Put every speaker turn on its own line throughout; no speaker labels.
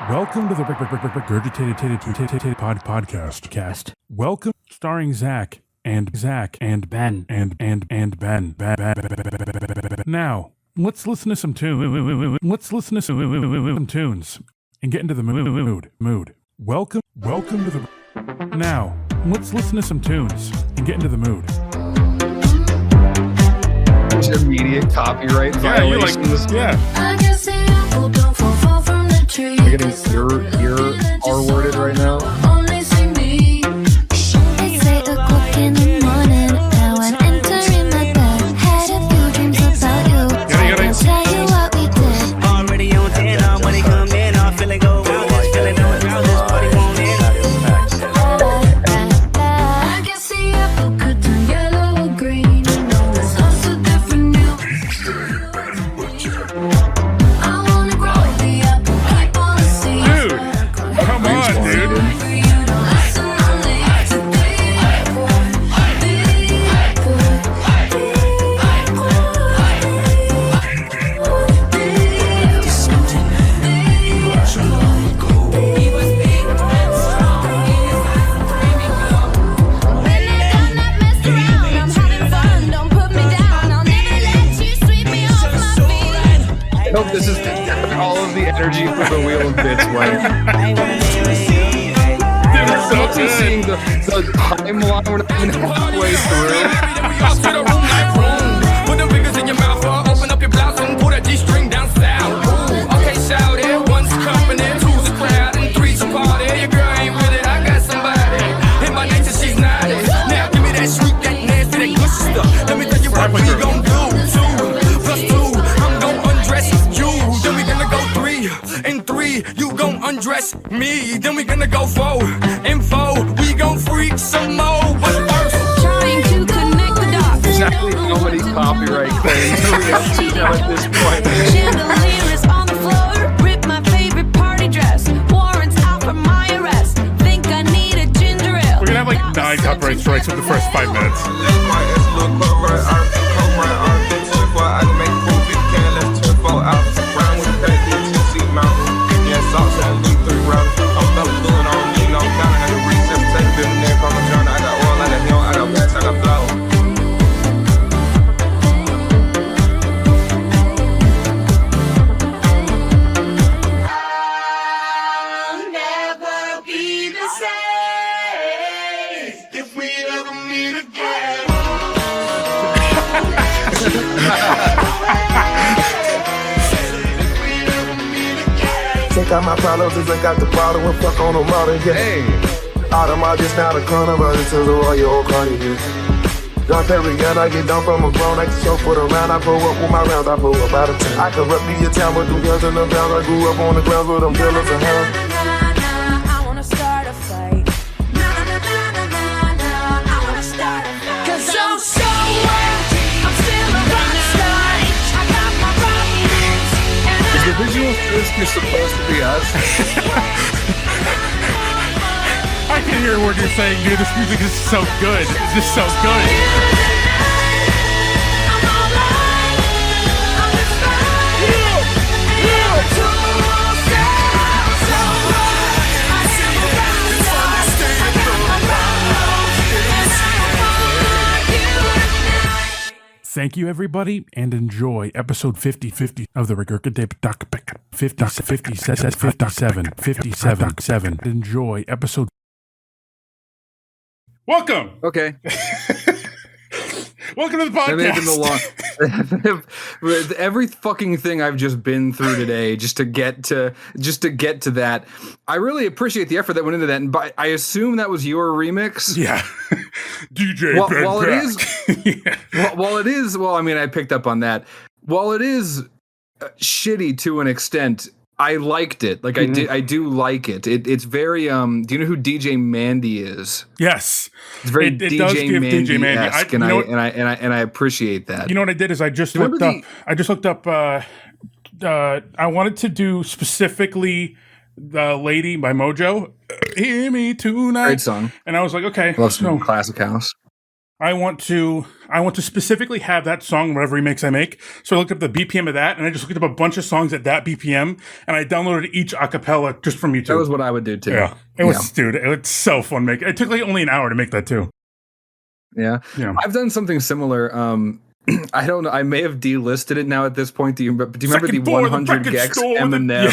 Welcome to the Regurgitated podcast. Welcome, starring Zach and Ben. Now, let's listen to some tunes. And get into the mood. Welcome to the. Now, let's listen to some tunes and get into the mood.
Immediate copyright violations.
Yeah.
You're getting ear R-worded right now.
It's 8 o'clock in the morning. Now I'm entering my bed. Had a few dreams about you. I can tell you what we did.
Already on 10, when he come in, I feel it go round this, feel it on round this, but he won't in.
I guess the apple could turn yellow or green. You know there's lots of different new. I wanna grow the apple, keep on the seeds.
Dude, come on, dude.
I hope this is all of the energy for the Wheel of Bits one.
So
Also seeing the timeline when I'm halfway through.
Put them fingers in your mouth or open up your blouse and pull that G-string down south. Okay, shout it. One's company, two's a crowd, and three's a party. Your girl ain't with it, I got somebody. In my nature, she's not it. Now give me that sweet, that nasty, that good stuff. Let me tell you what we gon' do. 2 + 2, I'm gon' undress you. Then we gonna go 3 and 3. You gon' undress me. Then we gonna go 4 and 4. We gon' freak some more. But first,
Trying to connect the dots.
Exactly how many copyright claims do we have to now at this point?
Chandelier is on the floor. Rip my favorite party dress. Warrants out for my arrest. Think I need a ginger ale.
We're gonna have like 9 copyright strikes in the first 5 minutes.
never be the same if we ever meet again.
Take out my problems and drink out the bottle and fuck on them all again.
Hey,
Out of my just now the corner, but it's a royal cardigan. John Perry, and I get down from a grown, I can show for the round. I pull up with my rounds, I pull up out of 10. I corrupt the town with them guns and them pounds. I grew up on the ground with them pillars and hounds.
I wanna start a fight. I wanna start a fight. 'Cause I'm so I'm still a rock star. I got my problems.
is the visual sister supposed to be us?
I can hear what you're saying, dude. This music is so good. It's just so good. Thank you, everybody, and enjoy episode 50 of the Regurgitated 57. Enjoy episode. Welcome.
Okay.
Welcome to the podcast.
That may have been the long. Every fucking thing I've just been through today, just to get to that. I really appreciate the effort that went into that, and I assume that was your remix.
Yeah. DJ Ben
While
Pack.
it is, while it is, well, I mean, I picked up on that. While it is shitty to an extent, I liked it. Like I do like it. It's very. Do you know who DJ Mandy is?
Yes.
It's very
It does give DJ Mandy.
And I appreciate that.
You know what I did is I just looked up. I wanted to do specifically "The Lady" by Mojo. Hear me tonight.
Great song.
And I was like, okay,
Love some
no.
classic house.
I want to specifically have that song whatever remix I make. So I looked up the BPM of that, and I just looked up a bunch of songs at that BPM, and I downloaded each acapella just from YouTube.
That was what I would do too.
Yeah, it was so fun making. It took like only an hour to make that too.
Yeah. I've done something similar. I don't know. I may have delisted it now at this point. Do you remember the 100 Gex Eminem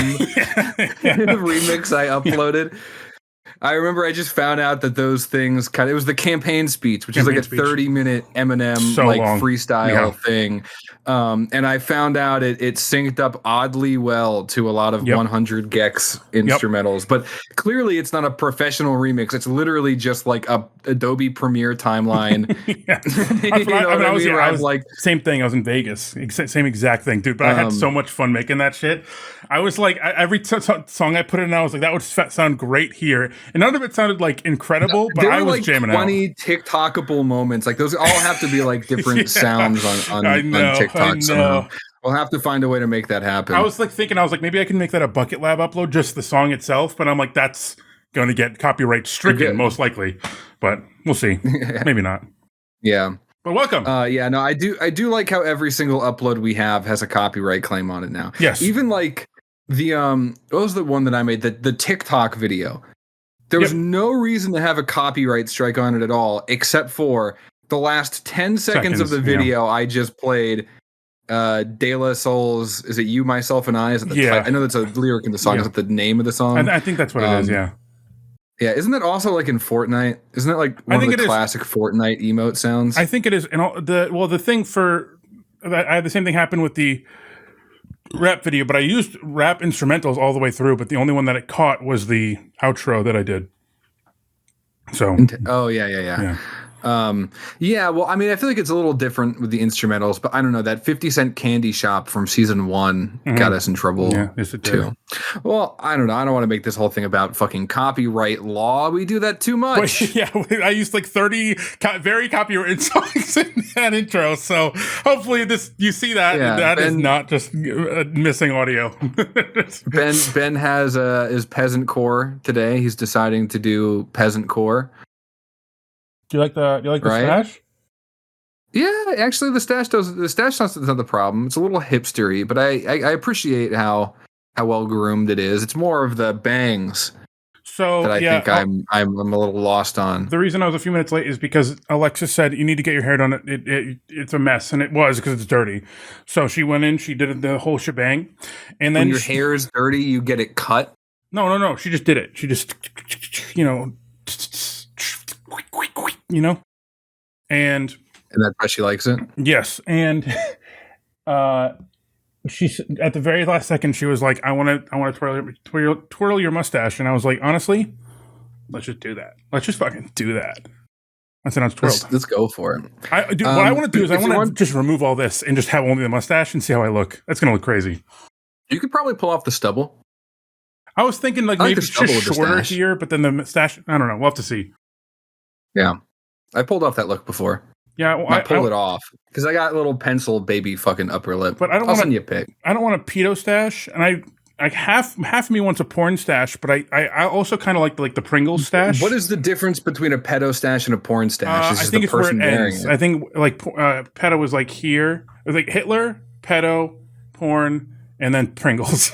remix I uploaded? I remember I just found out that those things it was the campaign speech, which is like a 30-minute Eminem freestyle thing. And I found out it synced up oddly well to a lot of 100 Gex instrumentals, but clearly it's not a professional remix. It's literally just like a Adobe Premiere timeline.
I was like, same thing. I was in Vegas, same exact thing, dude. But I had so much fun making that shit. I was like, every song I put in, I was like, that would sound great here. And none of it sounded like incredible, but I was like jamming
20 out. 20 TikTokable moments. Like those all have to be like different sounds on TikTok somehow. We'll have to find a way to make that happen.
I was like, maybe I can make that a Bucket Lab upload, just the song itself. But I'm like, that's going to get copyright stricken, most likely. But we'll see. Maybe not.
Yeah.
But welcome.
I do like how every single upload we have has a copyright claim on it now.
Yes.
Even like the what was the one that I made, the TikTok video. There was no reason to have a copyright strike on it at all, except for the last 10 seconds of the video I just played. De La Soul's, is it You, Myself, and I? Is it the I know that's a lyric in the song. Is it the name of the song?
I think that's what it is, yeah.
Yeah, isn't that also like in Fortnite? Isn't that like one of the classic Fortnite emote sounds?
I think it is. And the thing for that, I had the same thing happen with the rap video, but I used rap instrumentals all the way through, but the only one that it caught was the outro that I did. So
yeah. Well, I mean, I feel like it's a little different with the instrumentals, but I don't know, that 50 Cent Candy Shop from season 1 got us in trouble too. Well, I don't know. I don't want to make this whole thing about fucking copyright law. We do that too much.
I used like 30 very copyrighted songs in that intro. So hopefully you see that. That is not just missing audio.
Ben has his peasant core today. He's deciding to do peasant core.
Do you like the stash?
Yeah, actually, the stash is not the problem. It's a little hipstery, but I appreciate how well groomed it is. It's more of the bangs that I think I'm a little lost on.
The reason I was a few minutes late is because Alexa said you need to get your hair done. It's a mess, and it was because it's dirty. So she went in, she did the whole shebang, and then
when your hair is dirty, you get it cut.
No. She just did it. She just and
that's why she likes it.
Yes, and she at the very last second she was like, I want to twirl your mustache, and I was like, honestly, let's just do that. Let's just fucking do that. I said, it's twirled.
Let's go for it.
What I want to do is I want to just remove all this and just have only the mustache and see how I look. That's gonna look crazy.
You could probably pull off the stubble.
I was thinking maybe it's just shorter here, but then the mustache, I don't know. We'll have to see.
Yeah. I pulled off that look before.
Yeah, well,
I pulled it off because I got a little pencil baby fucking upper lip.
But
I'll send you a pic.
I don't want a pedo stash, and I half of me wants a porn stash, but I also kind of like the Pringles stash.
What is the difference between a pedo stash and a porn stash?
I think it's where it ends. I think like pedo was like here. It was like Hitler, pedo, porn, and then Pringles.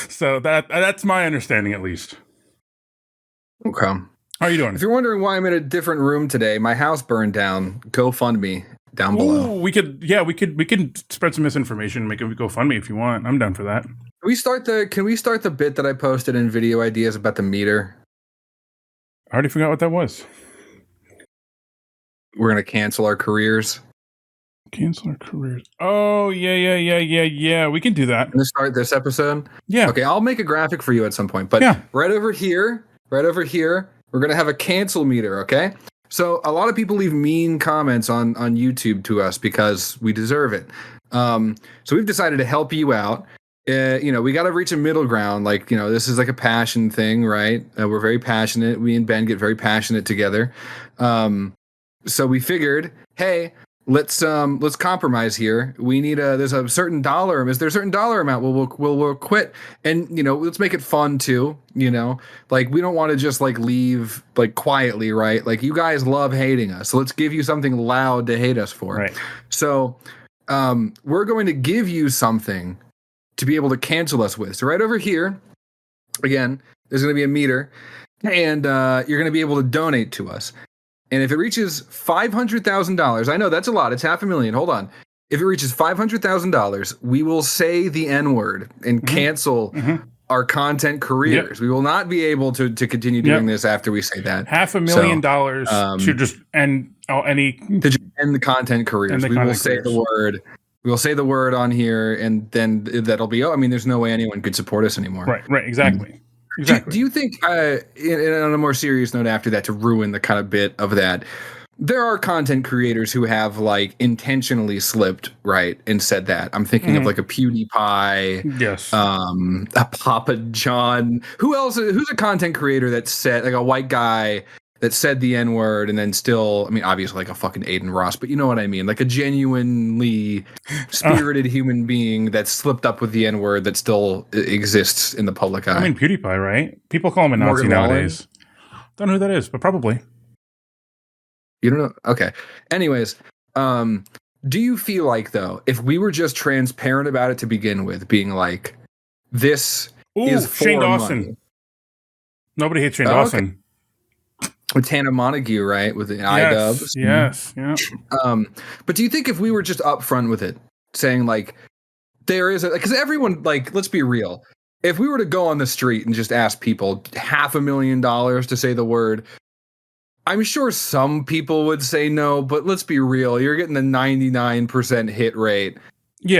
So that's my understanding, at least.
Okay.
How are you doing?
If you're wondering why I'm in a different room today, my house burned down. GoFundMe down below.
We could spread some misinformation and make a GoFundMe if you want. I'm down for that.
Can we start the bit that I posted in Video Ideas about the meter?
I already forgot what that was.
We're gonna cancel our careers.
Cancel our careers. Oh, yeah. We can do that.
Gonna start this episode?
Yeah.
Okay, I'll make a graphic for you at some point. But right over here, we're gonna have a cancel meter, okay? So a lot of people leave mean comments on YouTube to us because we deserve it. So we've decided to help you out. We got to reach a middle ground. Like, this is like a passion thing, right? We're very passionate. We and Ben get very passionate together. So we figured, hey, let's compromise here. We need there's a certain dollar. Is there a certain dollar amount? We'll quit, and let's make it fun too. Like we don't want to just like leave like quietly, right? Like you guys love hating us, so let's give you something loud to hate us for.
Right.
So, we're going to give you something to be able to cancel us with. So right over here, again, there's going to be a meter, and you're going to be able to donate to us. And if it reaches $500,000, I know that's a lot. It's $500,000. Hold on. If it reaches $500,000, we will say the N-word and cancel our content careers. Yep. We will not be able to continue doing this after we say that.
$500,000 to just end
end the content careers. We will say the word. We will say the word on here, and then that'll be. I mean, there's no way anyone could support us anymore.
Right. Exactly. Exactly.
Do you think, on a more serious note after that, to ruin the kind of bit of that, there are content creators who have like intentionally slipped, right, and said that? I'm thinking of like a PewDiePie,
yes,
a Papa John. Who else? Who's a content creator that said, like a white guy that said the N-word and then still, I mean, obviously like a fucking Aiden Ross, but you know what I mean? Like a genuinely spirited human being that slipped up with the N-word that still exists in the public eye.
I mean, PewDiePie, right? People call him a Nazi nowadays. Don't know who that is, but probably.
You don't know? Okay. Anyways, do you feel like, though, if we were just transparent about it to begin with, being like, this is for
Shane Dawson.
Money.
Nobody hates Shane Dawson.
Okay. With Tana Montague, right? With the iDubbbz.
Yes, yeah.
But do you think if we were just upfront with it, saying like, there is because everyone, like, let's be real. If we were to go on the street and just ask people $500,000 to say the word, I'm sure some people would say no, but let's be real. You're getting the 99% hit rate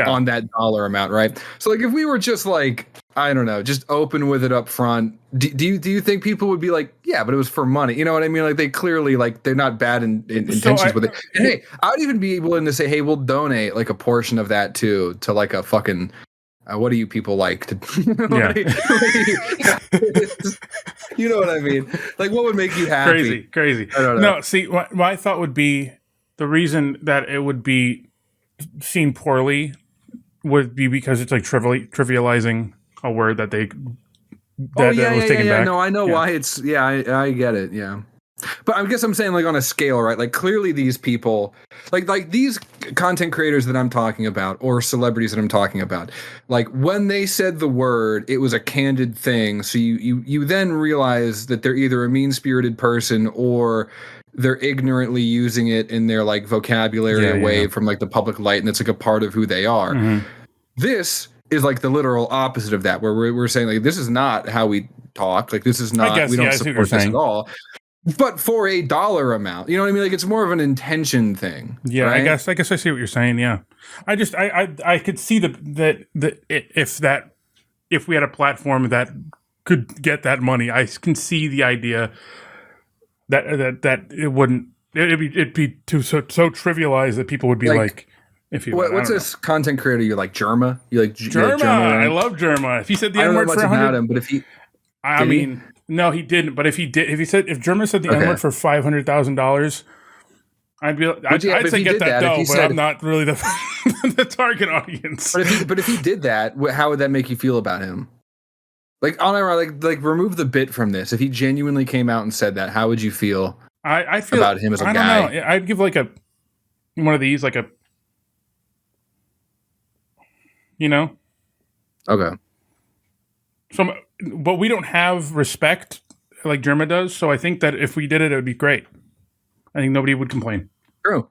on that dollar amount, right? So like if we were just like, I don't know, just open with it up front, do you think people would be like, yeah, but it was for money? You know what I mean? Like they clearly, like they're not bad in intentions with it. And hey, I would even be willing to say, hey, we'll donate like a portion of that to like a fucking, what do you people like? You know what I mean? Like what would make you happy?
Crazy.
I don't know.
No, see, my thought would be the reason that it would be seen poorly would be because it's like trivializing a word that was taken back.
No, I know why it's. Yeah, I get it. Yeah, but I guess I'm saying like on a scale, right? Like clearly these people, like these content creators that I'm talking about, or celebrities that I'm talking about, like when they said the word, it was a candid thing. So you then realize that they're either a mean-spirited person or they're ignorantly using it in their like vocabulary away from like the public light, and it's like a part of who they are. This is like the literal opposite of that, where we're saying like this is not how we talk. Like this is not. We don't support this at all. But for a dollar amount, you know what I mean? Like it's more of an intention thing.
Yeah,
right?
I guess I see what you're saying. Yeah, I could see if we had a platform that could get that money, I can see the idea that it wouldn't. It'd be too so trivialized that people would be like if you.
What's this content creator you like? Germa? You like
Germa? I love Germa. If he said the N-word for 100,
but if he,
I mean, no, he didn't. But if he did, if Germa said the N-word for $500,000, I'd say get that dough, but I'm not really the target audience.
But if he did that, how would that make you feel about him? Like like remove the bit from this. If he genuinely came out and said that, how would you feel?
I feel
about him as a guy.
I don't know. I'd give like one of these, like a, you know.
Okay.
So, but we don't have respect like Germa does. So I think that if we did it, it would be great. I think nobody would complain.
True.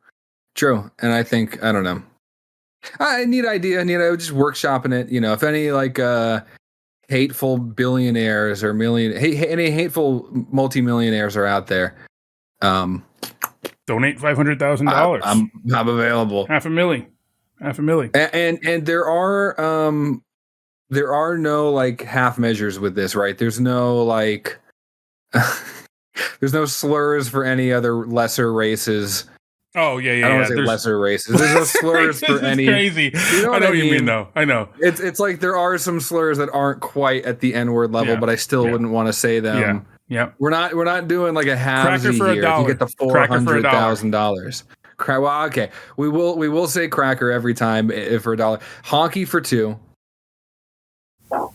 And I think, I don't know. I need idea. Just workshopping it. You know, if any like hateful billionaires or any hateful multimillionaires are out there,
donate $500,000.
I'm available.
$500,000.
And there are no like half measures with this, right? There's no like there's no slurs for any other lesser races.
Oh yeah.
I don't want to say lesser races. There's no slurs for any.
Crazy.
You know
I know what you mean, though. I know.
It's like there are some slurs that aren't quite at the N-word level, but I still wouldn't want to say them.
Yeah.
We're not doing like a halvesy
for
here. You get the $400,000. Well, okay. We will say cracker every time for $1. Honky for $2.
I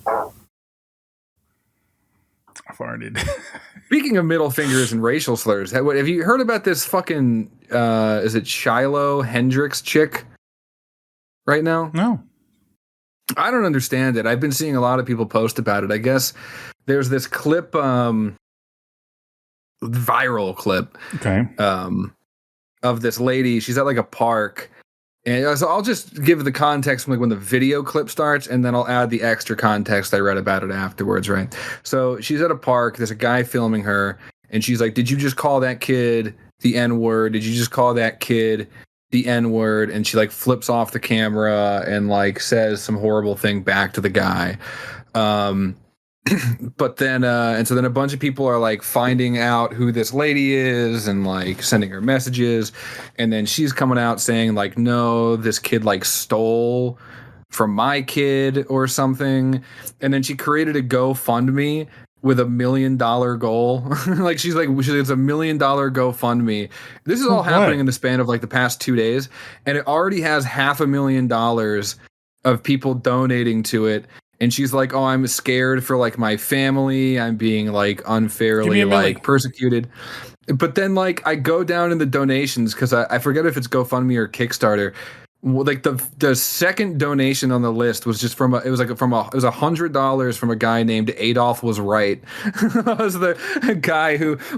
farted.
Speaking of middle fingers and racial slurs, have you heard about this fucking is it Shiloh Hendrix chick right now?
No.
I don't understand it. I've been seeing a lot of people post about it. I guess there's this clip, viral clip,
okay,
of this lady. She's at like a park, and so I'll just give the context from like when the video clip starts, and then I'll add the extra context I read about it afterwards. Right. So she's at a park. There's a guy filming her, and she's like, "Did you just call that kid the N-word? Did you just call that kid the N-word?" And she like flips off the camera and like says some horrible thing back to the guy. But then and so then a bunch of people are like finding out who this lady is and like sending her messages, and then she's coming out saying like, no, this kid like stole from my kid or something. And then she created a GoFundMe with $1 million goal. Like it's $1 million GoFundMe. This is all happening in the span of like the past 2 days, and it already has $500,000 of people donating to it. And she's like, "Oh, I'm scared for like my family. I'm being like unfairly like persecuted." But then like I go down in the donations because I forget if it's GoFundMe or Kickstarter. Like the second donation on the list was just it was $100 from a guy named Adolf Was Right. That was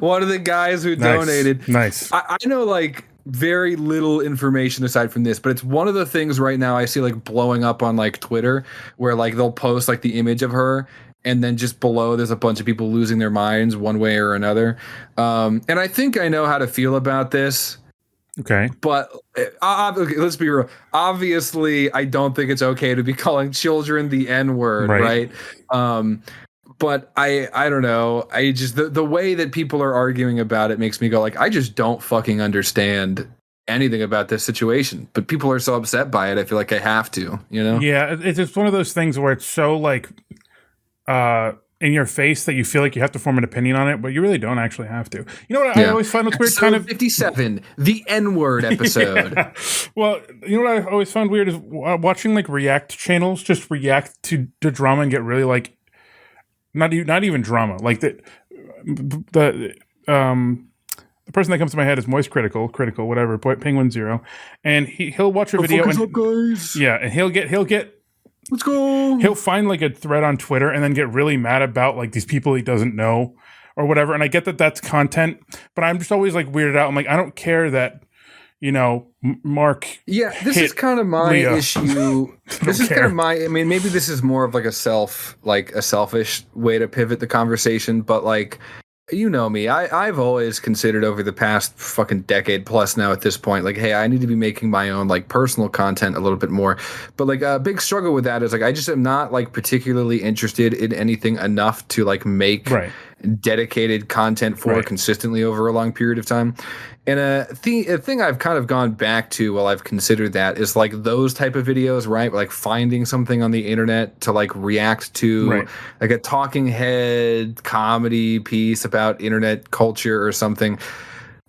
one of the guys who donated.
Nice.
I know like very little information aside from this, but it's one of the things right now I see like blowing up on like Twitter, where like they'll post like the image of her, and then just below there's a bunch of people losing their minds one way or another. And I think I know how to feel about this.
Okay.
But let's be real. Obviously, I don't think it's okay to be calling children the N-word, right? But I don't know. I just the way that people are arguing about it makes me go like, I just don't fucking understand anything about this situation. But people are so upset by it, I feel like I have to, you know?
Yeah, it's just one of those things where it's so like in your face that you feel like you have to form an opinion on it, but you really don't actually have to. You know what I always find what's weird? Kind of
57, the N-word episode.
Yeah. Well, you know what I always found weird is watching like React channels just react to drama and get really like not even drama. Like the person that comes to my head is Moist Critical, whatever, Penguin Zero, and he'll watch a video and
up, guys.
Yeah, and he'll get.
Let's go.
He'll find like a thread on Twitter and then get really mad about like these people he doesn't know or whatever. And I get that that's content, but I'm just always like weirded out. I'm like, I don't care that, you know, Mark.
Yeah, this is kind of my issue. This is kind of I mean, maybe this is more of like a selfish way to pivot the conversation, but like, you know me, I've always considered over the past fucking decade plus now at this point, like, hey, I need to be making my own like personal content a little bit more. But like a big struggle with that is like I just am not like particularly interested in anything enough to like make dedicated content for consistently over a long period of time. And a thing I've kind of gone back to while I've considered that is like those type of videos, right? Like finding something on the internet to like react to, like a talking head comedy piece about internet culture or something.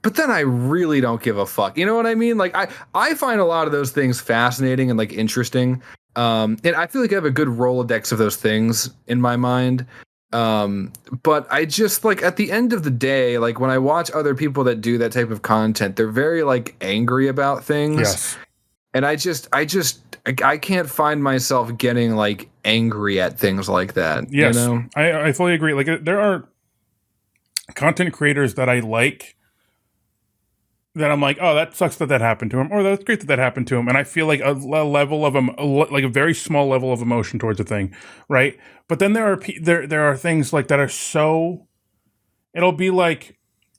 But then I really don't give a fuck. You know what I mean? Like I find a lot of those things fascinating and like interesting. And I feel like I have a good Rolodex of those things in my mind. But I just like at the end of the day, like when I watch other people that do that type of content, they're very like angry about things.
Yes.
And I can't find myself getting like angry at things like that.
Yes.
You know?
I fully agree. Like there are content creators that I like that I'm like, oh, that sucks that happened to him, or that's great that happened to him, and I feel like a level of like a very small level of emotion towards a thing, right? But then there are things like that are so, it'll be like,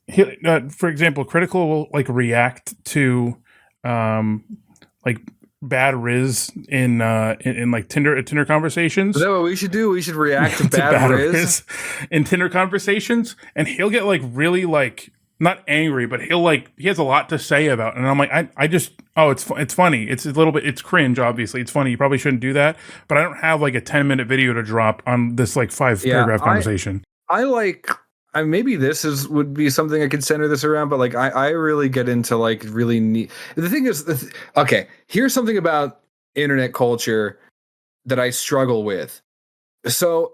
for example, Critical will like react to, like bad Riz in like Tinder conversations.
Is that what we should do? We should react to bad Riz
in Tinder conversations, and he'll get like really like. Not angry, but he has a lot to say about it. And I'm like, it's funny. It's a little bit, it's cringe, obviously. It's funny. You probably shouldn't do that. But I don't have like a 10-minute video to drop on this like 5-paragraph conversation.
I maybe would be something I could center this around, but like I really get into like really neat. The thing is, okay, here's something about internet culture that I struggle with. So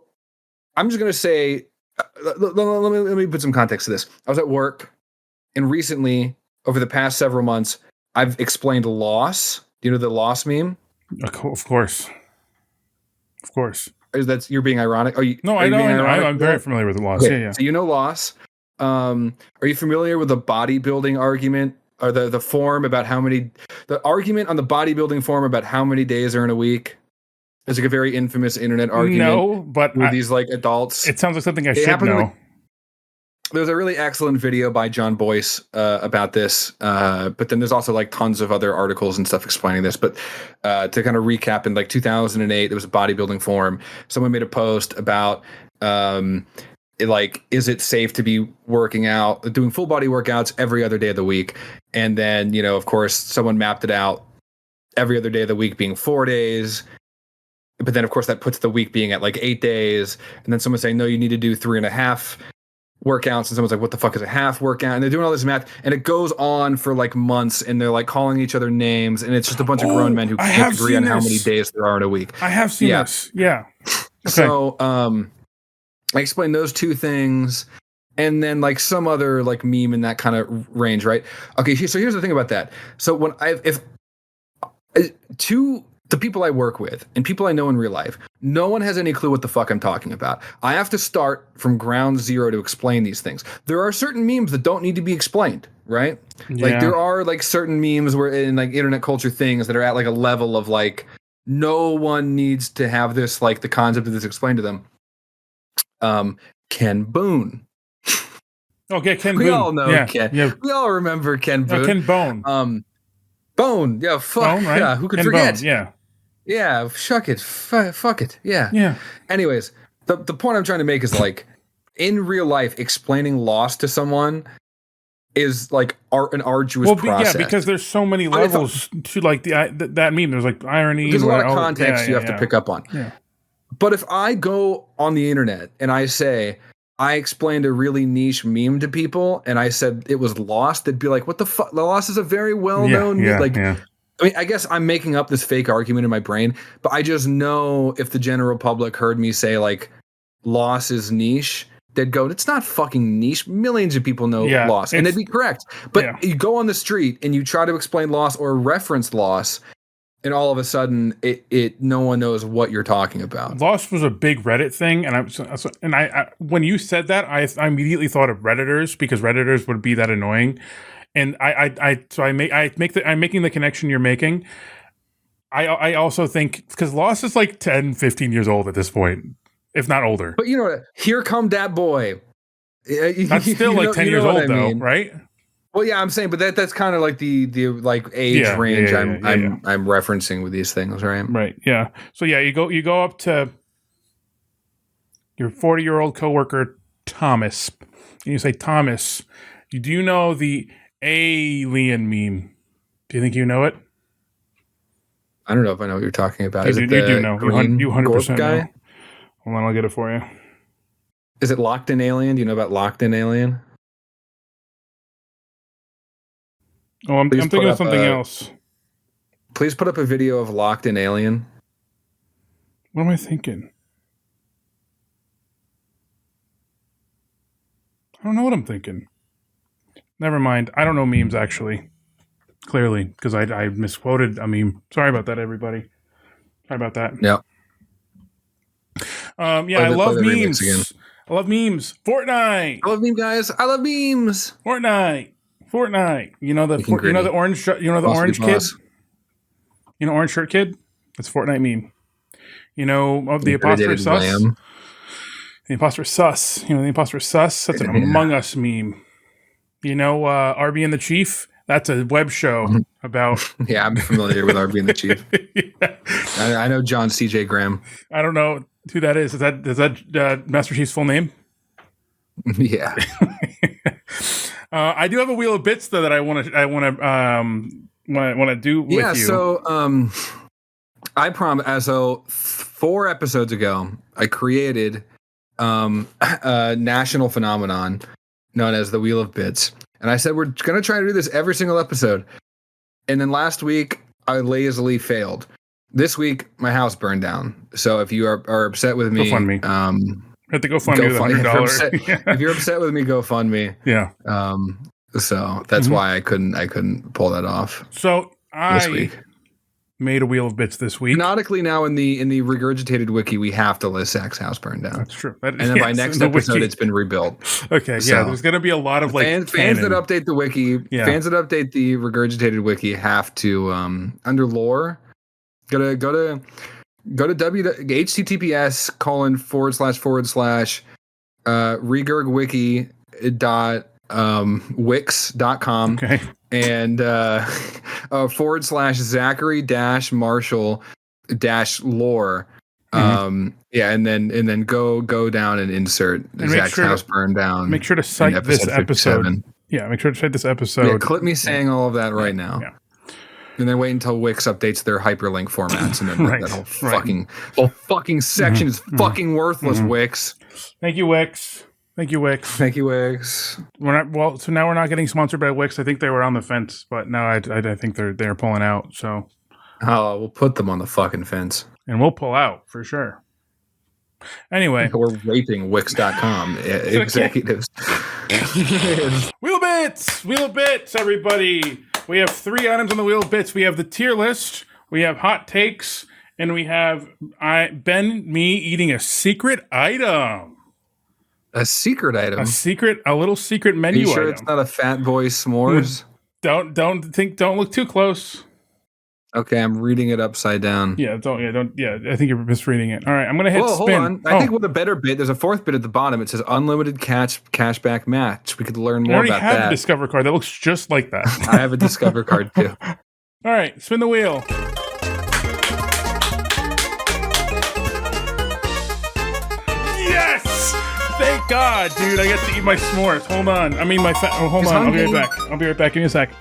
I'm just gonna say, let me put some context to this. I was at work, and recently, over the past several months, I've explained loss. Do you know the loss meme?
Of course.
You're being ironic?
No, I know. I'm very familiar with the loss.
Okay,
Yeah.
So you know loss. Are you familiar with the bodybuilding argument, or the form about the argument on the bodybuilding forum about how many days are in a week? It's like a very infamous internet argument.
No, but
with these like adults.
It sounds like something I should know.
There's a really excellent video by John Boyce about this, but then there's also like tons of other articles and stuff explaining this. But to kind of recap, in like 2008, there was a bodybuilding forum. Someone made a post about is it safe to be working out, doing full body workouts every other day of the week? And then, of course, someone mapped it out, every other day of the week being 4 days. But then, of course, that puts the week being at like 8 days. And then someone's saying, no, you need to do 3.5 workouts. And someone's like, what the fuck is a half workout? And they're doing all this math. And it goes on for like months. And they're like calling each other names. And it's just a bunch of grown men who can't agree on how many days there are in a week.
I have seen this. Yeah.
Okay. So I explained those two things. And then like some other like meme in that kind of range, right? Okay, so here's the thing about that. So when the people I work with and people I know in real life, no one has any clue what the fuck I'm talking about. I have to start from ground zero to explain these things. There are certain memes that don't need to be explained, right? Yeah. Like there are like certain memes where in like internet culture things that are at like a level of like no one needs to have this, like the concept of this explained to them. Ken Boone.
Okay, Ken Boone.
We all know Ken.
Yeah.
We all remember Ken Boone.
Ken Bone.
Bone. Yeah, fuck.
Bone, right?
Yeah, who could
Ken
forget?
Bone, yeah.
Yeah, shuck it. Fuck it. Yeah.
Yeah.
Anyways, the point I'm trying to make is like in real life, explaining loss to someone is like an arduous process.
Yeah, because there's so many levels to like that meme. There's like irony.
There's a lot of context you have to pick up on.
Yeah.
But if I go on the internet and I say, I explained a really niche meme to people and I said it was lost, they'd be like, what the fuck? The loss is a very well-known meme. I mean, I guess I'm making up this fake argument in my brain, but I just know if the general public heard me say like loss is niche, they'd go, it's not fucking niche. Millions of people know loss, and they'd be correct. But you go on the street and you try to explain loss or reference loss, and all of a sudden, no one knows what you're talking about.
Loss was a big Reddit thing, and I when you said that, I immediately thought of Redditors because Redditors would be that annoying, and I'm making the connection you're making. I also think because Loss is like 10, 15 years old at this point, if not older.
But you know what? Here come that boy.
That's still like 10 years old though, right?
Well, yeah, I'm saying, but that's kind of like the like age range I'm referencing with these things, right?
Right. Yeah. So yeah, you go up to your 40-year-old coworker Thomas, and you say, Thomas, do you know the alien meme? Do you think you know it?
I don't know if I know what you're talking about.
You do know. You 100% know. Hold on, I'll get it for you.
Is it Locked in Alien? Do you know about Locked in Alien?
Oh, I'm thinking of something else.
Please put up a video of Locked in Alien.
What am I thinking? I don't know what I'm thinking. Never mind. I don't know memes, actually. Clearly, because I misquoted a meme. Sorry about that, everybody. Sorry about that.
Yeah.
I love memes. I love memes. Fortnite.
I love memes, guys. I love memes.
Fortnite. You know the orange kid? You know orange shirt kid? It's Fortnite meme. You know of the imposter sus? The imposter sus. You know the imposter sus? That's an Among Us meme. You know RB and the Chief? That's a web show about...
Yeah, I'm familiar with RB and the Chief. Yeah. I know John C.J. Graham.
I don't know who that is. Is that Master Chief's full name?
Yeah.
I do have a wheel of bits though that I want to do with you.
Yeah, so I promise. So 4 episodes ago, I created a national phenomenon known as the Wheel of Bits. And I said, we're going to try to do this every single episode. And then last week, I lazily failed. This week, my house burned down. So if you are upset with me,
GoFundMe. Have to GoFundme $100.
If you're upset with me, GoFundMe.
Yeah.
So that's why I couldn't pull that off.
So
this week.
Made a Wheel of Bits this week.
Canonically, now in the Regurgitated wiki, we have to list Zach's house burned down.
That's true.
And then by next episode, it's been rebuilt.
Okay, so, there's going to be a lot of
fans that update the wiki. Yeah. Fans that update the Regurgitated wiki have to under lore. Go to https:// regurgwiki.wix.com.
Okay.
And /Zachary-Marshall-lore. And then go down and insert Zach's house burned down.
Make sure to cite this episode. Yeah, make sure to cite this episode.
Yeah, clip me saying all of that right now. Yeah. And then wait until Wix updates their hyperlink formats, and then that whole fucking section is fucking worthless. Wix.
Thank you, Wix.
Thank you, Wix.
So now we're not getting sponsored by Wix. I think they were on the fence, but now I think they're pulling out. So,
we'll put them on the fucking fence,
and we'll pull out for sure. Anyway,
we're raping Wix.com executives.
Wheel of Bits, everybody. We have 3 items on the Wheel of Bits. We have the tier list. We have hot takes, and we have me eating a secret item.
A secret item.
A little secret menu.
Are you sure
item.
It's not a Fat Boy s'mores?
Don't look too close.
Okay, I'm reading it upside down.
I think you're misreading it. All right, I'm gonna hit spin.
Hold on. I think with a better bit, there's a 4th bit at the bottom. It says unlimited cashback match. We could learn more about that. I already have
a Discover card that looks just like that.
I have a Discover card too.
All right, spin the wheel. Yes! Thank God, dude. I get to eat my s'mores. Hold on. Hold on. I'll be right back. Give me a sec.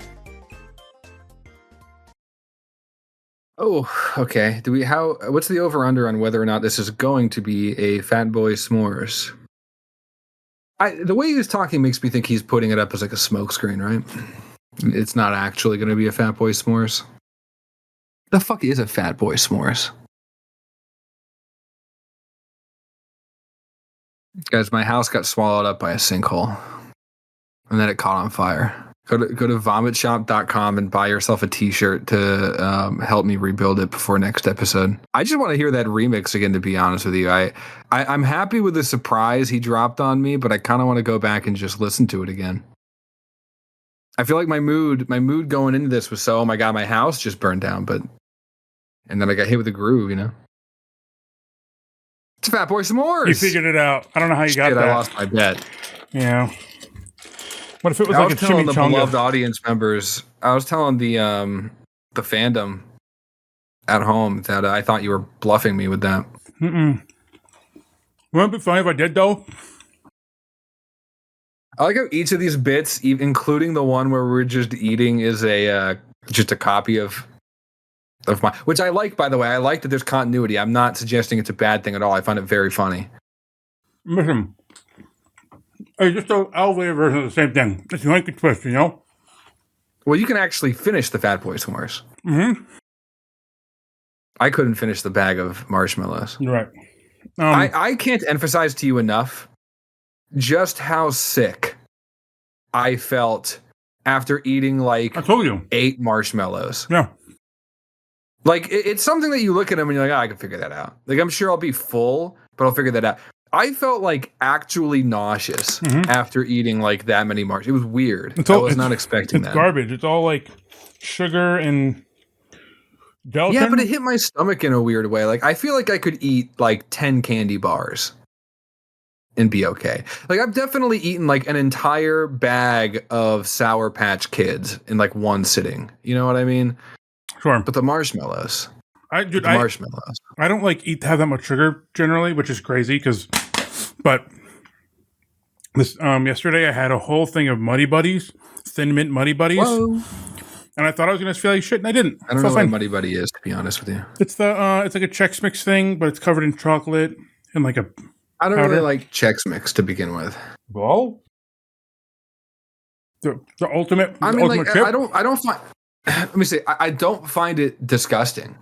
Oh, okay. What's the over under on whether or not this is going to be a Fat Boy s'mores? The way he was talking makes me think he's putting it up as like a smoke screen, right? It's not actually going to be a Fat Boy s'mores. The fuck is a Fat Boy s'mores? Guys, my house got swallowed up by a sinkhole. And then it caught on fire. Go to vomitshop.com and buy yourself a t-shirt to help me rebuild it before next episode. I just want to hear that remix again, to be honest with you. I'm happy with the surprise he dropped on me, but I kind of want to go back and just listen to it again. I feel like my mood going into this was oh my God, my house just burned down, and then I got hit with a groove, you know? It's Fat Boy s'mores.
You figured it out. I don't know how you got that.
I lost my bet.
Yeah. What if it was
I
like
was
a
telling
chimichanga?
The beloved audience members. I was telling the fandom at home that I thought you were bluffing me with that.
Wouldn't it be funny if I did, though?
I like how each of these bits, including the one where we're just eating, is just a copy of mine. Which I like, by the way. I like that there's continuity. I'm not suggesting it's a bad thing at all. I find it very funny.
Listen. It's just an elevated version of the same thing. It's like a twist, you know?
Well, you can actually finish the Fat Boy s'mores.
Mm-hmm.
I couldn't finish the bag of marshmallows.
You're right.
I can't emphasize to you enough just how sick I felt after eating I
told you
8 marshmallows.
Yeah.
It's something that you look at them and you're like, I can figure that out. I'm sure I'll be full, but I'll figure that out. I felt actually nauseous after eating that many marshmallows. It was weird. I was not expecting that.
It's garbage. It's all sugar and gelatin.
Yeah, but it hit my stomach in a weird way. I feel like I could eat 10 candy bars and be okay. I've definitely eaten an entire bag of Sour Patch Kids in one sitting. You know what I mean?
Sure.
But the marshmallows.
Marshmallows. I don't have that much sugar generally, which is crazy but this yesterday I had a whole thing of Muddy Buddies, Thin Mint Muddy Buddies.
Whoa.
And I thought I was gonna feel like shit, and I didn't.
I don't know what a Muddy Buddy is, to be honest with you.
It's it's like a Chex Mix thing, but it's covered in chocolate and a
I don't
powder.
really like Chex Mix to begin with.
Well, the ultimate.
I
The
mean,
ultimate
like,
chip?
I don't find. Let me say, I don't find it disgusting.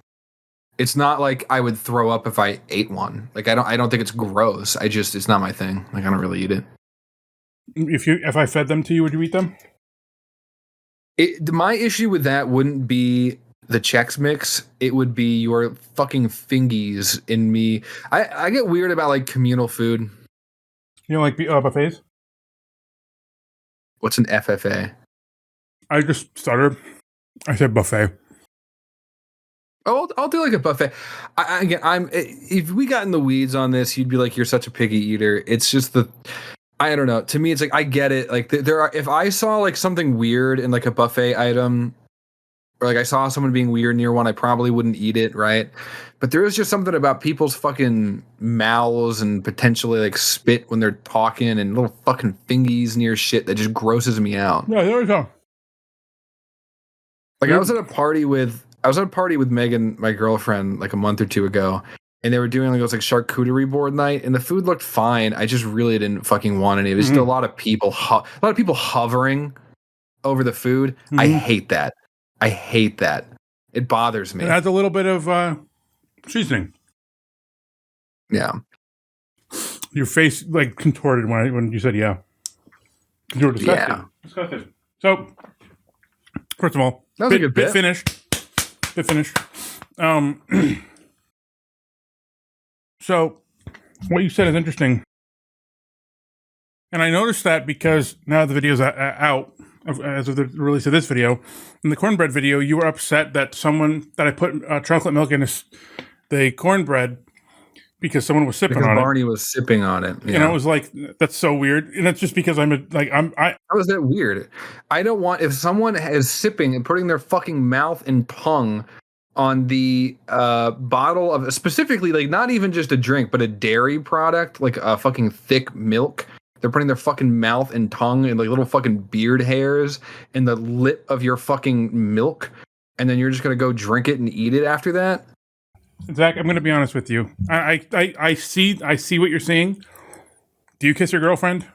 It's not like I would throw up if I ate one. Like, I don't think it's gross. It's not my thing. Like, I don't really eat it.
If I fed them to you, would you eat them?
My issue with that wouldn't be the Chex Mix. It would be your fucking fingies in me. I get weird about like communal food.
You don't like buffets?
What's an FFA?
I just stuttered. I said buffet.
Oh, I'll do like a buffet. If we got in the weeds on this, you'd be like, you're such a picky eater. It's just I don't know. To me, it's like, I get it. Like if I saw like something weird in like a buffet item, or like I saw someone being weird near one, I probably wouldn't eat it, right? But there is just something about people's fucking mouths and potentially like spit when they're talking and little fucking fingies near shit that just grosses me out.
Yeah, there we go.
Like I was at a party with Megan, my girlfriend, like a month or two ago, and they were doing like it was like charcuterie board night, and the food looked fine. I just really didn't fucking want any. It was just a lot of people hovering over the food. I hate that. It bothers me.
It adds a little bit of seasoning.
Yeah.
Your face like contorted when you said yeah. You were disgusted.
Yeah.
Disgusted. So, first of all,
that was a good bit.
Bit finished. So, what you said is interesting. And I noticed that because now the video's out, as of the release of this video, in the cornbread video, you were upset that I put chocolate milk in the cornbread because someone was sipping on it.
Barney was sipping on it. Yeah.
And I was like, that's so weird. And it's just because how
is that weird? I don't want, if someone is sipping and putting their fucking mouth and tongue on the bottle of, specifically, like not even just a drink, but a dairy product, like a fucking thick milk. They're putting their fucking mouth and tongue and like little fucking beard hairs in the lip of your fucking milk. And then you're just going to go drink it and eat it after that.
Zach, I'm going to be honest with you. I see what you're saying. Do you kiss your girlfriend?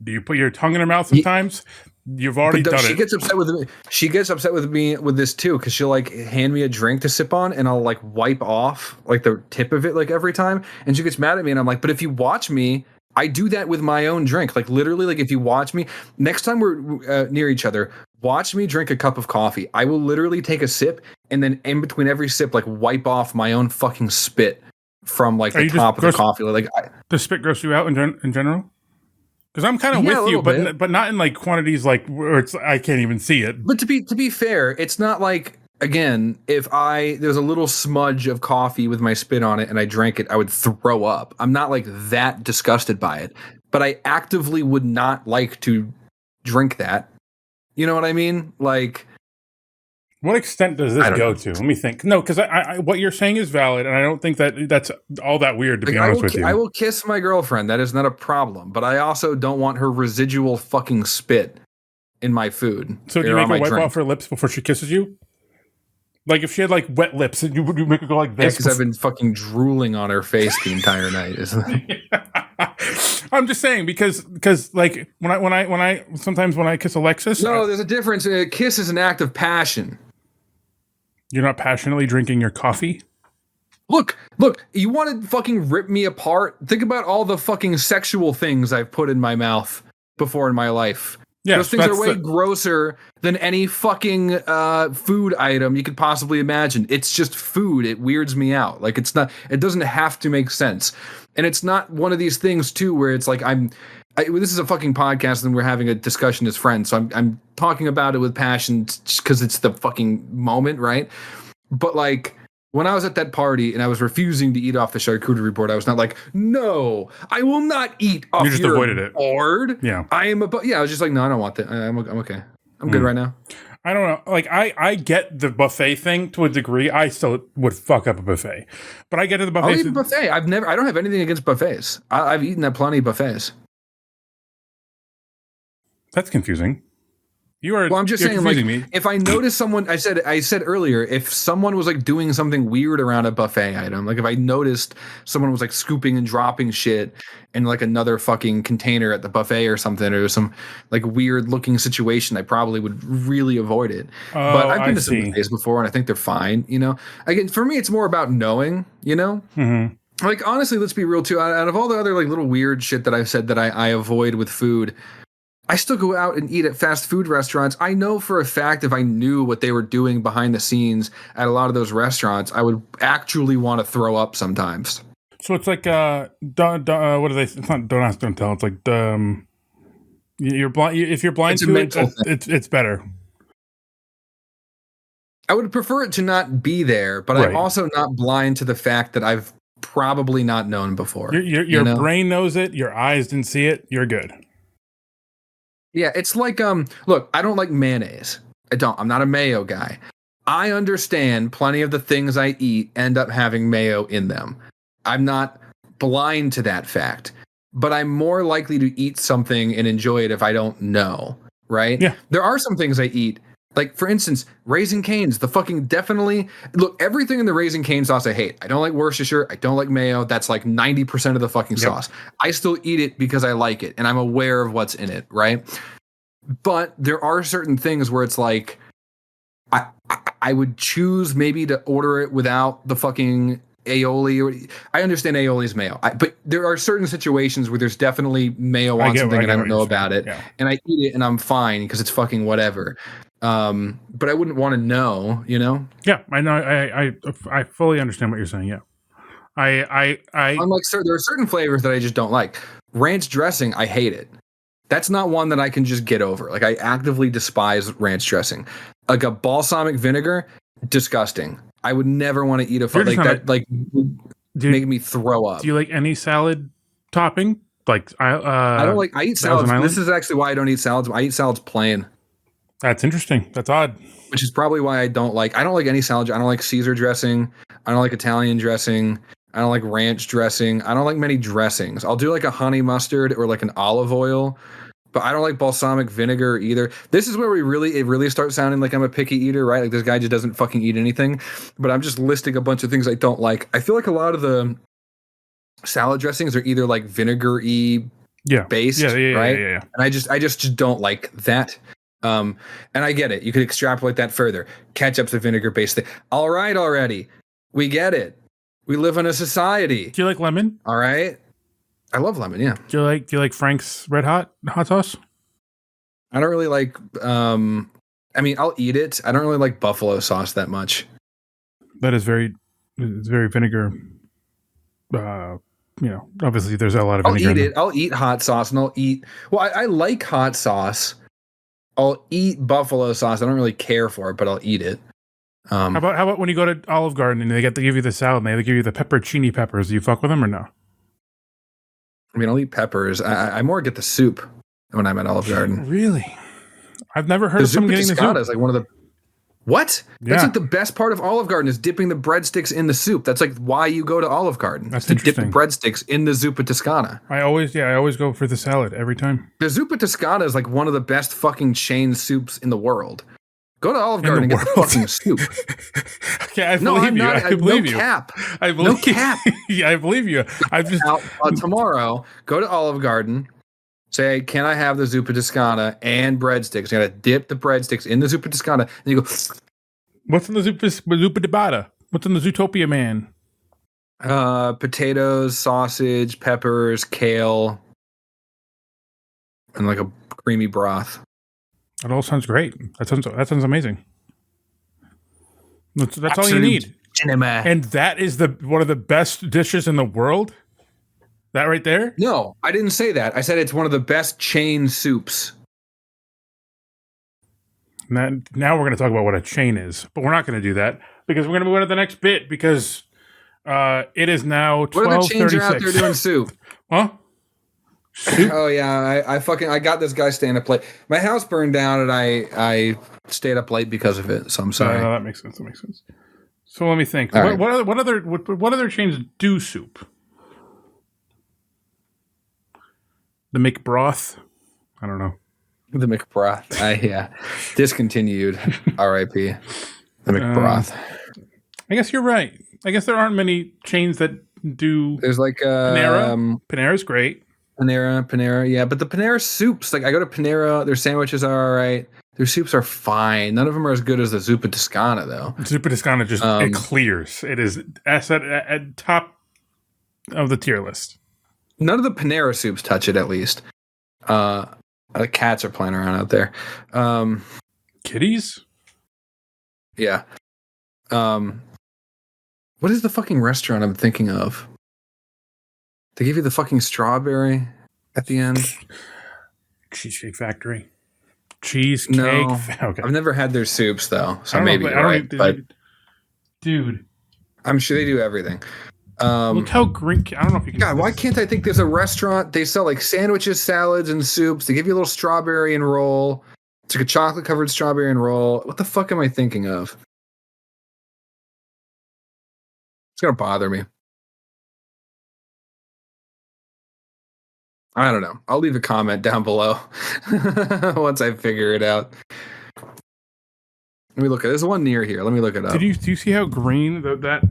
Do you put your tongue in her mouth sometimes? You've already done it.
She gets upset with me. She gets upset with me with this too, because she'll like hand me a drink to sip on, and I'll like wipe off like the tip of it like every time, and she gets mad at me, and I'm like, but if you watch me, I do that with my own drink. Like literally, like if you watch me, next time we're near each other, watch me drink a cup of coffee. I will literally take a sip, and then in between every sip, like wipe off my own fucking spit from like the top of the coffee.
Does spit gross you out in general? Because I'm kind of with you, but not in like quantities like where I can't even see it.
But to be fair, it's not like, again, if there's a little smudge of coffee with my spit on it and I drank it, I would throw up. I'm not like that disgusted by it, but I actively would not like to drink that. You know what I mean? Like,
what extent does this go to? Let me think. No, because what you're saying is valid, and I don't think that's all that weird, to be honest with you.
I will kiss my girlfriend. That is not a problem. But I also don't want her residual fucking spit in my food.
So do you make her wipe off her lips before she kisses you? Like if she had like wet lips, would you make her go like this?
Because I've been fucking drooling on her face the entire night.
I'm just saying because like when I sometimes when I kiss Alexis.
No, there's a difference. A kiss is an act of passion.
You're not passionately drinking your coffee?
Look, you want to fucking rip me apart? Think about all the fucking sexual things I've put in my mouth before in my life. Yes, those things are way grosser than any fucking food item you could possibly imagine. It's just food. It weirds me out. Like it doesn't have to make sense. And it's not one of these things too where it's like this is a fucking podcast and we're having a discussion as friends. So I'm talking about it with passion just because it's the fucking moment, right? But like when I was at that party and I was refusing to eat off the charcuterie board, I was not like, no, I will not eat off
you just
your
avoided it.
board.
Yeah.
I was just like, no, I don't want that. I'm okay. I'm good right now.
I don't know. Like I get the buffet thing to a degree. I still would fuck up a buffet, but I get to the buffet.
I'll eat a buffet. I don't have anything against buffets. I've eaten at plenty of buffets.
That's confusing. You are.
Well, I'm just saying, like,
me.
if I notice someone, I said earlier, if someone was like doing something weird around a buffet item, like if I noticed someone was like scooping and dropping shit in like another fucking container at the buffet or something, or some like weird looking situation, I probably would really avoid it.
Oh,
but I've been to
see.
some buffets before, and I think they're fine. You know, again, for me, it's more about knowing. You know.
Mm-hmm.
Like, honestly, let's be real too. Out of all the other like little weird shit that I've said that I avoid with food, I still go out and eat at fast food restaurants. I know for a fact if I knew what they were doing behind the scenes at a lot of those restaurants, I would actually want to throw up sometimes.
So it's like what do they? It's not don't ask, don't tell. It's like you're blind. If you're blind to it, it's better.
I would prefer it to not be there, but I'm also not blind to the fact that I've probably not known before.
Your brain knows it. Your eyes didn't see it. You're good.
Yeah, it's like look, I don't like mayonnaise. I'm not a mayo guy. I understand plenty of the things I eat end up having mayo in them. I'm not blind to that fact, but I'm more likely to eat something and enjoy it if I don't know, right?
Yeah.
There are some things I eat, like for instance, Raising Cane's, look, everything in the Raising Cane sauce I hate. I don't like Worcestershire, I don't like mayo. That's like 90% of the fucking sauce. I still eat it because I like it and I'm aware of what's in it, right? But there are certain things where it's like I would choose maybe to order it without the fucking aioli. I understand aioli is mayo, but there are certain situations where there's definitely mayo on something and I don't know about it, and I eat it and I'm fine because it's fucking whatever. But I wouldn't want to know, you know?
Yeah, I know. I fully understand what you're saying. Yeah,
I'm like, there are certain flavors that I just don't like. Ranch dressing, I hate it. That's not one that I can just get over. Like, I actively despise ranch dressing. Like a balsamic vinegar, disgusting. I would never want to eat a like that. Like, make me throw up.
Do you like any salad topping? Like,
I don't like. I eat salads. This is actually why I don't eat salads. I eat salads plain.
That's interesting. That's odd.
Which is probably why I don't like any salad. I don't like Caesar dressing. I don't like Italian dressing. I don't like ranch dressing. I don't like many dressings. I'll do like a honey mustard or like an olive oil, but I don't like balsamic vinegar either. This is where it really starts sounding like I'm a picky eater, right? Like this guy just doesn't fucking eat anything, but I'm just listing a bunch of things I don't like. I feel like a lot of the salad dressings are either like vinegar-y based, right?
Yeah.
And I just don't like that. And I get it. You could extrapolate that further. Ketchup's a vinegar-based thing. All right, already. We get it. We live in a society.
Do you like lemon?
All right. I love lemon, yeah.
Do you like Frank's Red Hot sauce?
I don't really like I mean, I'll eat it. I don't really like buffalo sauce that much.
That is very vinegar. Obviously there's a lot of vinegar.
I'll eat it. I'll eat hot sauce and I like hot sauce. I'll eat buffalo sauce. I don't really care for it, but I'll eat it.
How about when you go to Olive Garden and they give you the salad and they give you the pepperoncini peppers? Do you fuck with them or no?
I mean, I'll eat peppers. I more get the soup when I'm at Olive Garden.
Really? I've never heard of someone getting the soup.
Is like one of the what? Yeah. That's like the best part of Olive Garden is dipping the breadsticks in the soup. That's like why you go to Olive Garden.
That's
to dip the breadsticks in the zuppa Toscana.
I always go for the salad every time.
The zuppa Toscana is like one of the best fucking chain soups in the world. Go to Olive Garden and get the fucking soup.
Okay, I believe you. I believe you.
Cap.
I believe
no cap.
Yeah, I believe you. I've just
tomorrow. Go to Olive Garden. Say, can I have the zuppa Toscana and breadsticks? You gotta dip the breadsticks in the zuppa Toscana, and you go.
What's in the zuppa de bata? What's in the Zootopia man?
Potatoes, sausage, peppers, kale, and like a creamy broth.
That all sounds great. That sounds amazing. That's all you need.
Cinema.
And that is one of the best dishes in the world? That right there?
No, I didn't say that. I said it's one of the best chain soups.
Now we're going to talk about what a chain is, but we're not going to do that because we're going to move on to the next bit because it is now 12:36. What are the chains are out
there doing soup?
Huh? Soup?
Oh yeah, I got this guy staying up late. My house burned down and I stayed up late because of it. So I'm sorry.
No, that makes sense. So let me think. What other chains do soup? The make broth? I don't know.
The McBroth. Yeah. Discontinued. R.I.P. The McBroth.
I guess you're right. I guess there aren't many chains that do.
There's like
Panera. Panera's great.
Panera. Yeah, but the Panera soups, like I go to Panera, their sandwiches are all right. Their soups are fine. None of them are as good as the Zuppa Toscana, though.
Zuppa Toscana just it clears. It is at top of the tier list.
None of the Panera soups touch it, at least. The cats are playing around out there.
Kitties?
Yeah. What is the fucking restaurant I'm thinking of? They give you the fucking strawberry at the end.
Cheesecake Factory. Cheesecake.
No,
okay.
I've never had their soups though, so maybe you're right. But
dude,
I'm sure they do everything.
Look how green. I don't know if you can.
God, why can't I think there's a restaurant? They sell like sandwiches, salads, and soups. They give you a little strawberry and roll. It's like a chocolate covered strawberry and roll. What the fuck am I thinking of? It's gonna bother me. I don't know. I'll leave a comment down below once I figure it out. Let me look at. There's one near here. Let me look it up.
Do you see how green that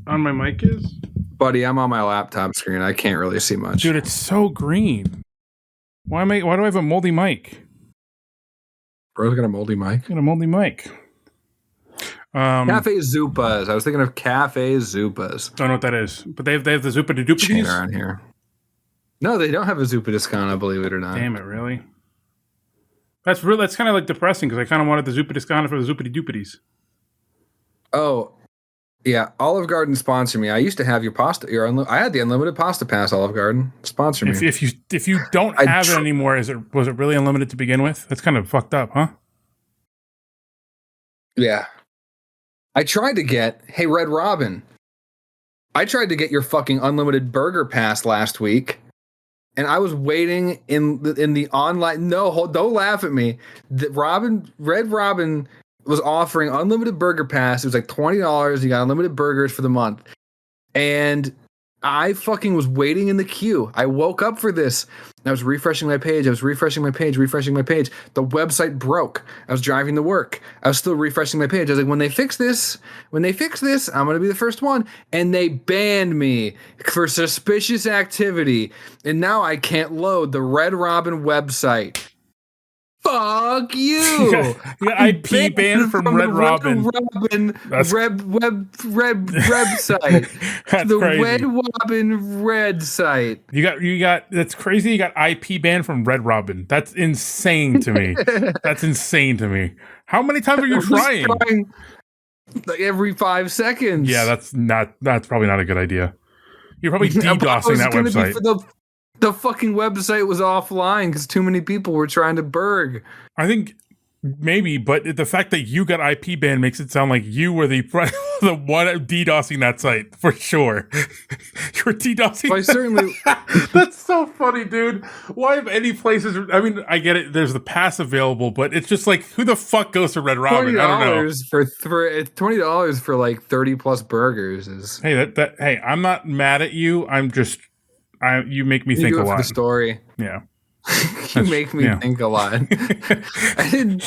on my mic is?
Buddy, I'm on my laptop screen. I can't really see much.
Dude, it's so green. Why do I have a moldy mic?
Bro's got a moldy mic.
Got a moldy mic.
Cafe Zupas. I was thinking of Cafe Zupas.
Don't know what that is, but they have the Zuppa de Dupities
around here. No, they don't have a Zuppa Toscana, believe it or not.
Damn it, really? That's kind of like depressing because I kind of wanted the Zuppa Toscana for the Zuppa de Dupities.
Oh, yeah. Olive Garden sponsor me. I used to have your pasta. I had the unlimited pasta pass. Olive Garden sponsor me.
If you don't have it anymore, was it really unlimited to begin with? That's kind of fucked up, huh?
Yeah. I tried to get. Hey, Red Robin. I tried to get your fucking unlimited burger pass last week. And I was waiting in the online. No, don't laugh at me. Red Robin was offering unlimited burger pass. It was like $20. You got unlimited burgers for the month. And I fucking was waiting in the queue. I woke up for this. I was refreshing my page. The website broke. I was driving to work. I was still refreshing my page. I was like, when they fix this, I'm going to be the first one. And they banned me for suspicious activity. And now I can't load the Red Robin website. Fuck you!
IP ban from Red Robin.
Website.
That's
the
crazy.
Red Robin Red site.
You got that's crazy. You got IP ban from Red Robin. That's insane to me. How many times are you trying?
Like every 5 seconds.
Yeah, that's probably not a good idea. You're probably DDoSing that website.
The fucking website was offline because too many people were trying to burg.
I think maybe, but the fact that you got IP banned makes it sound like you were the one DDoSing that site for sure. You were DDoSing.
I certainly.
That's so funny, dude. Why have any places? I mean, I get it. There's the pass available, but it's just like, who the fuck goes to Red Robin? I don't know.
$20 for like 30 plus burgers is.
Hey, hey, I'm not mad at you. I'm just. You make me think a lot.
For the story.
Yeah.
You make me think a lot. I didn't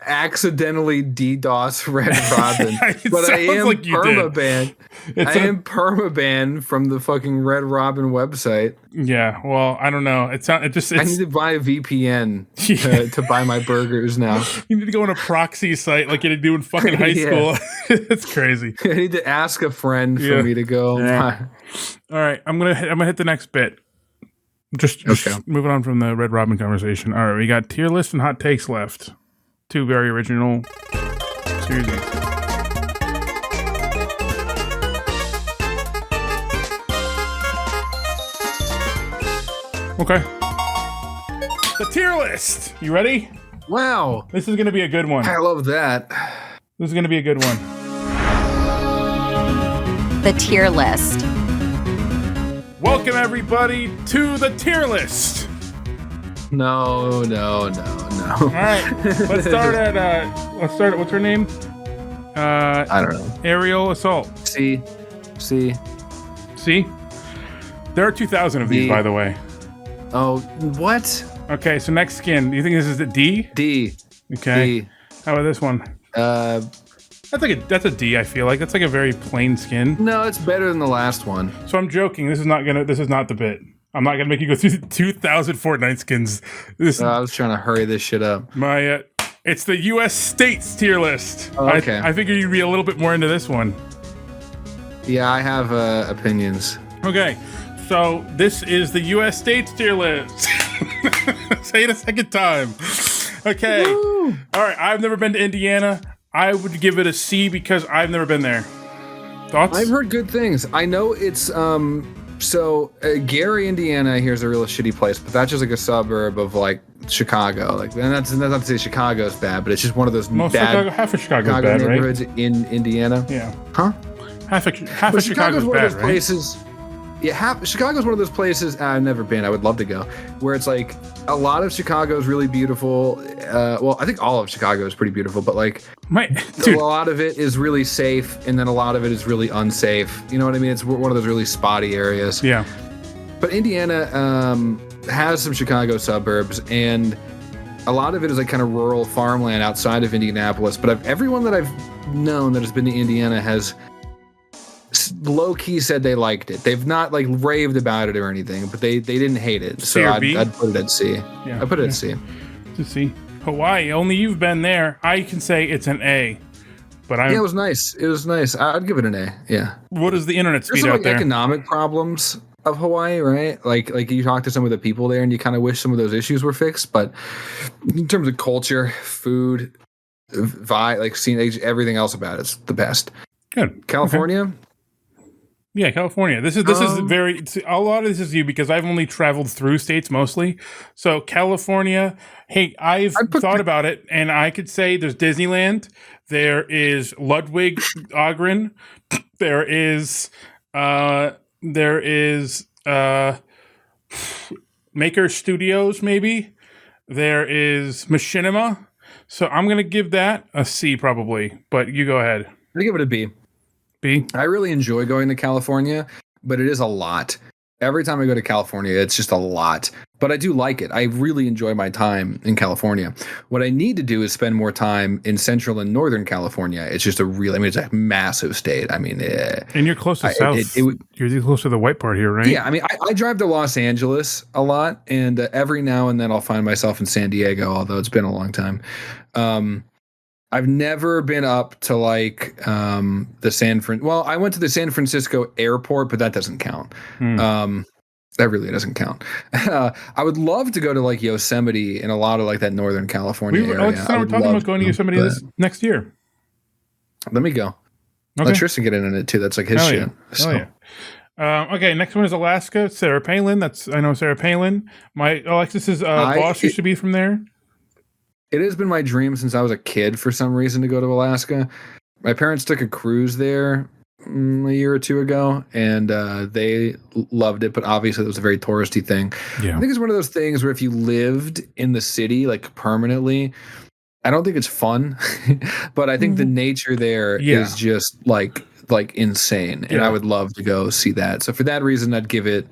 accidentally DDoS Red Robin, but I am
like
permabanned. I am permabanned from the fucking Red Robin website.
Yeah, well, I don't know. I
need to buy a VPN to buy my burgers now.
You need to go on a proxy site like you had to do in fucking high school. It's crazy.
I need to ask a friend for me to go.
Yeah. All right, I'm gonna hit the next bit. Just moving on from the Red Robin conversation. All right, we got tier list and hot takes left. Two very original series. Okay. The tier list. You ready?
Wow.
This is going to be a good one.
I love that.
This is going to be a good one.
The tier list.
Welcome everybody to the tier list.
No.
All right. Let's start at what's her name?
I don't know.
Aerial Assault.
C.
There are 2,000 of these, by the way.
Oh, what?
Okay, so next skin. Do you think this is a D?
D.
Okay.
D.
How about this one? That's a D. I feel like that's like a very plain skin.
No, it's better than the last one.
So I'm joking. This is not the bit. I'm not gonna make you go through 2,000 Fortnite skins.
I was trying to hurry this shit up.
It's the U.S. states tier list.
Oh, okay.
I figured you'd be a little bit more into this one.
Yeah, I have opinions.
Okay, so this is the U.S. states tier list. Say it a second time. Okay. Woo! All right. I've never been to Indiana. I would give it a C because I've never been there. Thoughts?
I've heard good things. I know it's Gary, Indiana, I hear is a real shitty place, but that's just like a suburb of like Chicago. Like, and that's not to say Chicago's bad, but it's just one of those
half of Chicago's bad,
neighborhoods
right?
in Indiana.
Yeah.
Huh?
Half of Chicago's
one
bad,
of those places. Yeah, Chicago's one of those places I've never been. I would love to go, where it's like a lot of Chicago is really beautiful. Well, I think all of Chicago is pretty beautiful, but like a lot of it is really safe, and then a lot of it is really unsafe. You know what I mean? It's one of those really spotty areas.
Yeah.
But Indiana has some Chicago suburbs, and a lot of it is like kind of rural farmland outside of Indianapolis. But everyone that I've known that has been to Indiana has low-key said they liked it. They've not like raved about it or anything, but they didn't hate it. So I'd put it at C.
Yeah,
I put it at C.
To C. Hawaii, only you've been there. I can say it's an A. But
it was nice. It was nice. I'd give it an A. Yeah.
What is the internet speed
There's some,
out there?
Economic problems of Hawaii, right? Like you talk to some of the people there and you kind of wish some of those issues were fixed, but in terms of culture, food, vibe, like seeing everything else about it's the best.
Good.
California?
Okay. Yeah, California. This is very a lot of this is you because I've only traveled through states mostly. So California, hey, I've thought about it, and I could say there's Disneyland, there is Ludwig Ogren, there is Maker Studios, maybe. There is Machinima. So I'm gonna give that a C probably, but you go ahead.
I'm gonna give it a B.
B.
I really enjoy going to California, but it is a lot. Every time I go to California, it's just a lot. But I do like it. I really enjoy my time in California. What I need to do is spend more time in Central and Northern California. It's just it's a massive state. I mean,
and you're close to South. You're close to the white part here, right?
Yeah. I mean, I drive to Los Angeles a lot, and every now and then I'll find myself in San Diego, although it's been a long time. I've never been up to like I went to the San Francisco airport, but that doesn't count. That really doesn't count. I would love to go to like Yosemite and a lot of like that Northern California area.
Alex and I were talking about going to Yosemite this next year.
Let me go.
Okay.
Let Tristan get in it too. That's like his shit.
Yeah. Okay, next one is Alaska. Sarah Palin. I know Sarah Palin. My Alexis's boss used to be from there.
It has been my dream since I was a kid for some reason to go to Alaska. My parents took a cruise there a year or two ago, and they loved it, but obviously it was a very touristy thing.
Yeah.
I think it's one of those things where if you lived in the city like permanently, I don't think it's fun, but I think the nature there is just like insane, and I would love to go see that. So for that reason, I'd give it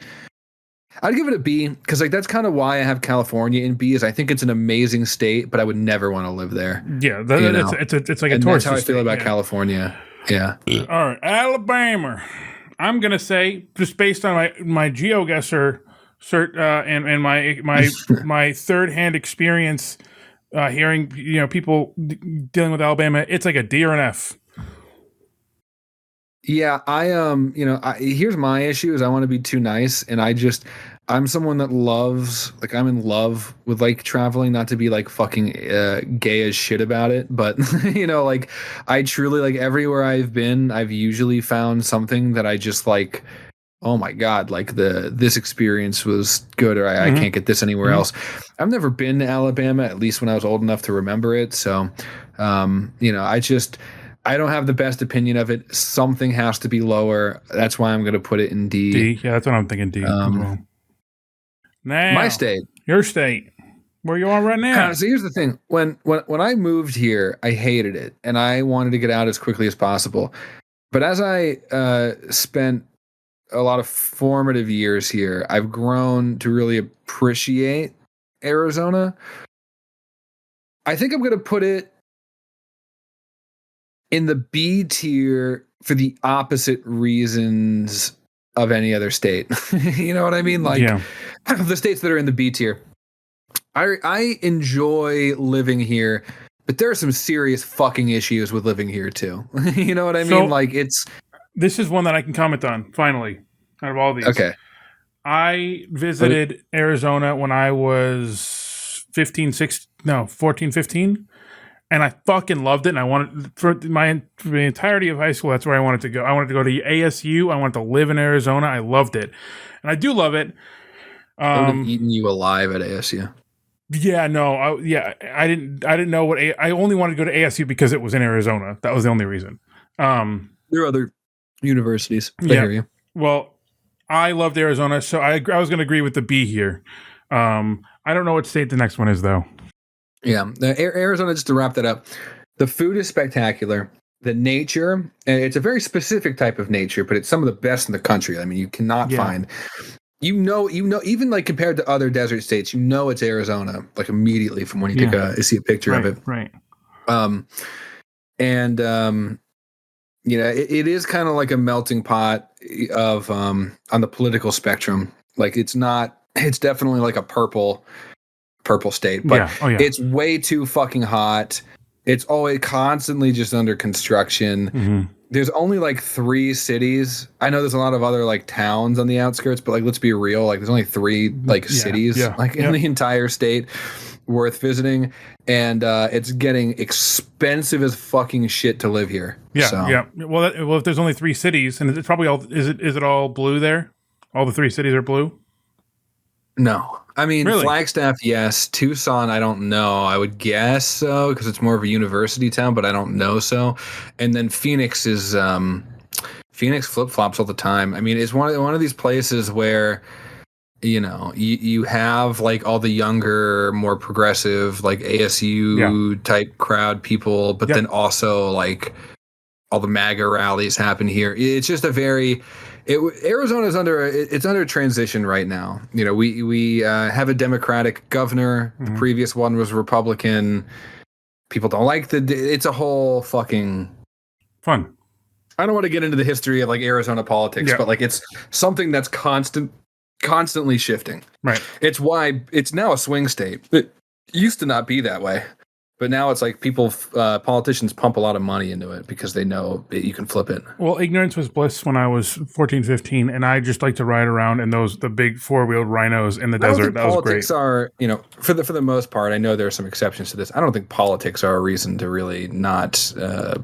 a B, because like that's kind of why I have California in B. Is I think it's an amazing state, but I would never want to live there.
Yeah, it's like a tourist.
That's how I feel about California. Yeah.
All right, Alabama. I'm gonna say, just based on my GeoGuessr cert and my third hand experience, hearing people dealing with Alabama, it's like a D or an F.
Yeah, here's my issue is I want to be too nice, and I'm someone that I'm in love with like traveling, not to be like fucking gay as shit about it, but like I truly like everywhere I've been, I've usually found something that I just like, oh my God, like this experience was good, or I can't get this anywhere else. I've never been to Alabama, at least when I was old enough to remember it. So, I don't have the best opinion of it. Something has to be lower. That's why I'm going to put it in D.
D, yeah, that's what I'm thinking. D. Now,
my state,
your state, where you are right now.
So here's the thing: when I moved here, I hated it, and I wanted to get out as quickly as possible. But as I spent a lot of formative years here, I've grown to really appreciate Arizona. I think I'm going to put it in the B tier for the opposite reasons of any other state. You know what I mean? Like the states that are in the B tier. I enjoy living here, but there are some serious fucking issues with living here too. You know what I mean? Like
this is one that I can comment on finally out of all these.
Okay.
I visited Arizona when I was 14, 15. And I fucking loved it. And I wanted, for the entirety of high school, that's where I wanted to go. I wanted to go to ASU. I wanted to live in Arizona. I loved it. And I do love it.
I would have eaten you alive at ASU.
Yeah, no. I didn't know what, I only wanted to go to ASU because it was in Arizona. That was the only reason.
There are other universities. I hear you.
Well, I loved Arizona. So I was going to agree with the B here. I don't know what state the next one is, though.
Yeah, Arizona, just to wrap that up, the food is spectacular. The nature, and it's a very specific type of nature, but it's some of the best in the country. I mean, you cannot find, you know, even like compared to other desert states, it's Arizona, like immediately from when you see a picture of it.
Right.
It is kind of like a melting pot of on the political spectrum. Like it's definitely like a purple state, but it's way too fucking hot. It's always constantly just under construction.
Mm-hmm.
There's only like 3 cities. I know there's a lot of other like towns on the outskirts, but like let's be real, like there's only 3 like cities in the entire state worth visiting, and it's getting expensive as fucking shit to live here.
Well, if there's only 3 cities, and it's probably all is it all blue there? All the 3 cities are blue?
No. I mean, really? Flagstaff, yes. Tucson, I don't know. I would guess so because it's more of a university town, but I don't know so. And then Phoenix is Phoenix flip-flops all the time. I mean, it's one of these places where you have like all the younger, more progressive, like ASU type crowd people, but then also like all the MAGA rallies happen here. It's just a very Arizona is under transition right now. We have a Democratic governor. Mm-hmm. The previous one was Republican. People don't like it's a whole fucking
fun.
I don't want to get into the history of like Arizona politics, but like it's something that's constantly shifting.
Right.
It's why it's now a swing state. It used to not be that way. But now it's like politicians pump a lot of money into it because they know you can flip it.
Well, ignorance was bliss when I was 14, 15, and I just like to ride around in the big 4-wheeled rhinos in the desert. That was great.
Politics are, for the most part, I know there are some exceptions to this. I don't think politics are a reason to really not, to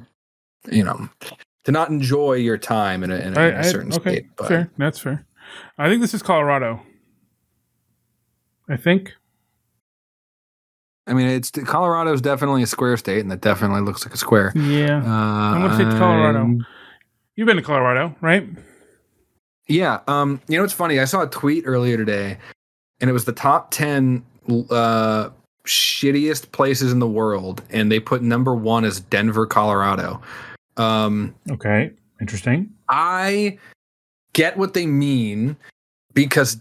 not enjoy your time in a certain state. But.
Fair. That's fair. I think this is Colorado. I think.
I mean, Colorado is definitely a square state, and that definitely looks like a square.
Yeah. I'm going to say Colorado. You've been to Colorado, right?
Yeah. It's funny. I saw a tweet earlier today, and it was the top 10 shittiest places in the world, and they put number 1 as Denver, Colorado.
Okay. Interesting.
I get what they mean because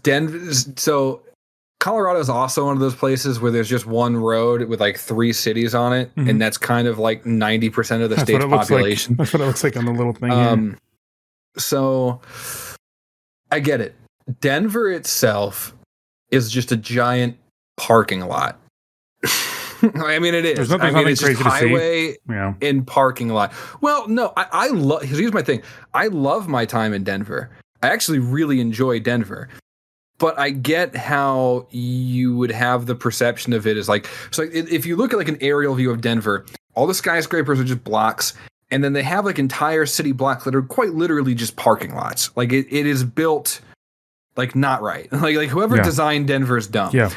Colorado is also one of those places where there's just one road with like 3 cities on it, and that's kind of like 90% of the state's population.
That's what it looks like on the little thing.
So I get it. Denver itself is just a giant parking lot. I mean, it is. It's just highway and parking lot. Well, no, I love. Here's my thing. I love my time in Denver. I actually really enjoy Denver. But I get how you would have the perception of it as like, so if you look at like an aerial view of Denver, all the skyscrapers are just blocks, and then they have like entire city blocks that are quite literally just parking lots. Like it is built like not right. Like whoever designed Denver is dumb.
Yeah.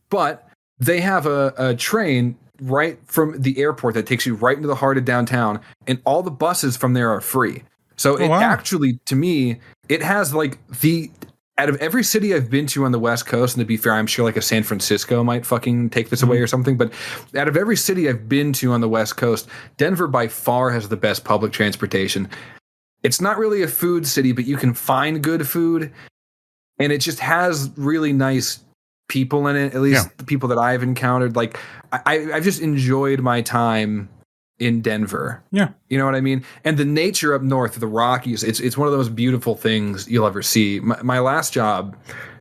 But they have a train right from the airport that takes you right into the heart of downtown, and all the buses from there are free. So actually, to me, it has like out of every city I've been to on the West Coast, and to be fair, I'm sure like a San Francisco might fucking take this away or something, but out of every city I've been to on the West Coast, Denver by far has the best public transportation. It's not really a food city, but you can find good food, and it just has really nice people in it. At least the people that I've encountered. Like I've just enjoyed my time in Denver.
Yeah,
you know what I mean. And the nature up north, the Rockies. It's one of the most beautiful things you'll ever see. My last job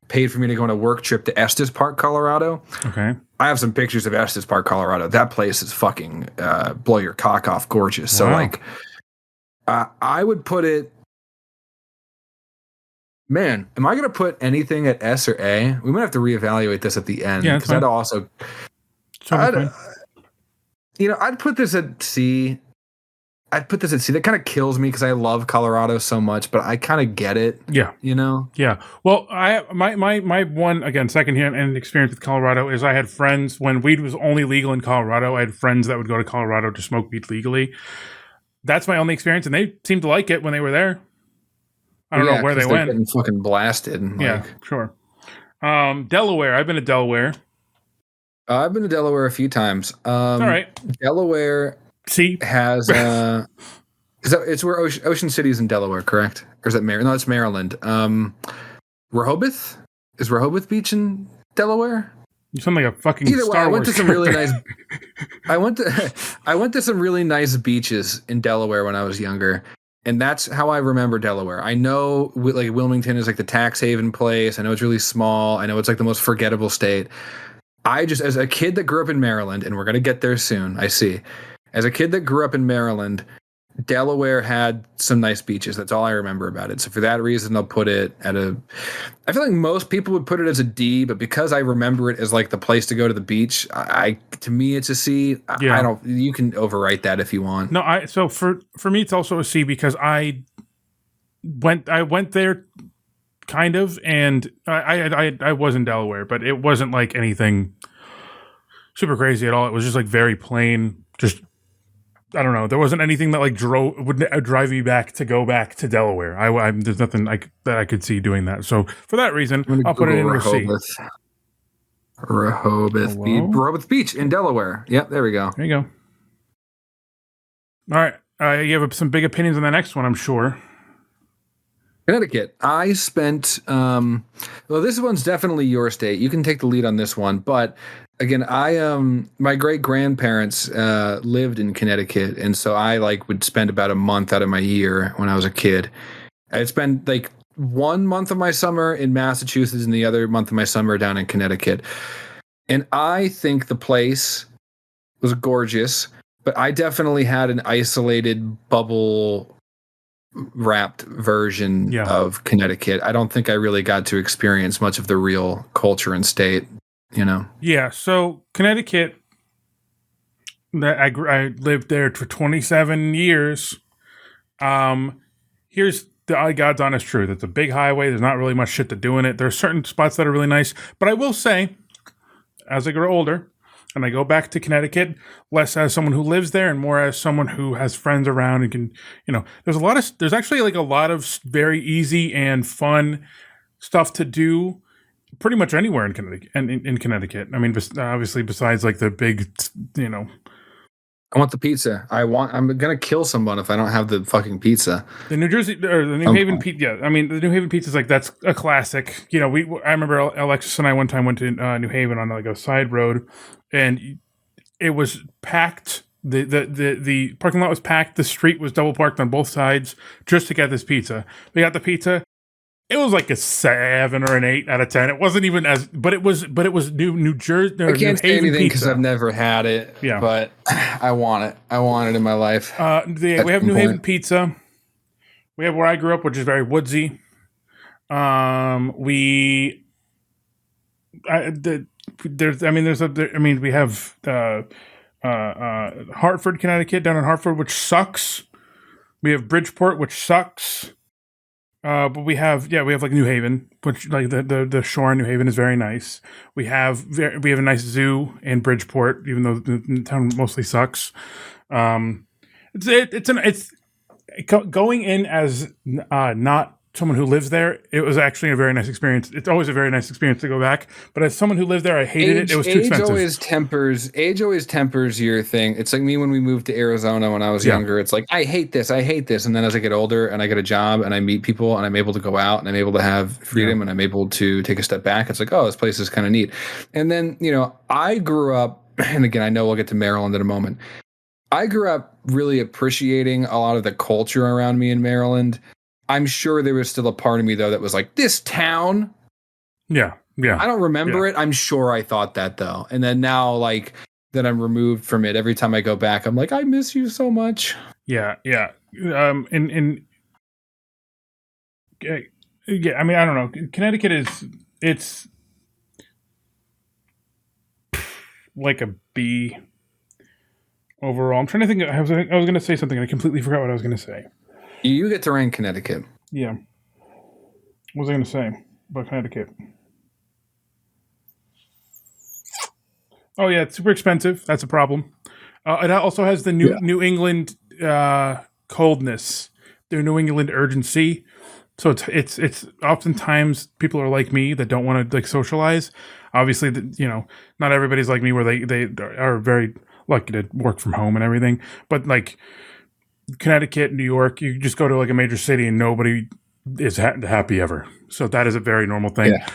paid for me to go on a work trip to Estes Park, Colorado.
Okay.
I have some pictures of Estes Park, Colorado. That place is fucking blow your cock off gorgeous. So like, I would put it. Man, am I going to put anything at S or A? We might have to reevaluate this at the end because I'd also. I'd put this at C. That kind of kills me because I love Colorado so much, but I kind of get it.
Yeah.
You know?
Yeah. Well, my one, again, secondhand experience with Colorado is I had friends when weed was only legal in Colorado. I had friends that would go to Colorado to smoke weed legally. That's my only experience, and they seemed to like it when they were there. I don't know where they went.
Getting fucking blasted.
Yeah, sure. Delaware. I've been to Delaware.
I've been to Delaware a few times.
All right.
Delaware... has it's where Ocean City is in Delaware, correct? Or is that Maryland? No, it's Maryland. Rehoboth? Is Rehoboth Beach in Delaware?
You sound like a fucking
Either
Star
way, I went
Wars
to some really nice I went to some really nice beaches in Delaware when I was younger. And that's how I remember Delaware. I know like Wilmington is like the tax haven place. I know it's really small. I know it's like the most forgettable state. I just, as a kid that grew up in Maryland, and we're going to get there soon, I see. As a kid that grew up in Maryland, Delaware had some nice beaches. That's all I remember about it. So for that reason, I'll put it at a... I feel like most people would put it as a D, but because I remember it as like the place to go to the beach, to me it's a C. I don't... You can overwrite that if you want.
No, so for me it's also a C because I went there kind of, and I was in Delaware, but it wasn't like anything super crazy at all. It was just like very plain, just... I don't know. There wasn't anything that like would drive me back to go back to Delaware. There's nothing that I could see doing that. So for that reason, I'll put it in
Rehoboth. C. Rehoboth Beach in Delaware. Yep, there we go.
There you go. All right. You have some big opinions on the next one, I'm sure.
Connecticut. I spent. Well, this one's definitely your state. You can take the lead on this one, but. Again, my great grandparents lived in Connecticut, and so I would spend about a month out of my year when I was a kid. I'd spend like 1 month of my summer in Massachusetts and the other month of my summer down in Connecticut. And I think the place was gorgeous, but I definitely had an isolated bubble wrapped version of Connecticut. I don't think I really got to experience much of the real culture and state. You know?
Yeah. So Connecticut, I lived there for 27 years. Here's the God's honest truth. It's a big highway. There's not really much shit to do in it. There are certain spots that are really nice, but I will say, as I grow older and I go back to Connecticut, less as someone who lives there and more as someone who has friends around and can, there's actually like a lot of very easy and fun stuff to do. Pretty much anywhere in Connecticut. I mean, obviously, besides like the big,
I want the pizza. I'm gonna kill someone if I don't have the fucking pizza.
The New Jersey or the New Haven pizza. Yeah, I mean, the New Haven pizza is like that's a classic. I remember Alexis and I one time went to New Haven on like a side road, and it was packed. The parking lot was packed. The street was double parked on both sides just to get this pizza. We got the pizza. It was like a 7 or an 8 out of 10. It wasn't even but it was New Jersey.
I can't say anything because I've never had it. Yeah, but I want it. I want it in my life.
We have New Haven pizza. We have where I grew up, which is very woodsy. We have Hartford, Connecticut, down in Hartford, which sucks. We have Bridgeport, which sucks. But we have like New Haven, which like the shore in New Haven is very nice. We have a nice zoo in Bridgeport, even though the town mostly sucks. It's going in as not someone who lives there, it was actually a very nice experience. It's always a very nice experience to go back. But as someone who lived there, I hated it. It was too expensive.
Age always tempers your thing. It's like me when we moved to Arizona when I was younger. It's like, I hate this. And then as I get older and I get a job and I meet people and I'm able to go out and I'm able to have freedom and I'm able to take a step back, it's like, oh, this place is kind of neat. And then, I grew up, and again, I know we'll get to Maryland in a moment. I grew up really appreciating a lot of the culture around me in Maryland. I'm sure there was still a part of me, though, that was like, this town.
Yeah.
I don't remember it. I'm sure I thought that, though. And then now, like, that I'm removed from it, every time I go back, I'm like, I miss you so much.
Yeah. I mean, I don't know. Connecticut it's like a B overall. I'm trying to think. I was going to say something and I completely forgot what I was going to say.
You get to rank Connecticut.
Yeah. What was I going to say about Connecticut? Oh, yeah, it's super expensive. That's a problem. It also has the New England coldness, the New England urgency. So it's oftentimes people are like me that don't want to like socialize. Obviously, not everybody's like me where they are very lucky to work from home and everything. But like Connecticut, New York, you just go to like a major city and nobody is happy ever. So that is a very normal thing. Yeah.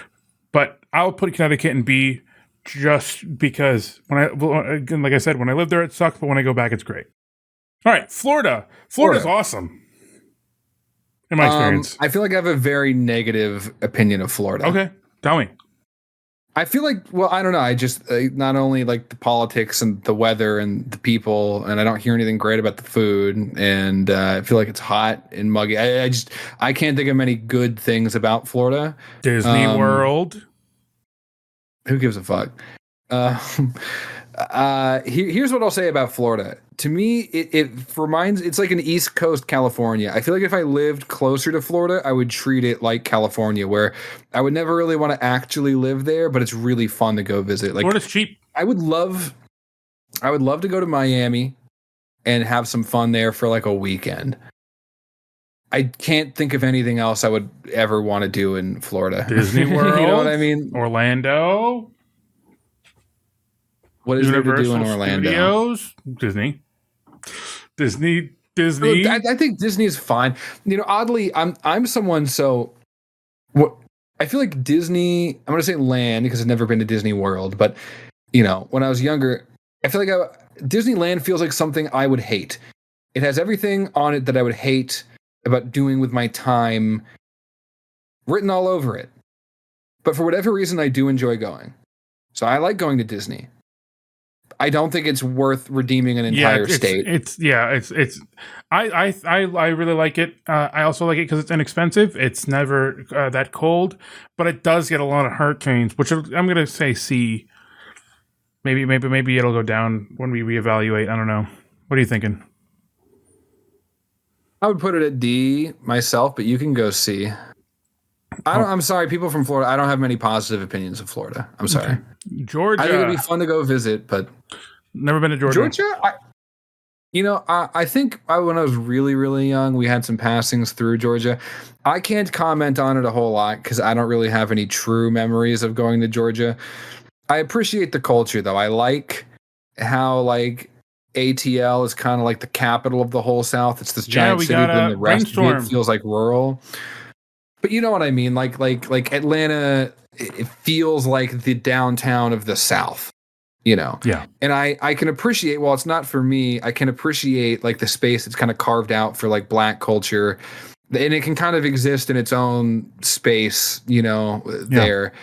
But I'll put Connecticut in B just because like I said, when I lived there, it sucked. But when I go back, it's great. All right. Florida's awesome. In my experience.
I feel like I have a very negative opinion of Florida.
Okay. Tell me.
I feel like, well, I don't know. I just not only like the politics and the weather and the people, and I don't hear anything great about the food, and I feel like it's hot and muggy. I can't think of many good things about Florida.
Disney World.
Who gives a fuck? Here's what I'll say about Florida. To me, it's like an East Coast California. I feel like if I lived closer to Florida, I would treat it like California, where I would never really want to actually live there, but it's really fun to go visit. Like,
Florida's cheap.
I would love to go to Miami and have some fun there for like a weekend. I can't think of anything else I would ever want to do in Florida.
Disney World.
You know what I mean?
Orlando.
What is there to do in Orlando?
Studios? Disney.
I think Disney is fine. Oddly, I'm someone what I feel like Disney. I'm going to say land because I've never been to Disney World, but when I was younger, I feel like Disneyland feels like something I would hate. It has everything on it that I would hate about doing with my time written all over it. But for whatever reason, I do enjoy going. So I like going to Disney. I don't think it's worth redeeming an entire state. I really like it. I also like it because it's inexpensive. It's never that cold, but it does get a lot of hurricanes, which I'm going to say C. Maybe it'll go down when we reevaluate. I don't know. What are you thinking? I would put it at D myself, but you can go C. I'm sorry, people from Florida. I don't have many positive opinions of Florida. I'm sorry.
Okay. Georgia.
I think it'd be fun to go visit, but
never been to Georgia.
I think when I was really, really young, we had some passings through Georgia. I can't comment on it a whole lot because I don't really have any true memories of going to Georgia. I appreciate the culture, though. I like how like ATL is kind of like the capital of the whole South. It's this giant city, but then the rest of it feels like rural. But you know what I mean? Like Atlanta, it feels like the downtown of the South,
Yeah.
And I can appreciate, while it's not for me, I can appreciate like the space that's kind of carved out for like Black culture. And it can kind of exist in its own space, there.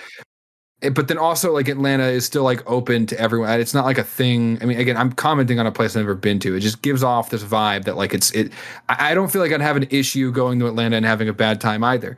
But then also like Atlanta is still like open to everyone. It's not like a thing. I mean, again, I'm commenting on a place I've never been to. It just gives off this vibe that like I don't feel like I'd have an issue going to Atlanta and having a bad time either.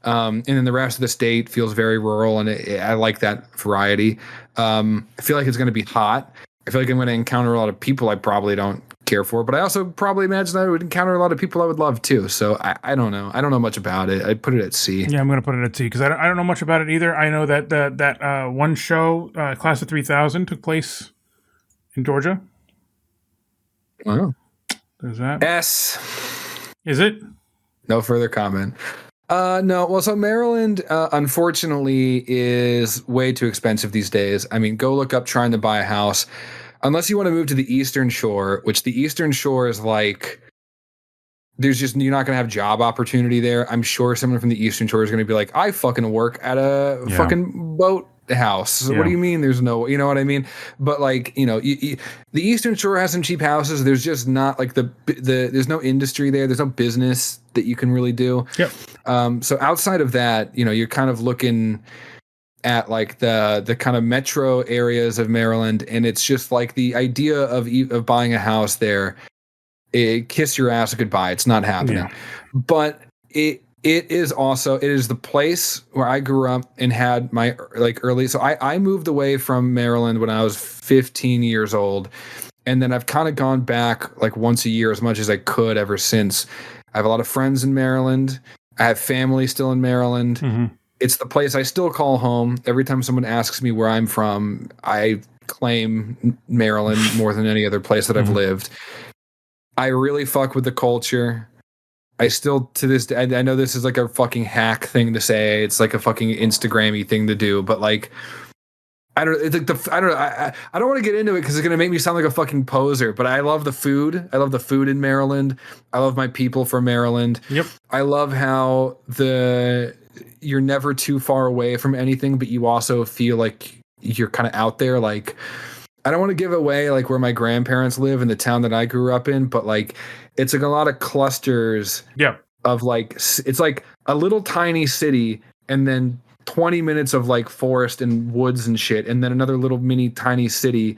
And then the rest of the state feels very rural, and I like that variety. I feel like it's going to be hot. I feel like I'm going to encounter a lot of people I probably don't care for, but I also probably imagine I would encounter a lot of people I would love too. So I don't know. I don't know much about it. I'd put it at C.
Yeah, I'm going to put it at C because I don't know much about it either. I know that that one show, Class of 3000, took place in Georgia.
Wow.
There's that.
S.
Is it?
No further comment. No. Well, so Maryland, unfortunately, is way too expensive these days. I mean, go look up trying to buy a house. Unless you want to move to the Eastern Shore, which the Eastern Shore is like, you're not going to have job opportunity there. I'm sure someone from the Eastern Shore is going to be like, I fucking work at a fucking boat house. So what do you mean there's no, you know what I mean? But like, the Eastern Shore has some cheap houses. There's just not like there's no industry there. There's no business that you can really do.
Yep.
So outside of that, you're kind of looking at like the kind of metro areas of Maryland. And it's just like the idea of buying a house there, kiss your ass goodbye. It's not happening. Yeah. But it is the place where I grew up and had my like early. So I moved away from Maryland when I was 15 years old. And then I've kind of gone back like once a year as much as I could ever since. I have a lot of friends in Maryland. I have family still in Maryland. Mm-hmm. It's the place I still call home. Every time someone asks me where I'm from, I claim Maryland more than any other place that I've lived. I really fuck with the culture. I still, to this day, I know this is like a fucking hack thing to say. It's like a fucking Instagram-y thing to do, but like, I don't want to get into it because it's going to make me sound like a fucking poser, but I love the food. I love the food in Maryland. I love my people from Maryland.
Yep.
I love how you're never too far away from anything, but you also feel like you're kind of out there. Like, I don't want to give away like where my grandparents live in the town that I grew up in, but like it's like a lot of clusters of like, it's like a little tiny city and then 20 minutes of like forest and woods and shit. And then another little mini tiny city.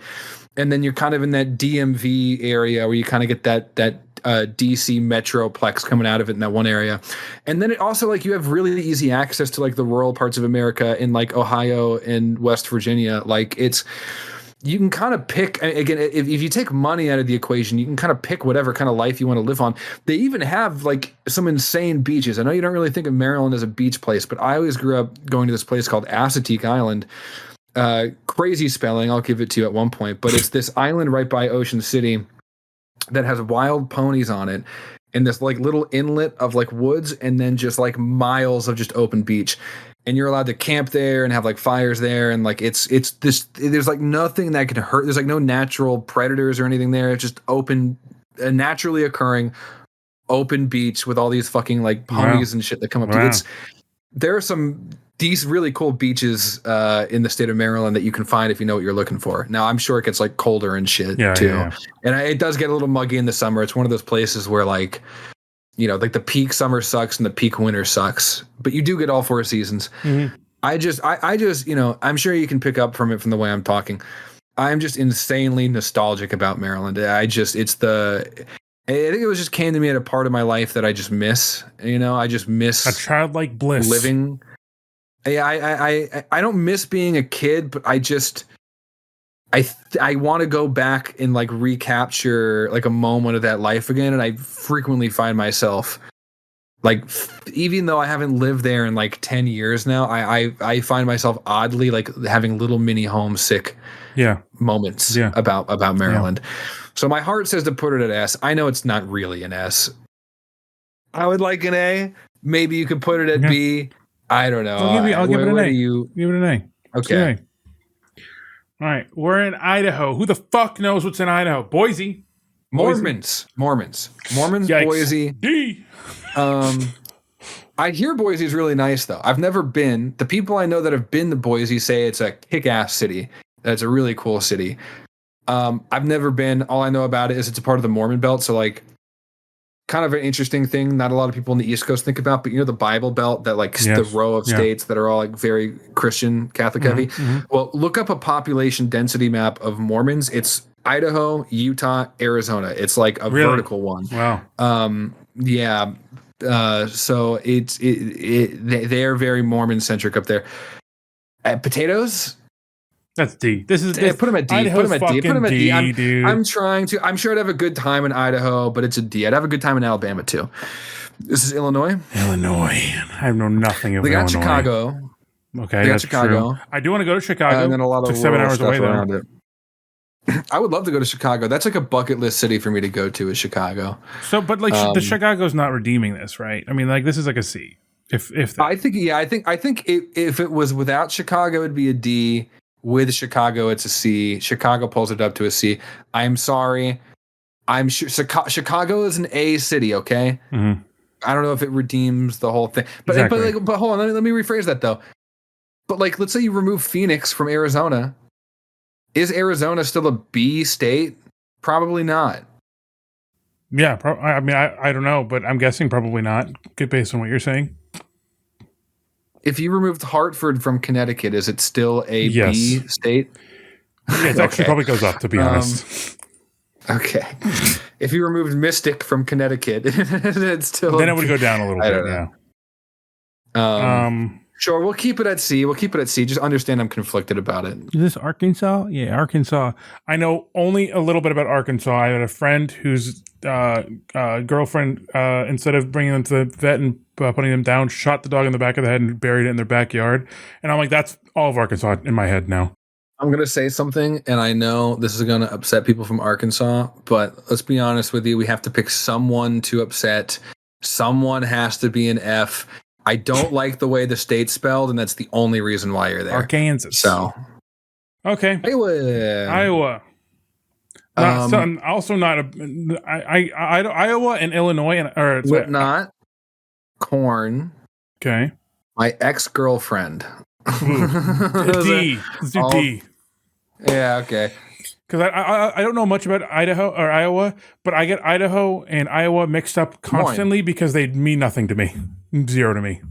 And then you're kind of in that DMV area where you kind of get that DC metroplex coming out of it in that one area. And then it also like you have really easy access to like the rural parts of America in like Ohio and West Virginia. Like you can kind of pick, again, if you take money out of the equation, you can kind of pick whatever kind of life you want to live on. They even have like some insane beaches. I know you don't really think of Maryland as a beach place, but I always grew up going to this place called Assateague Island. Crazy spelling, I'll give it to you at one point, but it's this island right by Ocean City that has wild ponies on it and this like little inlet of like woods and then just like miles of just open beach. And you're allowed to camp there and have like fires there. And like, it's this, there's like nothing that can hurt. There's like no natural predators or anything there. It's just open, naturally occurring open beach with all these fucking like ponies and shit that come up to it. There are some really cool beaches in the state of Maryland that you can find if you know what you're looking for. Now I'm sure it gets like colder and shit too. Yeah. And it does get a little muggy in the summer. It's one of those places where like, like the peak summer sucks and the peak winter sucks, but you do get all 4 seasons. Mm-hmm. I just, I'm sure you can pick up from it from the way I'm talking. I'm just insanely nostalgic about Maryland. I think it was just came to me at a part of my life that I just miss, I just miss
a childlike bliss
living. Yeah. I don't miss being a kid, but I want to go back and like recapture like a moment of that life again. And I frequently find myself like, even though I haven't lived there in like 10 years now, I find myself oddly like having little mini homesick moments about Maryland. Yeah. So my heart says to put it at S. I know it's not really an S. I would like an A. Maybe you could put it at B. I don't know.
I'll give it an A. Give it an A.
Okay.
All right, we're in Idaho. Who the fuck knows what's in Idaho? Boise.
Mormons. Yikes. Boise.
D.
I hear Boise is really nice, though. I've never been. The people I know that have been to Boise say it's a kick-ass city. That's a really cool city. I've never been. All I know about it is it's a part of the Mormon Belt, so like kind of an interesting thing not a lot of people in the East Coast think about, but the Bible Belt, that like the row of states that are all like very Christian, Catholic heavy. Mm-hmm. Well, look up a population density map of Mormons. It's Idaho, Utah, Arizona. It's like a vertical one.
Wow.
So they're very Mormon centric up there. Potatoes.
That's D. Put
him at D.
Idaho's
put him at D.
Dude.
I'm trying to. I'm sure I'd have a good time in Idaho, but it's a D. I'd have a good time in Alabama too. This is Illinois.
I know nothing of Illinois.
They got Chicago.
Okay, that's Chicago. True. I do want to go to Chicago.
And then a lot of
7 hours away
around it. I would love to go to Chicago. That's like a bucket list city for me to go to is Chicago.
So, but like the Chicago's not redeeming this, right? I mean, like this is like a C. If that.
I think if it was without Chicago, it'd be a D. With Chicago, it's a C. Chicago pulls it up to a C. I'm sorry. I'm sure Chicago is an A city. Okay.
Mm-hmm.
I don't know if it redeems the whole thing, but
Exactly.
but hold on. Let me rephrase that though. But like, let's say you remove Phoenix from Arizona. Is Arizona still a B state? Probably not.
Yeah, I mean, I don't know, but I'm guessing probably not, based on what you're saying.
If you removed Hartford from Connecticut, is it still a
Yes.
B state?
Yeah, it actually probably goes up, to be honest.
Okay. If you removed Mystic from Connecticut, it's still.
Then it would go down a little bit.
Yeah. Sure, we'll keep it at C. Just understand I'm conflicted about it.
Is this Arkansas? Yeah, Arkansas. I know only a little bit about Arkansas. I had a friend whose girlfriend, instead of bringing them to the vet and putting them down, shot the dog in the back of the head and buried it in their backyard. And I'm like, that's all of Arkansas in my head now.
I'm going to say something, and I know this is going to upset people from Arkansas, but let's be honest with you. We have to pick someone to upset. Someone has to be an F. I don't like the way the state's spelled, and that's the only reason why you're there.
Arkansas.
So,
okay, Iowa. Also not Iowa and Illinois or
Slipknot, Korn.
Okay,
my ex-girlfriend.
D. Let's do D.
Yeah. Okay.
Because I don't know much about Idaho or Iowa, but I get Idaho and Iowa mixed up constantly because they mean nothing to me. Zero to me.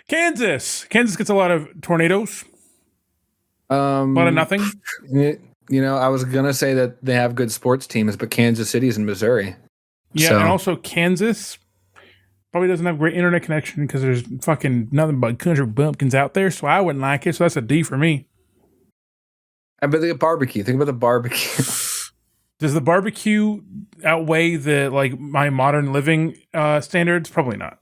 Kansas gets a lot of tornadoes. A lot of nothing.
I was gonna say that they have good sports teams, but Kansas City's in Missouri.
Yeah, so. And also Kansas probably doesn't have great internet connection because there's fucking nothing but country bumpkins out there. So I wouldn't like it. So that's a D for me.
But they get barbecue. Think about the barbecue.
Does the barbecue outweigh my modern living standards? Probably not.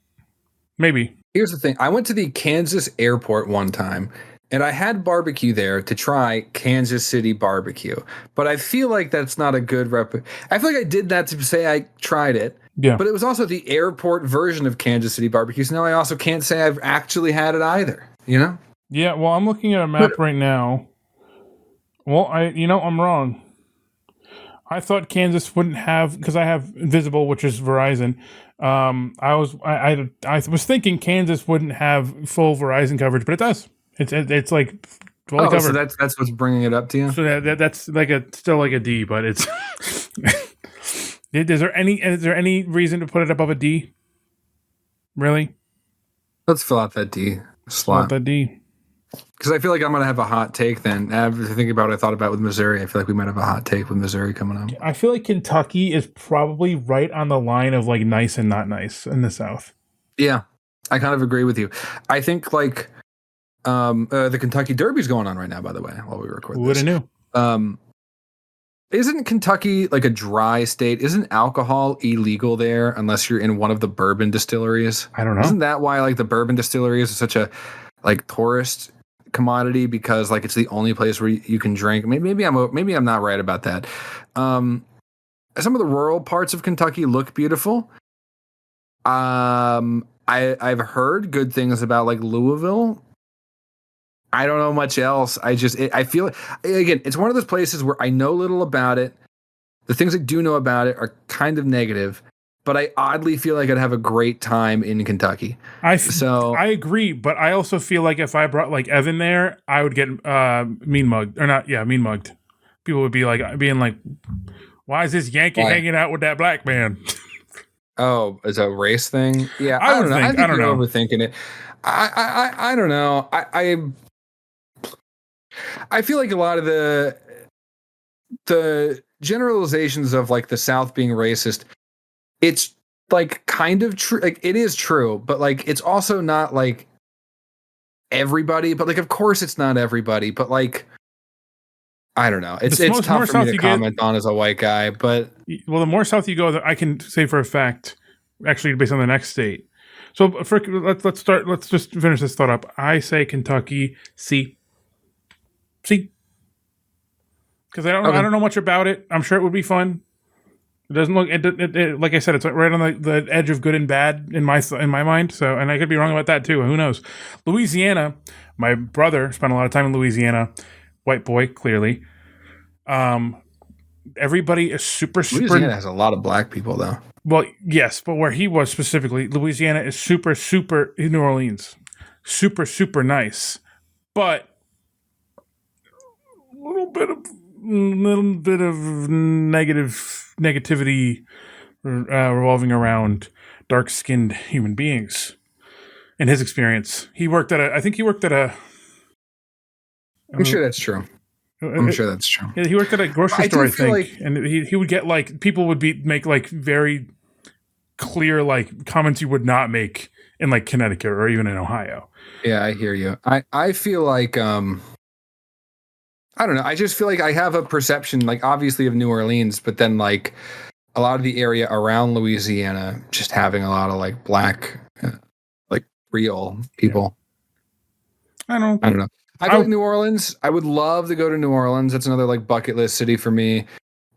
Maybe.
Here's the thing. I went to the Kansas airport one time, and I had barbecue there to try Kansas City barbecue. But I feel like that's not a good I feel like I did that to say I tried it.
Yeah.
But it was also the airport version of Kansas City barbecue. So now I also can't say I've actually had it either. You know?
Yeah. Well, I'm looking at a map right now. Well, I'm wrong. I thought Kansas wouldn't have, because I have Visible, which is Verizon. I was thinking Kansas wouldn't have full Verizon coverage, but it does. It's like fully covered.
So that's what's bringing it up to you.
So that's still like a D, but it's. Is there any reason to put it above a D? Really?
Let's fill out that D slot.
Fill out that D.
Because I feel like I'm going to have a hot take then. After thinking about what I thought about with Missouri, I feel like we might have a hot take with Missouri coming up.
I feel like Kentucky is probably right on the line of like nice and not nice in the South.
Yeah, I kind of agree with you. I think like the Kentucky Derby's going on right now, by the way, while we record this.
Who would have knew?
Isn't Kentucky like a dry state? Isn't alcohol illegal there unless you're in one of the bourbon distilleries?
I don't know.
Isn't that why like the bourbon distilleries are such a like tourist commodity, because like it's the only place where you can drink? Maybe I'm not right about that. Some of the rural parts of Kentucky look beautiful. I've heard good things about like Louisville. I don't know much else. I feel again, it's one of those places where I know little about it. The things I do know about it are kind of negative, but I oddly feel like I'd have a great time in Kentucky. I
agree, but I also feel like if I brought like Evan there, I would get mean mugged. People would be like being like, "Why is this Yankee hanging out with that black man?"
Oh, is a race thing? Yeah, I don't know. I think you're overthinking it. I don't know. I feel like a lot of the generalizations of like the South being racist, it's like kind of true. Like it is true, but like it's also not like everybody. But like, of course, it's not everybody. But like, I don't know. It's tough for me to comment on as a white guy. But
the more south you go, I can say for a fact, actually, based on the next state. So let's start. Let's just finish this thought up. I say Kentucky C. Because I don't know much about it. I'm sure it would be fun. It doesn't look. Like I said, it's right on the edge of good and bad in my mind. So, and I could be wrong about that too. Who knows? Louisiana. My brother spent a lot of time in Louisiana. White boy, clearly. Everybody is super.
Louisiana has a lot of black people, though.
Well, yes, but where he was specifically, Louisiana is super New Orleans, super nice, but a little bit of negativity revolving around dark-skinned human beings. In his experience, he worked at a.
I'm sure that's true. I'm sure that's true.
Yeah, he worked at a grocery store, I think, and he would get like people would make like very clear like comments you would not make in like Connecticut or even in Ohio.
Yeah, I hear you. I feel like I don't know. I just feel like I have a perception, like obviously of New Orleans, but then like a lot of the area around Louisiana just having a lot of like black, like Creole people.
Yeah. I don't
know. I like New Orleans. I would love to go to New Orleans. That's another like bucket list city for me.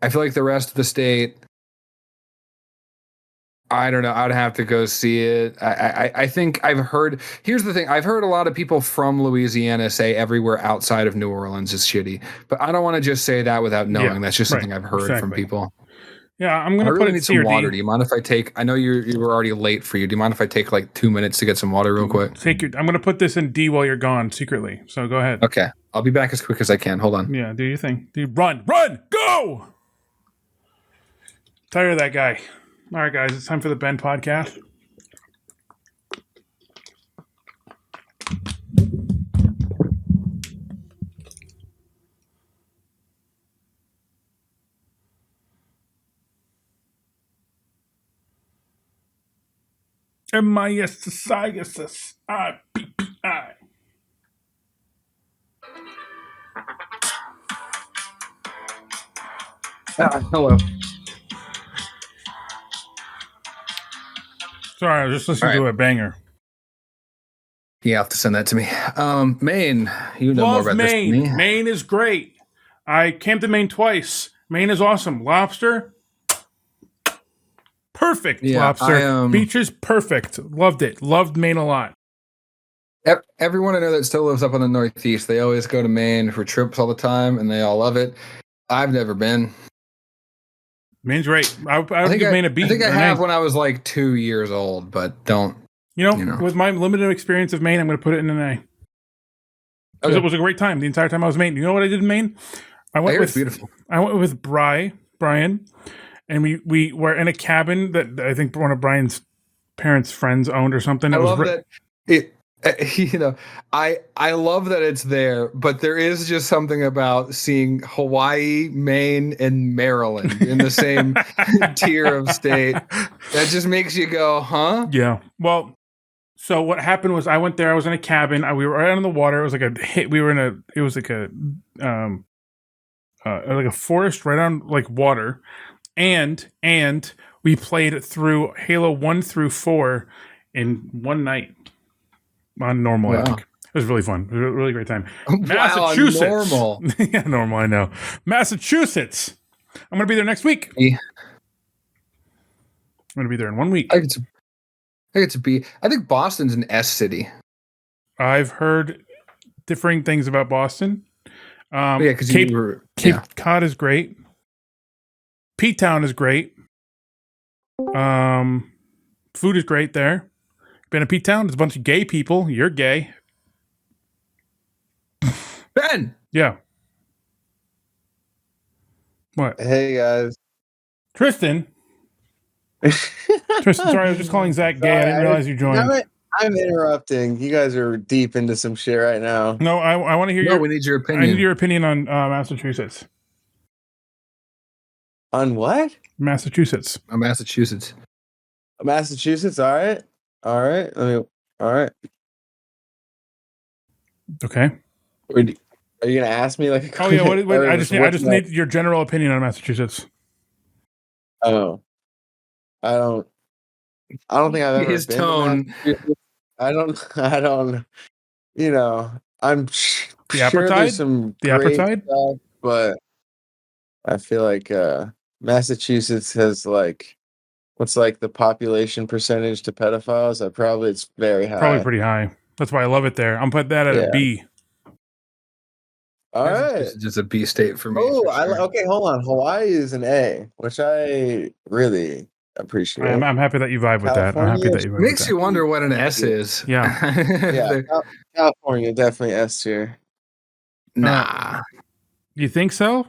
I feel like the rest of the state, I don't know. I'd have to go see it. I think I've heard. Here's the thing. I've heard a lot of people from Louisiana say everywhere outside of New Orleans is shitty. But I don't want to just say that without knowing. That's just something I've heard from people.
Yeah, I'm gonna
really
put
need some water. Do you mind if I take? I know you were already late for you. Do you mind if I take like 2 minutes to get some water real quick?
I'm gonna put this in D while you're gone secretly. So go ahead.
Okay, I'll be back as quick as I can. Hold on.
Yeah, do your thing. Run, go! Tired of that guy. All right, guys, it's time for the Ben podcast. M-I-S-S-I-S-S-I-P-P-I.
Hello.
Sorry, I was just listening to a banger.
You have to send that to me. Maine, you know
Love
more about
Maine.
this than me.
Maine is great. I camped in Maine twice. Maine is awesome. Lobster, perfect.
Yeah,
lobster. Beaches, perfect. Loved it. Loved Maine a lot.
Everyone I know that still lives up on the Northeast, they always go to Maine for trips all the time, and they all love it. I've never been.
Maine's great. I would give Maine a B.
I think I have when I was like 2 years old, but don't.
You know, with my limited experience of Maine, I'm going to put it in an A. Because it was a great time the entire time I was in Maine. You know what I did in Maine? I went with Brian, and we were in a cabin that I think one of Brian's parents' friends owned or something.
I love that it. You know, I love that it's there, but there is just something about seeing Hawaii, Maine, and Maryland in the same tier of state that just makes you go, huh?
Yeah. Well, so what happened was I went there. I was in a cabin. We were right on the water. It was like it was like a forest right on like water, and we played through Halo 1 through 4 in one night. On normal, I think. It was really fun. It was a really great time. Massachusetts.
Normal.
Yeah, normal, I know. Massachusetts. I'm going to be there next week.
Yeah.
I'm going to be there in 1 week.
I think it's a B. I think Boston's an S city.
I've heard differing things about Boston.
Because
Cape Cod is great. P-Town is great. Food is great there. Been to P-Town? There's a bunch of gay people. You're gay.
Ben!
Yeah. What?
Hey, guys.
Tristan, sorry, I was just calling Zach gay. I didn't realize you joined.
I'm interrupting. You guys are deep into some shit right now.
No, I want to hear
we need your opinion.
I need your opinion on Massachusetts.
On what?
Massachusetts.
Massachusetts.
Massachusetts, all right. All right. All right. Are
Okay.
you gonna ask me like?
Oh yeah. What I just need your general opinion on Massachusetts.
Oh, I don't think I've ever
his
been
tone.
I don't. You know, I'm
the
sure
appetite.
There's some
the
great
appetite,
stuff, but I feel like Massachusetts has like, what's like the population percentage to pedophiles? It's very high.
Probably pretty high. That's why I love it there. I'm putting that at a B.
All right.
This is just a B state for me.
Oh,
for sure.
okay. Hold on. Hawaii is an A, which I really appreciate.
I'm happy that you vibe with that. I'm happy that you vibe with
Makes you wonder what an S is.
Yeah.
Yeah. California, definitely S tier.
Nah.
You think so?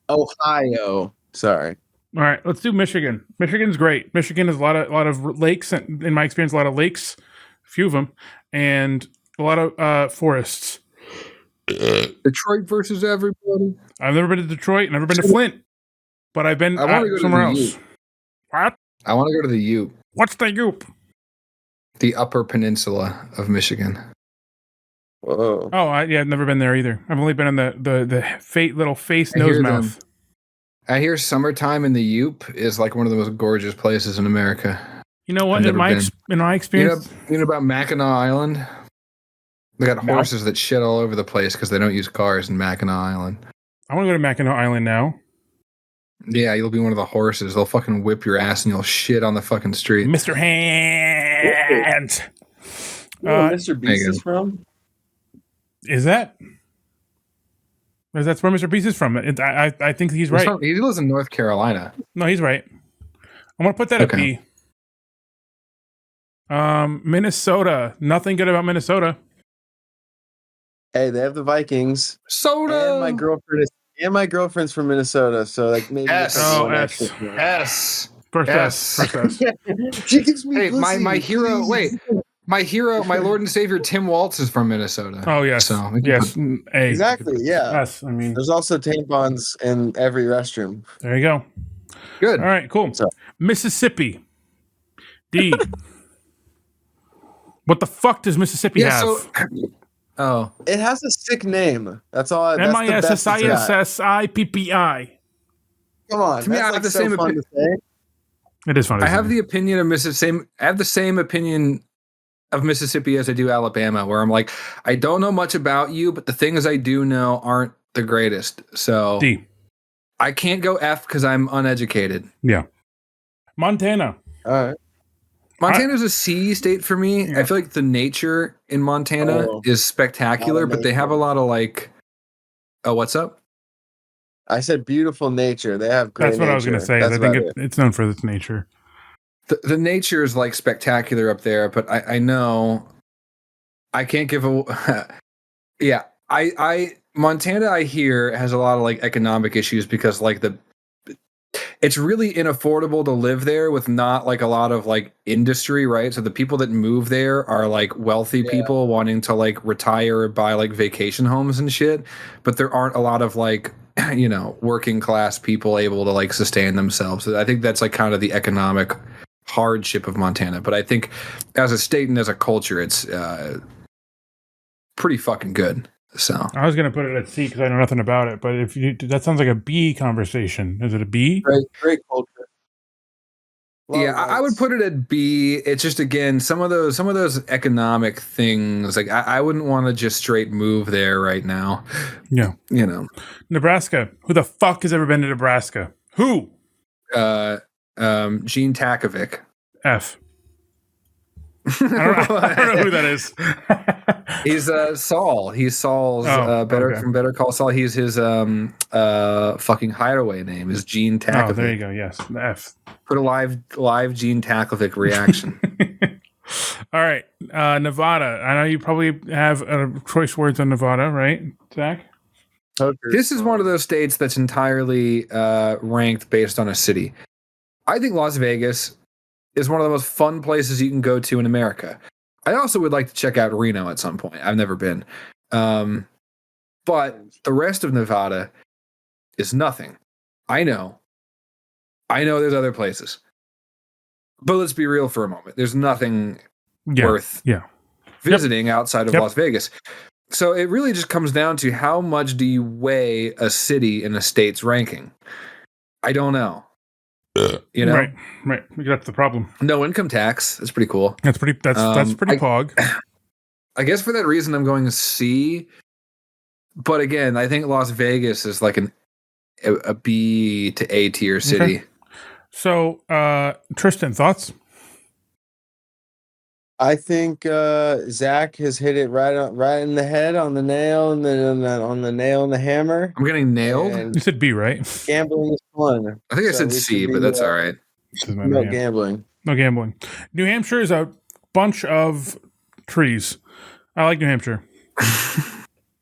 Ohio. Sorry.
All right, let's do Michigan. Michigan's great. Michigan has a lot of lakes, and in my experience, a lot of lakes, a few of them, and a lot of forests.
Detroit versus everybody.
I've never been to Detroit, never been to Flint, but I've been somewhere else. What?
I want to go to the U.
What's the U?
The Upper Peninsula of Michigan.
Whoa.
Oh, I've never been there either. I've only been in the little face nose mouth.
I hear summertime in the Yoop is like one of the most gorgeous places in America.
You know what? In my experience,
you know about Mackinac Island. They got horses that shit all over the place because they don't use cars in Mackinac Island.
I want to go to Mackinac Island now.
Yeah, you'll be one of the horses. They'll fucking whip your ass and you'll shit on the fucking street.
Mr. Hands.
Mr. Beast is from?
Is that? That's where Mr. Beast is from. I think he's right.
He lives in North Carolina.
No, he's right. I'm going to put that at B. Minnesota. Nothing good about Minnesota.
Hey, they have the Vikings.
Soda.
And my girlfriend's from Minnesota, so like maybe
S.
S.
First S.
She gives me
hey, my hero. Wait, my hero, my Lord and Savior Tim Waltz is from Minnesota.
Oh yes,
so
yes, A.
Exactly. Yeah.
Yes, I mean,
there's also tampons in every restroom.
There you go.
Good.
All right, cool.
So,
Mississippi. D. What the fuck does Mississippi have?
It has a sick name. That's all.
Mississippi.
Come on.
To me, I have the same opinion.
It is fun.
I have the opinion of Mississippi. I have the same opinion of Mississippi as I do Alabama, where I'm like, I don't know much about you, but the things I do know aren't the greatest. So
D.
I can't go F because I'm uneducated.
Yeah. Montana.
All right.
Montana's a C state for me. Yeah. I feel like the nature in Montana is spectacular, but they have a lot of like, what's up?
I said beautiful nature. They have great
That's what
nature.
I was going to say. I think it's known for its nature.
The nature is like spectacular up there, but I know I can't give a yeah. Montana I hear has a lot of like economic issues because like it's really inaffordable to live there with not like a lot of like industry, right? So the people that move there are like wealthy people wanting to like retire or buy like vacation homes and shit, but there aren't a lot of like working class people able to like sustain themselves. So I think that's like kind of the economic hardship of Montana, but I think as a state and as a culture, it's pretty fucking good. So
I was gonna put it at C because I know nothing about it, but that sounds like a B conversation. Is it a B?
Great culture.
I would put it at B. It's just again some of those economic things. Like I wouldn't want to just straight move there right now.
Yeah, Nebraska. Who the fuck has ever been to Nebraska? Who?
Gene Takovic.
F. I don't know who that is.
He's Saul. He's Saul's from Better Call Saul. He's his fucking hideaway name is Gene Takovic.
Oh, there you go. Yes, the F.
Put a live Gene Takovic reaction.
All right, Nevada. I know you probably have choice words on Nevada, right, Zach?
This is one of those states that's entirely ranked based on a city. I think Las Vegas is one of the most fun places you can go to in America. I also would like to check out Reno at some point. I've never been. But the rest of Nevada is nothing. I know there's other places. But let's be real for a moment. There's nothing worth visiting outside of Las Vegas. So it really just comes down to how much do you weigh a city in a state's ranking? I don't know.
Right. That's the problem.
No income tax. That's pretty cool.
That's pretty pog.
I guess for that reason, I'm going to C. But again, I think Las Vegas is like an a B to A tier city.
Okay. So, Tristan, thoughts?
I think Zach has hit it right in the head on the nail and then on the nail and the hammer.
I'm getting nailed.
And
You said B, right?
gambling is fun.
I think I said C, but that's all right.
No gambling.
No gambling. New Hampshire is a bunch of trees. I like New Hampshire.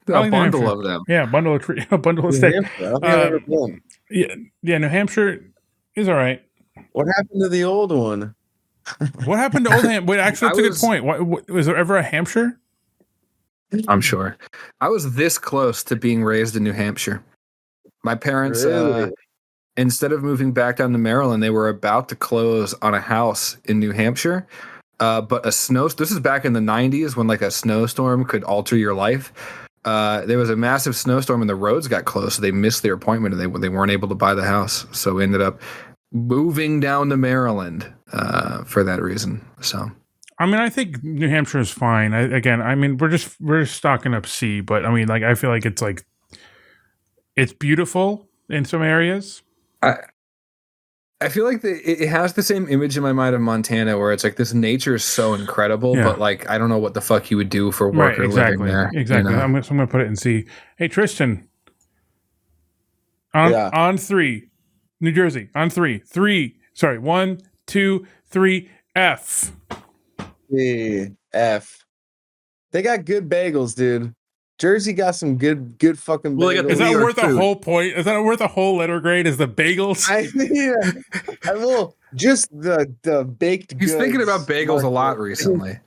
A bundle of them.
Yeah, bundle of trees. A bundle of sticks. Yeah, New Hampshire is all right.
What happened to the old one?
What happened to Old Hampshire? Wait, actually, that's a good point. Was there ever a Hampshire?
I'm sure. I was this close to being raised in New Hampshire. My parents, instead of moving back down to Maryland, they were about to close on a house in New Hampshire. But this is back in the 90s when like a snowstorm could alter your life. There was a massive snowstorm and the roads got closed, so they missed their appointment and they weren't able to buy the house. So we ended up moving down to Maryland for that reason. So,
I mean, I think New Hampshire is fine. We're just stocking up C, but I mean, like, I feel like it's beautiful in some areas.
I feel like it has the same image in my mind of Montana, where it's like this nature is so incredible, but like I don't know what the fuck you would do for work or living there.
Exactly. You know? I'm gonna put it in C. Hey, Tristan. On 3, New Jersey. On 3. 1, 2, 3. F.
C, F. They got good bagels, dude. Jersey got some good fucking bagels.
Is that worth a whole point? Is that worth a whole letter grade? Is the bagels?
I mean, I will just the baked goods.
He's thinking about bagels a lot recently.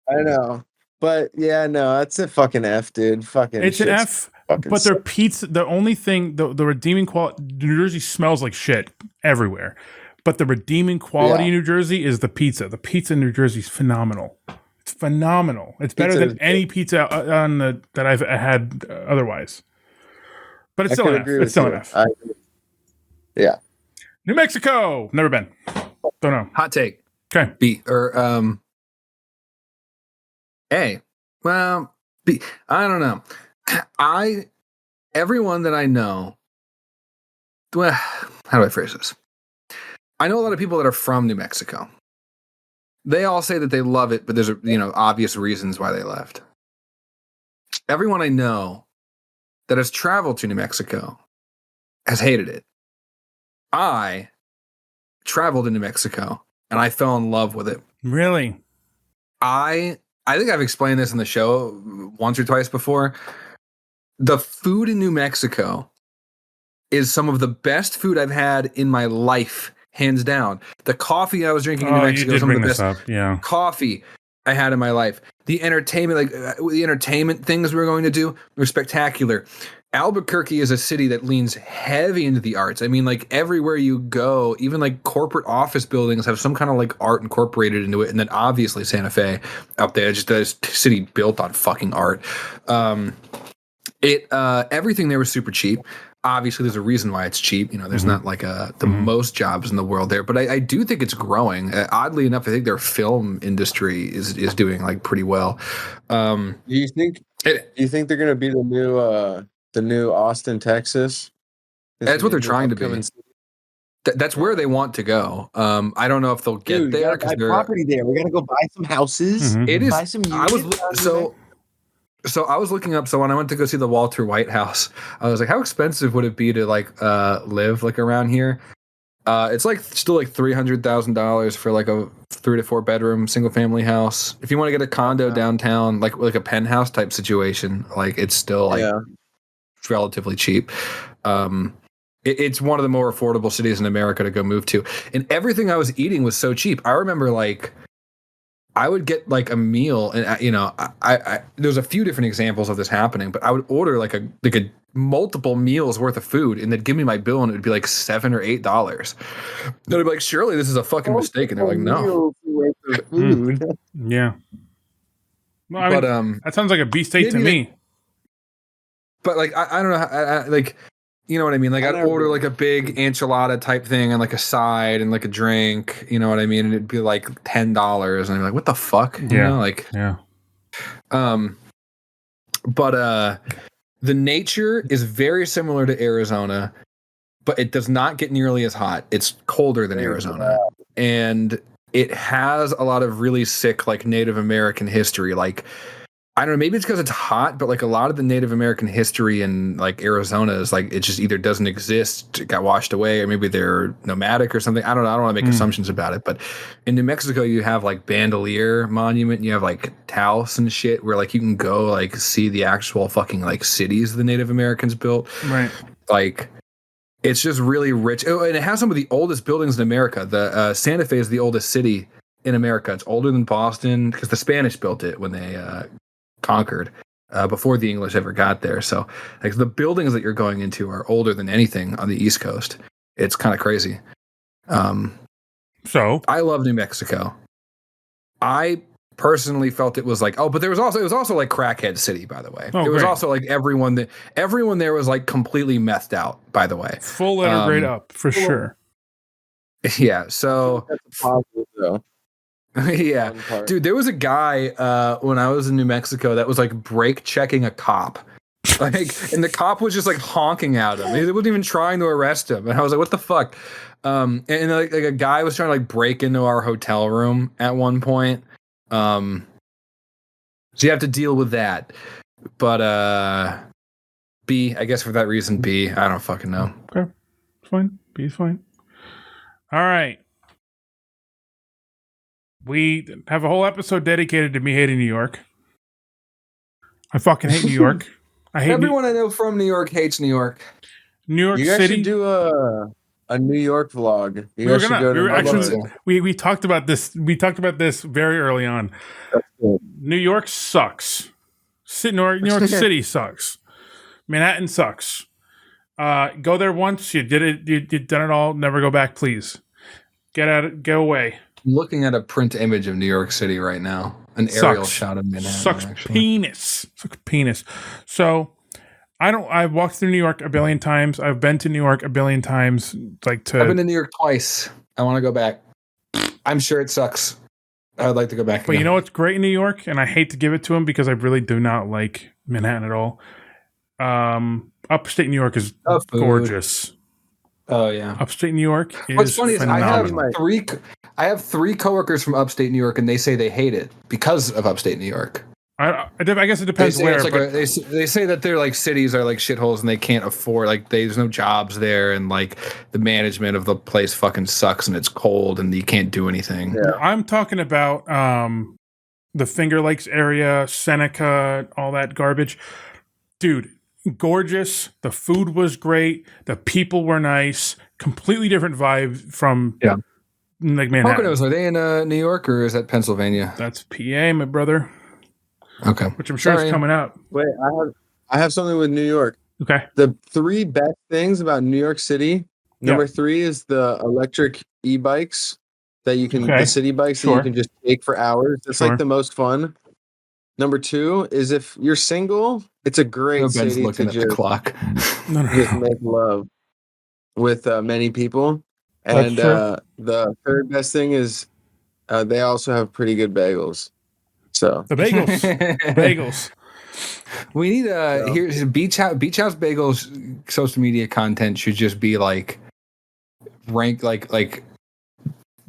I know. But yeah, no, it's a fucking F, dude. Fucking
it's an F. But their pizza, the only thing, the redeeming quality, New Jersey smells like shit everywhere. But the redeeming quality in New Jersey is the pizza. The pizza in New Jersey is phenomenal. It's phenomenal. It's better than any pizza that I've had otherwise. But it's still an F. It's still an F.
Yeah.
New Mexico. Never been. Don't know.
Hot take.
Okay.
B or A. Well, B. I don't know. Everyone that I know. Well, how do I phrase this? I know a lot of people that are from New Mexico. They all say that they love it, but there's obvious reasons why they left. Everyone I know that has traveled to New Mexico has hated it. I traveled to New Mexico and I fell in love with it.
Really?
I think I've explained this in the show once or twice before. The food in New Mexico is some of the best food I've had in my life. Hands down. The coffee I was drinking in New Mexico is some of the best coffee I had in my life. The entertainment, the entertainment things we were going to do were spectacular. Albuquerque is a city that leans heavy into the arts. I mean, like everywhere you go, even like corporate office buildings have some kind of like art incorporated into it. And then obviously Santa Fe out there, just a city built on fucking art. Everything there was super cheap. Obviously, there's a reason why it's cheap. There's not like the most jobs in the world there, but I do think it's growing. Oddly enough, I think their film industry is doing like pretty well.
Do you think they're going to be the new Austin, Texas?
That's what they're trying to be. That's where they want to go. I don't know if they'll get there because there's
property there. We got to go buy some houses.
It is.
Buy some units.
So I was looking up. So when I went to go see the Walter White house, I was like, how expensive would it be to live like around here? It's like still like $300,000 for like a 3 to 4 bedroom single family house. If you want to get a condo downtown, like a penthouse type situation, like it's still like relatively cheap. It's one of the more affordable cities in America to go move to, and everything I was eating was so cheap. I remember like I would get like a meal, and I there's a few different examples of this happening, but I would order like a multiple meals worth of food, and they'd give me my bill, and it would be like $7 or $8. And I'd be like, surely this is a fucking mistake, and they're like, no.
Food.
Yeah. Well, I mean, that sounds like a B state to me.
But like, I don't know, I like. You know what I mean? Like I'd order like a big enchilada type thing and like a side and like a drink, you know what I mean? And it'd be like $10 and I'm like, what the fuck?
Yeah.
But the nature is very similar to Arizona. but it does not get nearly as hot. It's colder than Arizona, and it has a lot of really sick like Native American history. Like, I don't know, maybe it's because it's hot, but like a lot of the Native American history in like Arizona is like it just either doesn't exist, it got washed away, or maybe they're nomadic or something. I don't know. I don't want to make assumptions about it. But in New Mexico, you have like Bandelier Monument, you have like Taos and shit, where like you can go like see the actual fucking like cities the Native Americans built.
Right.
Like, it's just really rich. Oh, and it has some of the oldest buildings in America. The Santa Fe is the oldest city in America. It's older than Boston because the Spanish built it when they conquered before the English ever got there. So like the buildings that you're going into are older than anything on the East Coast. It's kind of crazy.
So
I love New Mexico. I personally felt it was like, but it was also like crackhead city, by the way. It was also like everyone there was like completely methed out, by the way.
Full letter grade up for sure.
Yeah. So
That's a positive, though.
yeah, dude, there was a guy when I was in New Mexico that was like brake checking a cop, like, and the cop was just like honking at him. He wasn't even trying to arrest him, and I was like, "What the fuck?" And like a guy was trying to like break into our hotel room at one point. So you have to deal with that. But B, I guess for that reason, B. I don't fucking know.
Okay, it's fine. B is fine. All right. We have a whole episode dedicated to me hating New York. I fucking hate New York. I hate
everyone I know from New York hates New York.
New York
You guys
City.
should do a New York vlog. You guys should go to
we talked about this. We talked about this very early on. New York sucks. New York City sucks. Manhattan sucks. Go there once. You did it. You've done it all. Never go back, please. Get out. Go away.
I'm looking at a print image of New York City right now. An aerial shot of Manhattan.
Sucks penis. Sucks penis. So I've walked through New York a billion times. I've been to New York a billion times. I've
been to New York twice. I want to go back. I'm sure it sucks. I would like to go back.
But you know what's great in New York? And I hate to give it to him because I really do not like Manhattan at all. Upstate New York is gorgeous.
Oh yeah.
Upstate New York is
What's funny
phenomenal.
is I have three coworkers from upstate New York, and they say they hate it because of upstate New York.
I guess it depends where.
They say that their like cities are like shitholes, and they can't afford there's no jobs there, and like the management of the place fucking sucks, and it's cold, and you can't do anything.
Yeah. I'm talking about the Finger Lakes area, Seneca, all that garbage, dude. Gorgeous. The food was great. The people were nice. Completely different vibe from like Manhattan.
Poconos, are they in New York or is that Pennsylvania?
That's PA, my brother.
Okay,
which I'm sure is coming up.
Wait, I have something with New York.
Okay.
The 3 best things about New York City. Number 3 is the electric e-bikes that you can, the city bikes that you can just take for hours. It's like the most fun. Number 2 is if you're single, it's a great city to just, just make love with many people. And the third best thing is they also have pretty good bagels. So
the bagels.
We need here's Beach House Bagels social media content should just be like rank like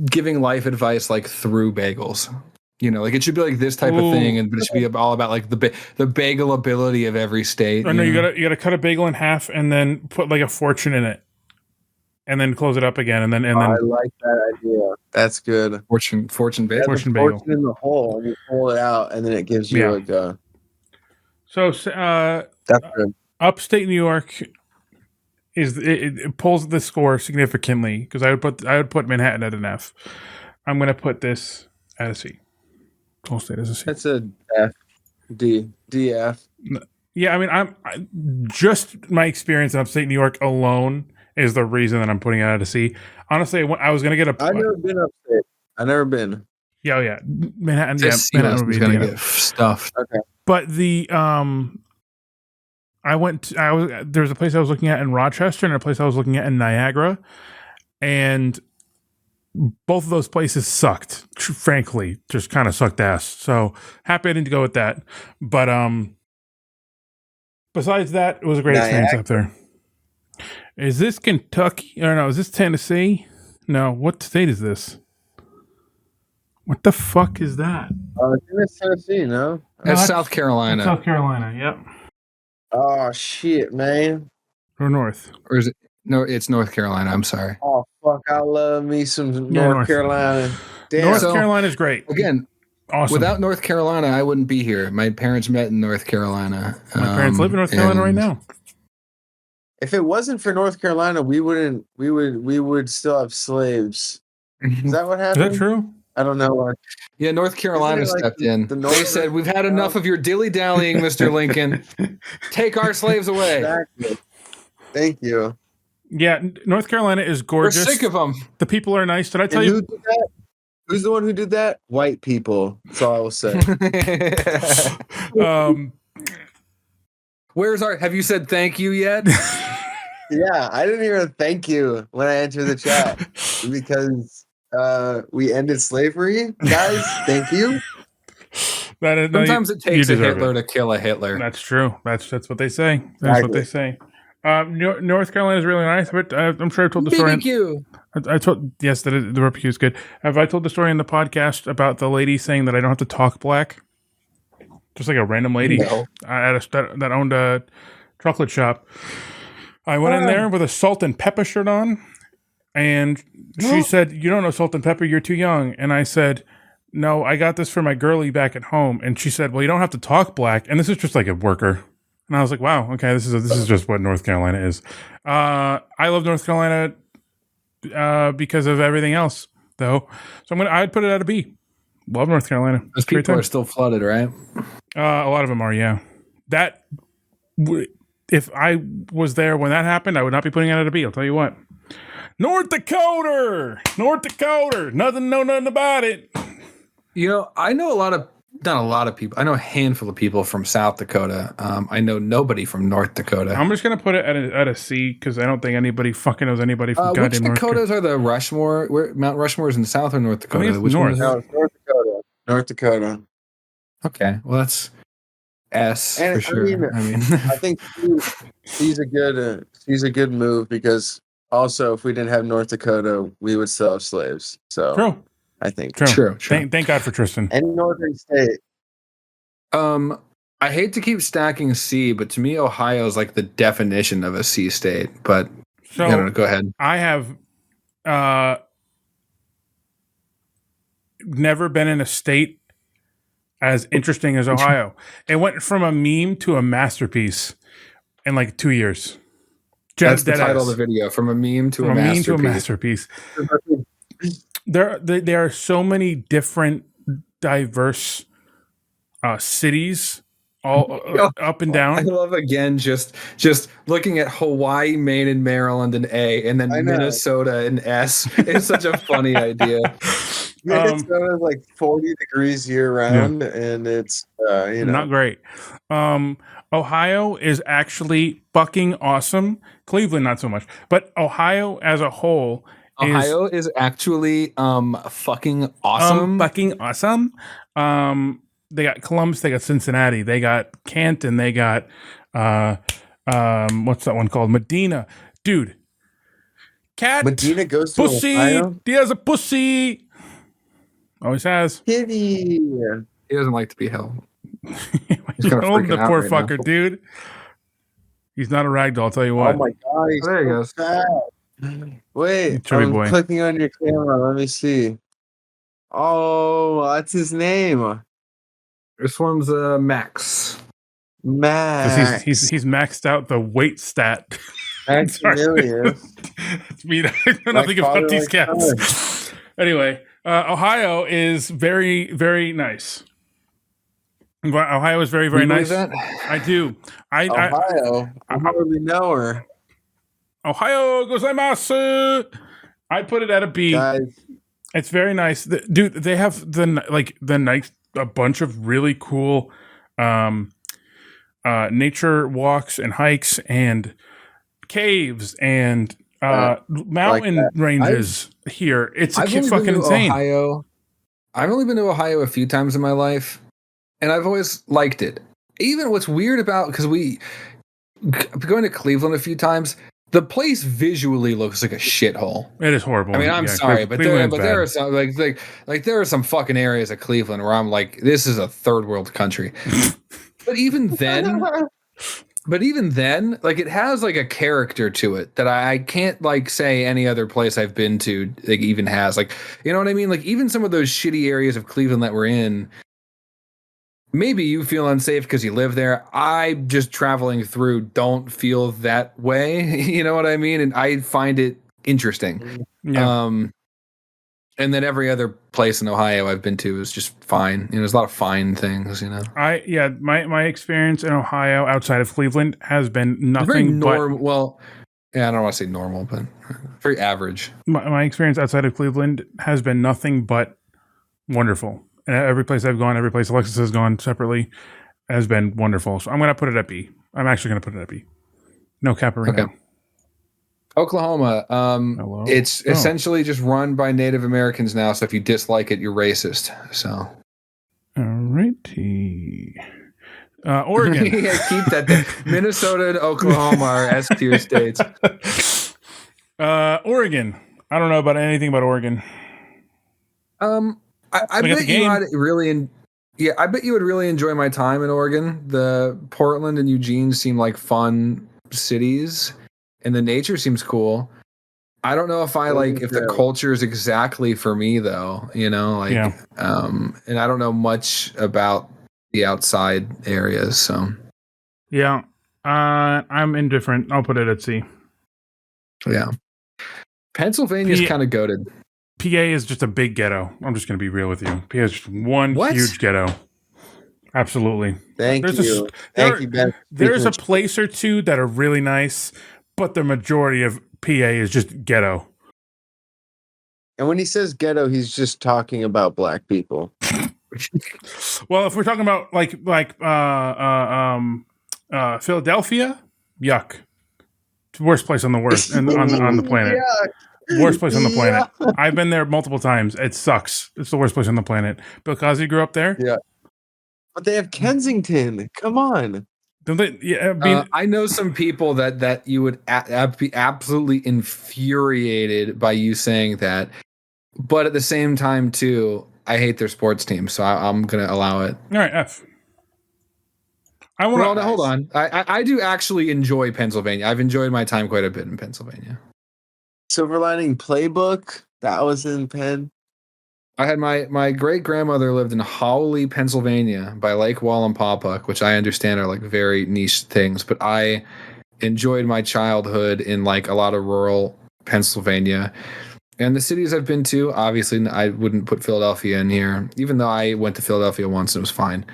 giving life advice like through bagels. You know, like it should be like this type of thing, but it should be all about like the bagel ability of every state.
Oh, no, you gotta cut a bagel in half and then put like a fortune in it, and then close it up again, and then. I
like that idea. That's good.
Fortune bagel.
Fortune in the hole, and you pull it out, and then it gives you like a.
So,
that's good.
Upstate New York it pulls the score significantly because I would put Manhattan at an F. I'm gonna put this at a C. Whole state as a C.
That's a F. DF.
Yeah, I mean, just my experience in upstate New York alone is the reason that I'm putting it at a C. Honestly, I was gonna get a.
I've never been upstate. I've never been.
Yeah, Manhattan.
Manhattan would be gonna get stuffed.
Okay,
but the there's a place I was looking at in Rochester and a place I was looking at in Niagara, and both of those places sucked. Frankly, just kind of sucked ass. So happy I didn't go with that. But besides that, it was a great experience up there. Is this Kentucky? Or no, is this Tennessee? No, what state is this? What the fuck is that?
I think it's Tennessee, no?
That's South Carolina.
South Carolina, yep.
Oh, shit, man.
Or North.
Or is it? No, it's North Carolina. I'm sorry.
Oh, fuck. I love me some North Carolina. Damn.
North Carolina's great.
Again,
awesome.
Without North Carolina, I wouldn't be here. My parents met in North Carolina.
My parents live in North Carolina right now.
If it wasn't for North Carolina, we would still have slaves. Is that what happened?
Is that true?
I don't know.
Yeah, North Carolina stepped in. They said, "We've had enough of your dilly-dallying, Mr. Lincoln. Take our slaves away."
Exactly. Thank you.
Yeah, North Carolina is gorgeous.
We're sick of them.
The people are nice. Did I tell you?
Who did that? Who's the one who did that? White people. That's all I will say.
Where's our? Have you said thank you yet?
Yeah, I didn't hear a thank you when I entered the chat because we ended slavery, guys. Thank you.
Sometimes it takes a Hitler to kill a Hitler.
That's true. That's what they say. That's what they say. North Carolina is really nice, but I'm sure I told the story.
BBQ.
I told the barbecue is good. Have I told the story in the podcast about the lady saying that I don't have to talk black? Just like a random lady that owned a chocolate shop. I went in there with a salt and pepper shirt on, and she said, "You don't know salt and pepper. You're too young." And I said, "No, I got this for my girlie back at home." And she said, "Well, you don't have to talk black." And this is just like a worker. And I was like, "Wow, okay, this is just what North Carolina is." I love North Carolina because of everything else, though. So I'd put it at a B. Love North Carolina.
Those people are still flooded, right?
A lot of them are, yeah. If I was there when that happened, I would not be putting it at a B. I'll tell you what. North Dakota. Know nothing about it.
You know, I know not a lot of people. I know a handful of people from South Dakota. I know nobody from North Dakota.
I'm just gonna put it at a C because I don't think anybody fucking knows anybody from goddamn North Dakota.
Which Dakotas are the Rushmore? Mount Rushmore is in South or North Dakota?
I think it's North.
No, it's North Dakota. North Dakota.
Okay, well that's S
and
for sure.
I think she's a good move because also if we didn't have North Dakota, we would still have slaves. So
true.
I think
true.
Thank God for Tristan.
And northern state.
I hate to keep stacking C, but to me, Ohio is like the definition of a C state. But
so
I don't know, go ahead.
I have never been in a state as interesting as Ohio. It went from a meme to a masterpiece in like 2 years.
That's the title of the video. From a meme to a masterpiece.
There are so many different, diverse cities, all up and down.
I love again just looking at Hawaii, Maine, and Maryland in A, and then Minnesota in S. It's such a funny idea.
Minnesota is like 40 degrees year round, and it's
not great. Ohio is actually fucking awesome. Cleveland, not so much, but Ohio as a whole.
Ohio is actually fucking awesome.
Fucking awesome. They got Columbus, they got Cincinnati, they got Canton, they got what's that one called? Medina. Dude. Cat
Medina goes to
pussy.
Ohio?
He has a pussy. Always has.
Kitty.
He doesn't like to be held.
He's the poor fucker, now. Dude. He's not a ragdoll, I'll tell you what.
Oh my god, he's
there he goes.
Fat. Wait, I'm clicking on your camera. Let me see. Oh, that's his name.
This one's Max.
Max.
He's maxed out the weight stat.
Max Millius.
That's me. I know nothing about these cats. Anyway, Ohio is very, very nice. Ohio is very, very nice.
That?
I do.
Ohio. I hardly know her.
Ohio gozaimasu. I put it at a B.
Guys.
It's very nice, dude. They have a bunch of really cool nature walks and hikes and caves and mountain ranges here. It's fucking insane.
Ohio. I've only been to Ohio a few times in my life, and I've always liked it. Even what's weird about because we going to Cleveland a few times. the place visually looks like a shithole.
It is horrible.
I mean, I'm sorry, but there are some like there are some fucking areas of Cleveland where I'm like, this is a third world country. But even then, like it has like a character to it that I can't like say any other place I've been to like even has. Like, you know what I mean? Like even some of those shitty areas of Cleveland that we're in, maybe you feel unsafe because you live there. I just traveling through don't feel that way. You know what I mean? And I find it interesting.
Yeah.
And then every other place in Ohio I've been to is just fine. You know, there's a lot of fine things, you know.
My experience in Ohio outside of Cleveland has been nothing but
well, yeah, I don't want to say normal, but very average.
My experience outside of Cleveland has been nothing but wonderful. And every place I've gone, every place Alexis has gone separately has been wonderful. So I'm going to put it at B. I'm actually going to put it at B. No Caparino.
Okay. Oklahoma. It's essentially just run by Native Americans now. So if you dislike it, you're racist. So.
Alrighty. Oregon.
Yeah, keep that there. Minnesota and Oklahoma are S tier states.
Oregon. I don't know about anything about Oregon.
I bet you would really, I bet you would really enjoy my time in Oregon. The Portland and Eugene seem like fun cities, and the nature seems cool. I don't know if if the culture is exactly for me though. You know, and I don't know much about the outside areas. So,
yeah, I'm indifferent. I'll put it at C.
Yeah, Pennsylvania's kind of goated.
PA is just a big ghetto. I'm just going to be real with you. PA is just one huge ghetto. Absolutely.
Thank you.
There's a place or two that are really nice, but the majority of PA is just ghetto.
And when he says ghetto, he's just talking about black people.
Well, if we're talking about Philadelphia, yuck. Worst place on the on the planet. Worst place on the planet. I've been there multiple times. It sucks. It's the worst place on the planet. Bill Cosby grew up there.
Yeah. But they have Kensington. Come on.
I know some people that you would be absolutely infuriated by you saying that. But at the same time, too, I hate their sports team. So I'm going to allow it.
All right, F.
Hold on. I do actually enjoy Pennsylvania. I've enjoyed my time quite a bit in Pennsylvania.
Silver Lining Playbook, that was in Penn.
I had my great grandmother lived in Howley, Pennsylvania, by Lake Wallenpaupack, which I understand are like very niche things, but I enjoyed my childhood in like a lot of rural Pennsylvania. And the cities I've been to, obviously, I wouldn't put Philadelphia in here, even though I went to Philadelphia once and it was fine.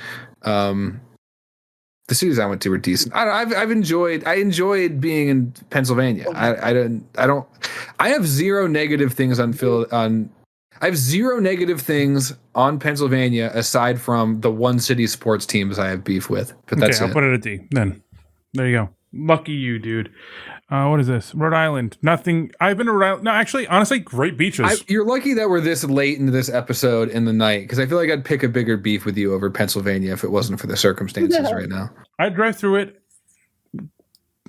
The cities I went to were decent. I enjoyed being in Pennsylvania. I have zero negative things I have zero negative things on Pennsylvania aside from the one city sports teams I have beef with. But that's
I'll put it at D then. There you go. Lucky you, dude. What is this? Rhode Island. Nothing. I've been to Rhode Island. No, actually, honestly, great beaches.
You're lucky that we're this late into this episode in the night, because I feel like I'd pick a bigger beef with you over Pennsylvania if it wasn't for the circumstances right now.
I drive through it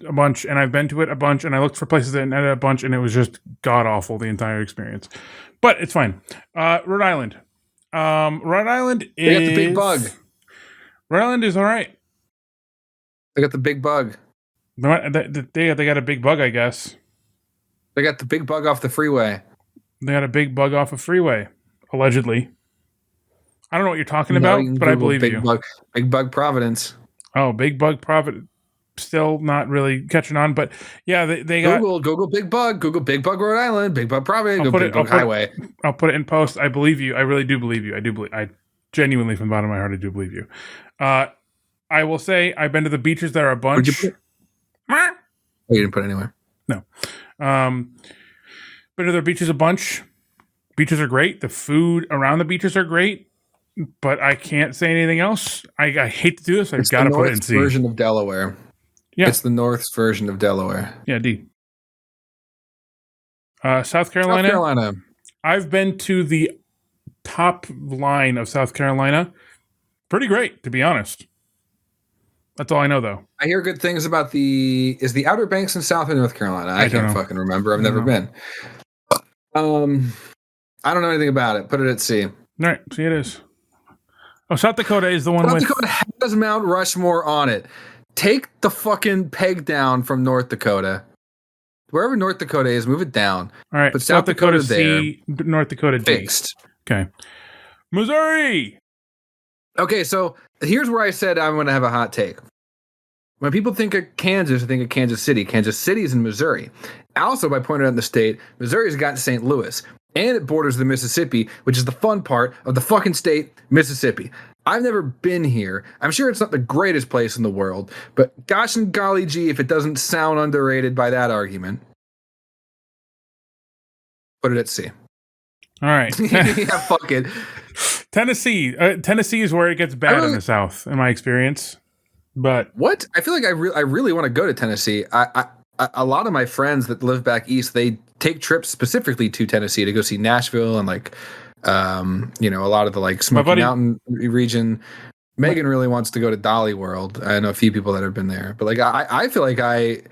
a bunch, and I've been to it a bunch, and I looked for places that ended a bunch, and it was just god awful the entire experience. But it's fine. Rhode Island. Rhode Island is.
They got the big bug.
Rhode Island is all right.
They got the big bug.
They got a big bug, I guess.
They got the big bug off the freeway.
They got a big bug off a freeway, allegedly. I don't know what you're talking about, but I believe you.
Big bug Providence.
Oh, big bug Providence. Still not really catching on, but yeah, they got
Google big bug, Google big bug Rhode Island, big bug Providence, Google big bug highway.
I'll put it in post. I believe you. I really do believe you. I genuinely, from the bottom of my heart, I do believe you. I will say I've been to the beaches. There are a bunch.
Where'd you put it? Oh, you didn't put it anywhere.
No. Been to the beaches a bunch. Beaches are great. The food around the beaches are great, but I can't say anything else. I hate to do this. I've got to put it in C.
Version of Delaware.
Yeah.
It's the North's version of Delaware.
Yeah, D. South Carolina. I've been to the top line of South Carolina. Pretty great, to be honest. That's all I know, though.
I hear good things about the Outer Banks in South or North Carolina. I can't fucking remember. I've never been. I don't know anything about it. Put it at C.
All right, C it is. Oh, South Dakota is the one
South Dakota has Mount Rushmore on it. Take the fucking peg down from North Dakota. Wherever North Dakota is, move it down.
All right,
but South Dakota
C, North Dakota D.
Fixed.
Okay. Missouri.
Okay, so here's where I said I'm going to have a hot take. When people think of Kansas, I think of Kansas City. Kansas City is in Missouri. Also, by pointing out in the state, Missouri's got St. Louis. And it borders the Mississippi, which is the fun part of the fucking state, Mississippi. I've never been here. I'm sure it's not the greatest place in the world, but gosh and golly gee, if it doesn't sound underrated by that argument. Put it at C.
All right.
Yeah, fuck it.
Tennessee. Tennessee is where it gets bad in the South, in my experience. But
what? I feel like I really want to go to Tennessee. A lot of my friends that live back east, they take trips specifically to Tennessee to go see Nashville and like, a lot of the like Smoky Mountain region. Megan really wants to go to Dolly World. I know a few people that have been there, but like I feel like I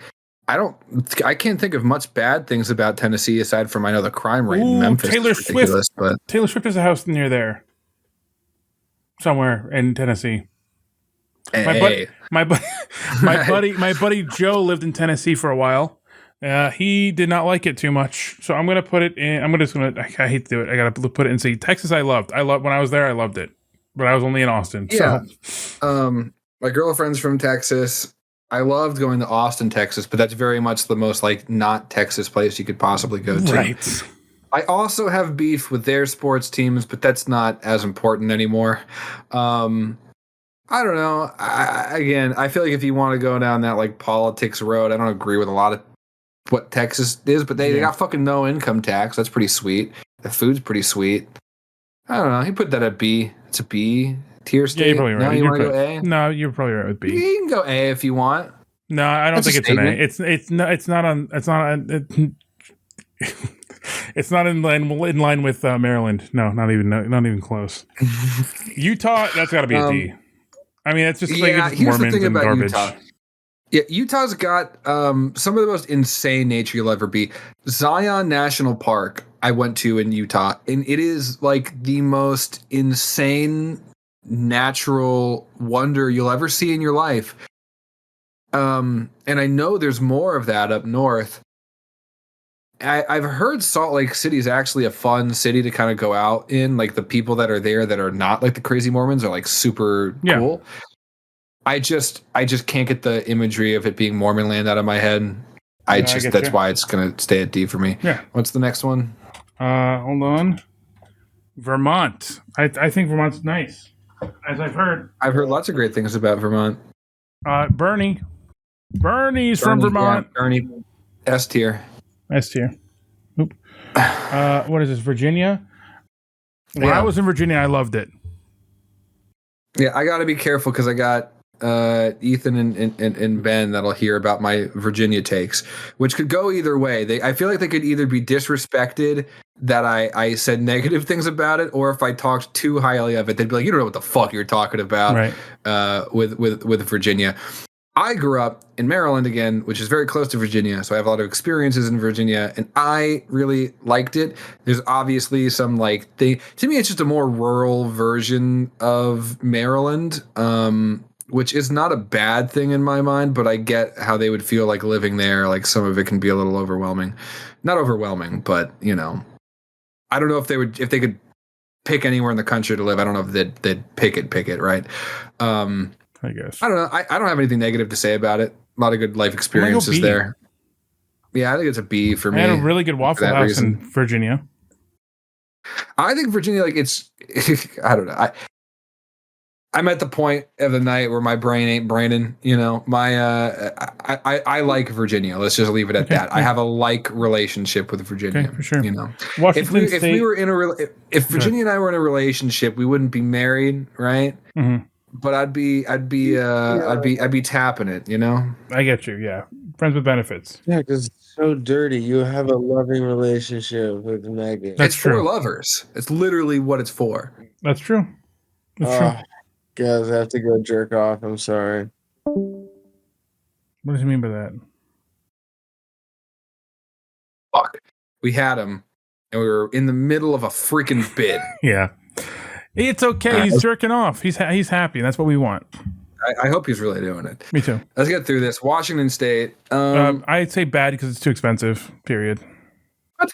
can't think of much bad things about Tennessee aside from I know the crime rate in Memphis.
Taylor
is ridiculous,
Swift. But Taylor Swift has a house near there, somewhere in Tennessee.
Hey.
My buddy Joe lived in Tennessee for a while. He did not like it too much, so I'm gonna put it in. I hate to do it. I gotta put it in. See, Texas, I loved when I was there. I loved it, but I was only in Austin.
Yeah.
So.
My girlfriend's from Texas. I loved going to Austin, Texas, but that's very much the most like not Texas place you could possibly go to.
Right.
I also have beef with their sports teams, but that's not as important anymore. I don't know. I feel like if you want to go down that like politics road, I don't agree with a lot of what Texas is, but they got fucking no income tax. That's pretty sweet. The food's pretty sweet. I don't know. He put that at B. It's a B tier state.
Yeah, you're probably right.
No, you want to go A?
No, you're probably right with B.
You can go A if you want.
No, I don't think it's an A. It's not in line with Maryland. No, not even close. Utah, that's got to be a D. I mean, it's just like it's Mormons and garbage.
Utah. Yeah, Utah's got some of the most insane nature you'll ever be. Zion National Park, I went to in Utah, and it is like the most insane natural wonder you'll ever see in your life. And I know there's more of that up north. I've heard Salt Lake City is actually a fun city to kind of go out in. Like the people that are there that are not like the crazy Mormons are like super cool. I just can't get the imagery of it being Mormon land out of my head. That's why it's gonna stay at D for me.
Yeah.
What's the next one?
Hold on. Vermont. I think Vermont's nice, as I've heard.
I've heard lots of great things about Vermont.
Bernie. Bernie's from Vermont.
Yeah, Bernie. S tier.
S tier. Oop. What is this? Virginia? When I was in Virginia, I loved it.
Yeah, I got to be careful because I got Ethan and Ben that'll hear about my Virginia takes, which could go either way. I feel like they could either be disrespected that I said negative things about it, or if I talked too highly of it, they'd be like, you don't know what the fuck you're talking about.
Right.
With Virginia. I grew up in Maryland again, which is very close to Virginia, so I have a lot of experiences in Virginia, and I really liked it. There's obviously some to me, it's just a more rural version of Maryland, which is not a bad thing in my mind, but I get how they would feel like living there. Like some of it can be a little overwhelming. Not overwhelming, but I don't know if they could pick anywhere in the country to live. I don't know if they'd pick it, right?
I guess.
I don't know. I don't have anything negative to say about it. A lot of good life experiences there. Yeah, I think it's a B for me.
I had a really good Waffle House in Virginia.
I think Virginia, it's I don't know. I'm at the point of the night where my brain ain't braining. I like Virginia. Let's just leave it at that. I have a relationship with Virginia.
Okay, for sure.
Washington State, if Virginia and I were in a relationship, we wouldn't be married, right?
Mm-hmm.
But I'd be tapping it,
I get you, yeah. Friends with benefits.
Yeah, because it's so dirty. You have a loving relationship with Megan.
That's true.
For lovers. It's literally what it's for.
That's true. That's true.
Guys, I have to go jerk off. I'm sorry.
What does he mean by that?
Fuck. We had him, and we were in the middle of a freaking bid.
Yeah. It's okay. He's jerking off. He's happy. That's what we want.
I hope he's really doing it.
Me too.
Let's get through this. Washington State.
I'd say bad because it's too expensive. Period.
What?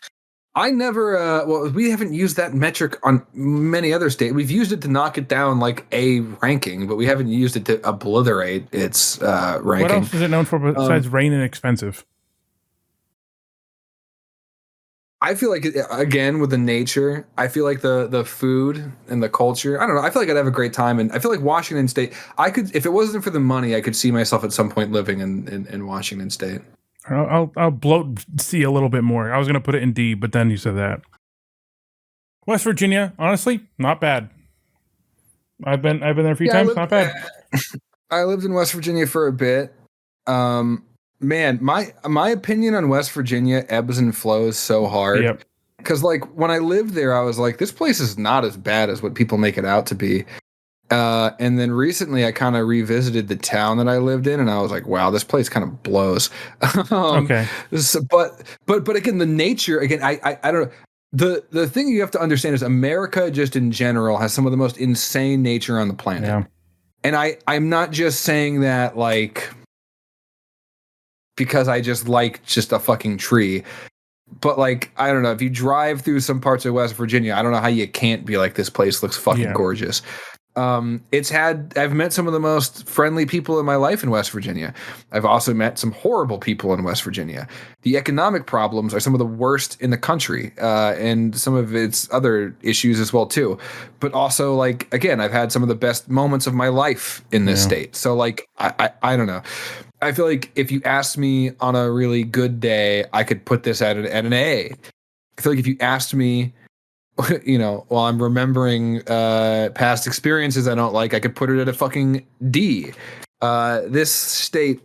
I never. Well, we haven't used that metric on many other states. We've used it to knock it down like a ranking, but we haven't used it to obliterate its ranking.
What else is it known for besides rain and expensive?
I feel like, again, with the nature, I feel like the food and the culture, I don't know. I feel like I'd have a great time. And I feel like Washington State, I could, if it wasn't for the money, I could see myself at some point living in Washington State.
I'll bloat C a little bit more. I was going to put it in D, but then you said that. West Virginia, honestly, not bad. I've been there a few times. Not bad.
I lived in West Virginia for a bit. Man, my opinion on West Virginia ebbs and flows so hard.
Yep.
Because like when I lived there, I was like, this place is not as bad as what people make it out to be. And then recently, I kind of revisited the town that I lived in, and I was like, wow, this place kind of blows.
Okay.
So, but again, the nature. Again, I don't know. The thing you have to understand is America, just in general, has some of the most insane nature on the planet.
Yeah.
And I'm not just saying that like because I just like just a fucking tree. But like, I don't know, if you drive through some parts of West Virginia, I don't know how you can't be like, this place looks fucking gorgeous. I've met some of the most friendly people in my life in West Virginia. I've also met some horrible people in West Virginia. The economic problems are some of the worst in the country, and some of its other issues as well too. But also, like, again, I've had some of the best moments of my life in this state. So like, I don't know. I feel like if you asked me on a really good day, I could put this at an A. I feel like if you asked me, you know, while I'm remembering past experiences I don't like, I could put it at a fucking D. This state,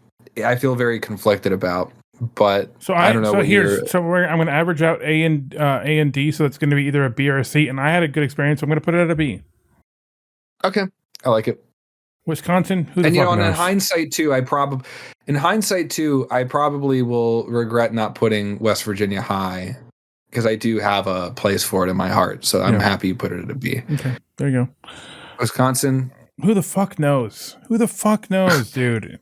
I feel very conflicted about, but so I don't know.
So I'm going to average out A and D, so it's going to be either a B or a C. And I had a good experience, so I'm going to put it at a B.
Okay, I like it.
Wisconsin, who the
and you
fuck
know,
knows?
in hindsight too, I probably will regret not putting West Virginia high, because I do have a place for it in my heart. So I'm happy you put it at a B.
Okay, there you go.
Wisconsin.
Who the fuck knows? Who the fuck knows, dude?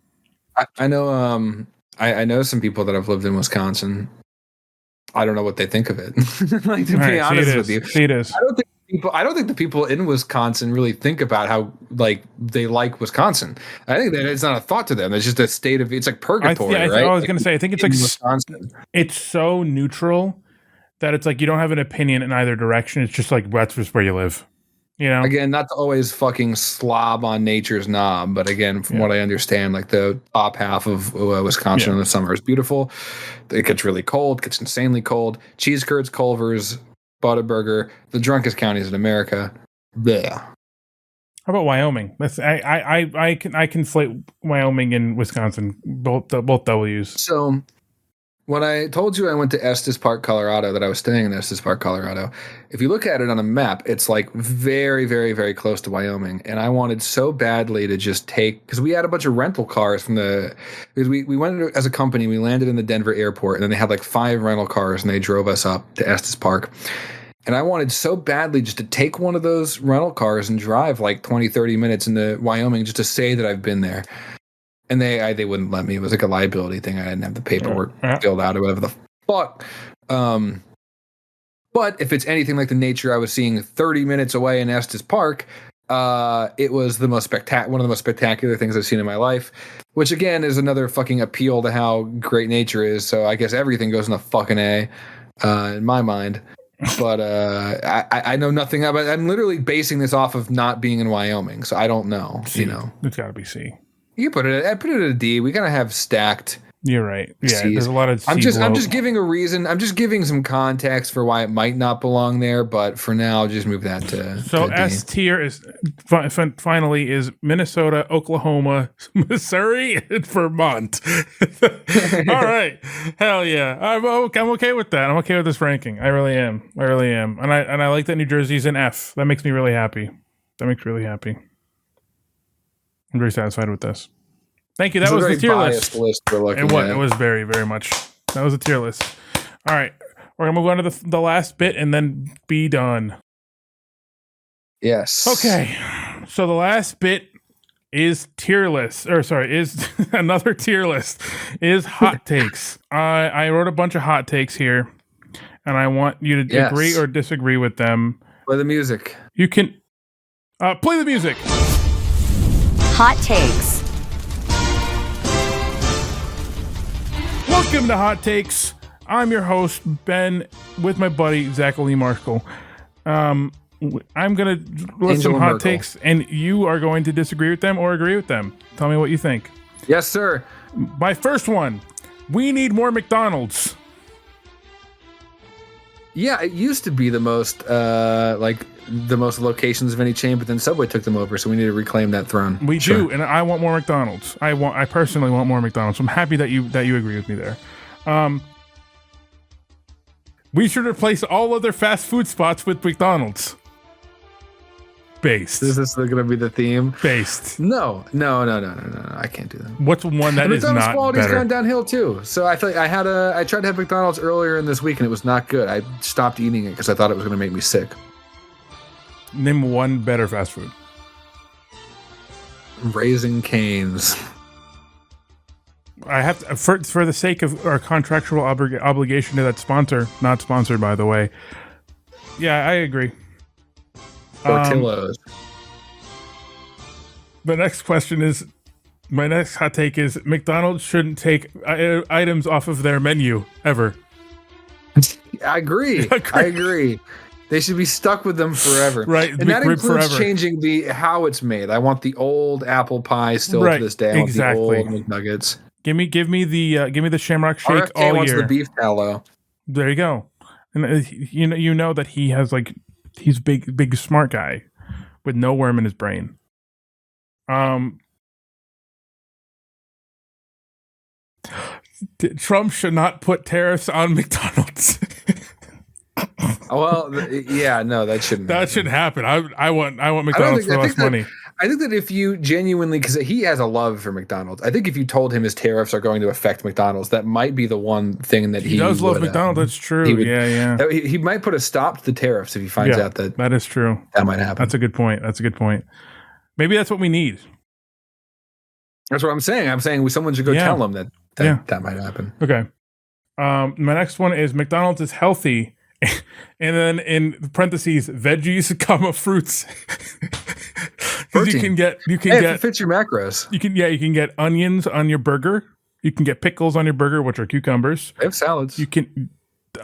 I know. I know some people that have lived in Wisconsin. I don't know what they think of it. Like, to be honest with you,
it is.
I don't think the people in Wisconsin really think about how like they like Wisconsin. I think that it's not a thought to them. It's just a state of, it's like purgatory, right?
I was going to say, I think it's like
Wisconsin.
It's so neutral that it's like you don't have an opinion in either direction. It's just like, that's just where you live. You know,
again, not to always fucking slob on nature's knob, but again, from what I understand, like the top half of Wisconsin in the summer is beautiful. It gets really cold, gets insanely cold. Cheese curds, Culver's, Butterburger, the drunkest counties in America. Blech.
How about Wyoming? I conflate Wyoming and Wisconsin, both W's.
So when I told you I went to Estes Park, Colorado, that I was staying in Estes Park, Colorado, if you look at it on a map, it's like very, very, very close to Wyoming. And I wanted so badly to just take, because we had a bunch of rental cars because we went as a company, we landed in the Denver airport, and then they had like 5 rental cars, and they drove us up to Estes Park. And I wanted so badly just to take one of those rental cars and drive like 20, 30 minutes into Wyoming just to say that I've been there. And they wouldn't let me. It was like a liability thing. I didn't have the paperwork filled out or whatever the fuck. But if it's anything like the nature I was seeing 30 minutes away in Estes Park, it was the most one of the most spectacular things I've seen in my life. Which again is another fucking appeal to how great nature is. So I guess everything goes in a fucking A in my mind. But I know nothing about it. I'm literally basing this off of not being in Wyoming, so I don't know.
C. You know, it's got to be C.
You put it. I put it at a D. We kind of have stacked.
You're right. Yeah,
C's.
There's a lot of.
I'm just giving a reason. I'm just giving some context for why it might not belong there. But for now, I'll just move that to.
So
to
S tier is finally is Minnesota, Oklahoma, Missouri, and Vermont. All right, hell yeah, I'm okay with that. I'm okay with this ranking. I really am. And I like that New Jersey's in F. That makes me really happy. I'm very satisfied with this. Thank you. That was the tier list.
We're looking at.
It was very, very much. That was a tier list. All right. We're going to move on to the last bit and then be done.
Yes.
Okay. So the last bit is tier list. Or sorry, is another tier list. Is hot takes. I wrote a bunch of hot takes here. And I want you to agree or disagree with them.
Play the music.
You can play the music.
Hot takes.
Welcome to Hot Takes. I'm your host, Ben, with my buddy, Zach Lee Marshall. I'm going to list some hot takes, and you are going to disagree with them or agree with them. Tell me what you think.
Yes, sir.
My first one, we need more McDonald's.
Yeah, it used to be the most locations of any chain, but then Subway took them over, so we need to reclaim that throne.
We do, and I want more McDonald's. I personally want more McDonald's. I'm happy that you agree with me there. We should replace all other fast food spots with McDonald's. Based.
Is this going to be the theme?
Based.
No. I can't do that.
What's one that is not
McDonald's quality's
better?
gone downhill too. So I feel like I tried to have McDonald's earlier in this week and it was not good. I stopped eating it because I thought it was going to make me sick.
Name one better fast food.
Raising Cane's.
I have to, for the sake of our contractual obligation to that sponsor, not sponsored by the way. Yeah, I agree.
Portillo's.
The next question is, my next hot take is McDonald's shouldn't take items off of their menu ever.
I agree. I agree. They should be stuck with them forever.
Right.
And that includes forever. Changing how it's made. I want the old apple pie still to this day. I want the old McNuggets.
Give me the Shamrock Shake
RFK
all
wants
year.
The beef tallow.
There you go. And you know that he has he's big smart guy with no worm in his brain. Trump should not put tariffs on McDonald's.
Well, yeah, no, that shouldn't.
That shouldn't happen. I want McDonald's for less money.
I think that if you genuinely, because he has a love for McDonald's, I think if you told him his tariffs are going to affect McDonald's, that might be the one thing that he
does love McDonald's. That's true.
He might put a stop to the tariffs if he finds out that
is true.
That might happen.
That's a good point. Maybe that's what we need.
That's what I'm saying. I'm saying someone should go tell him that might happen.
Okay. My next one is McDonald's is healthy. And then in parentheses, veggies, fruits. Because you can get
it fits your macros.
You can get onions on your burger. You can get pickles on your burger, which are cucumbers.
They have salads.
You can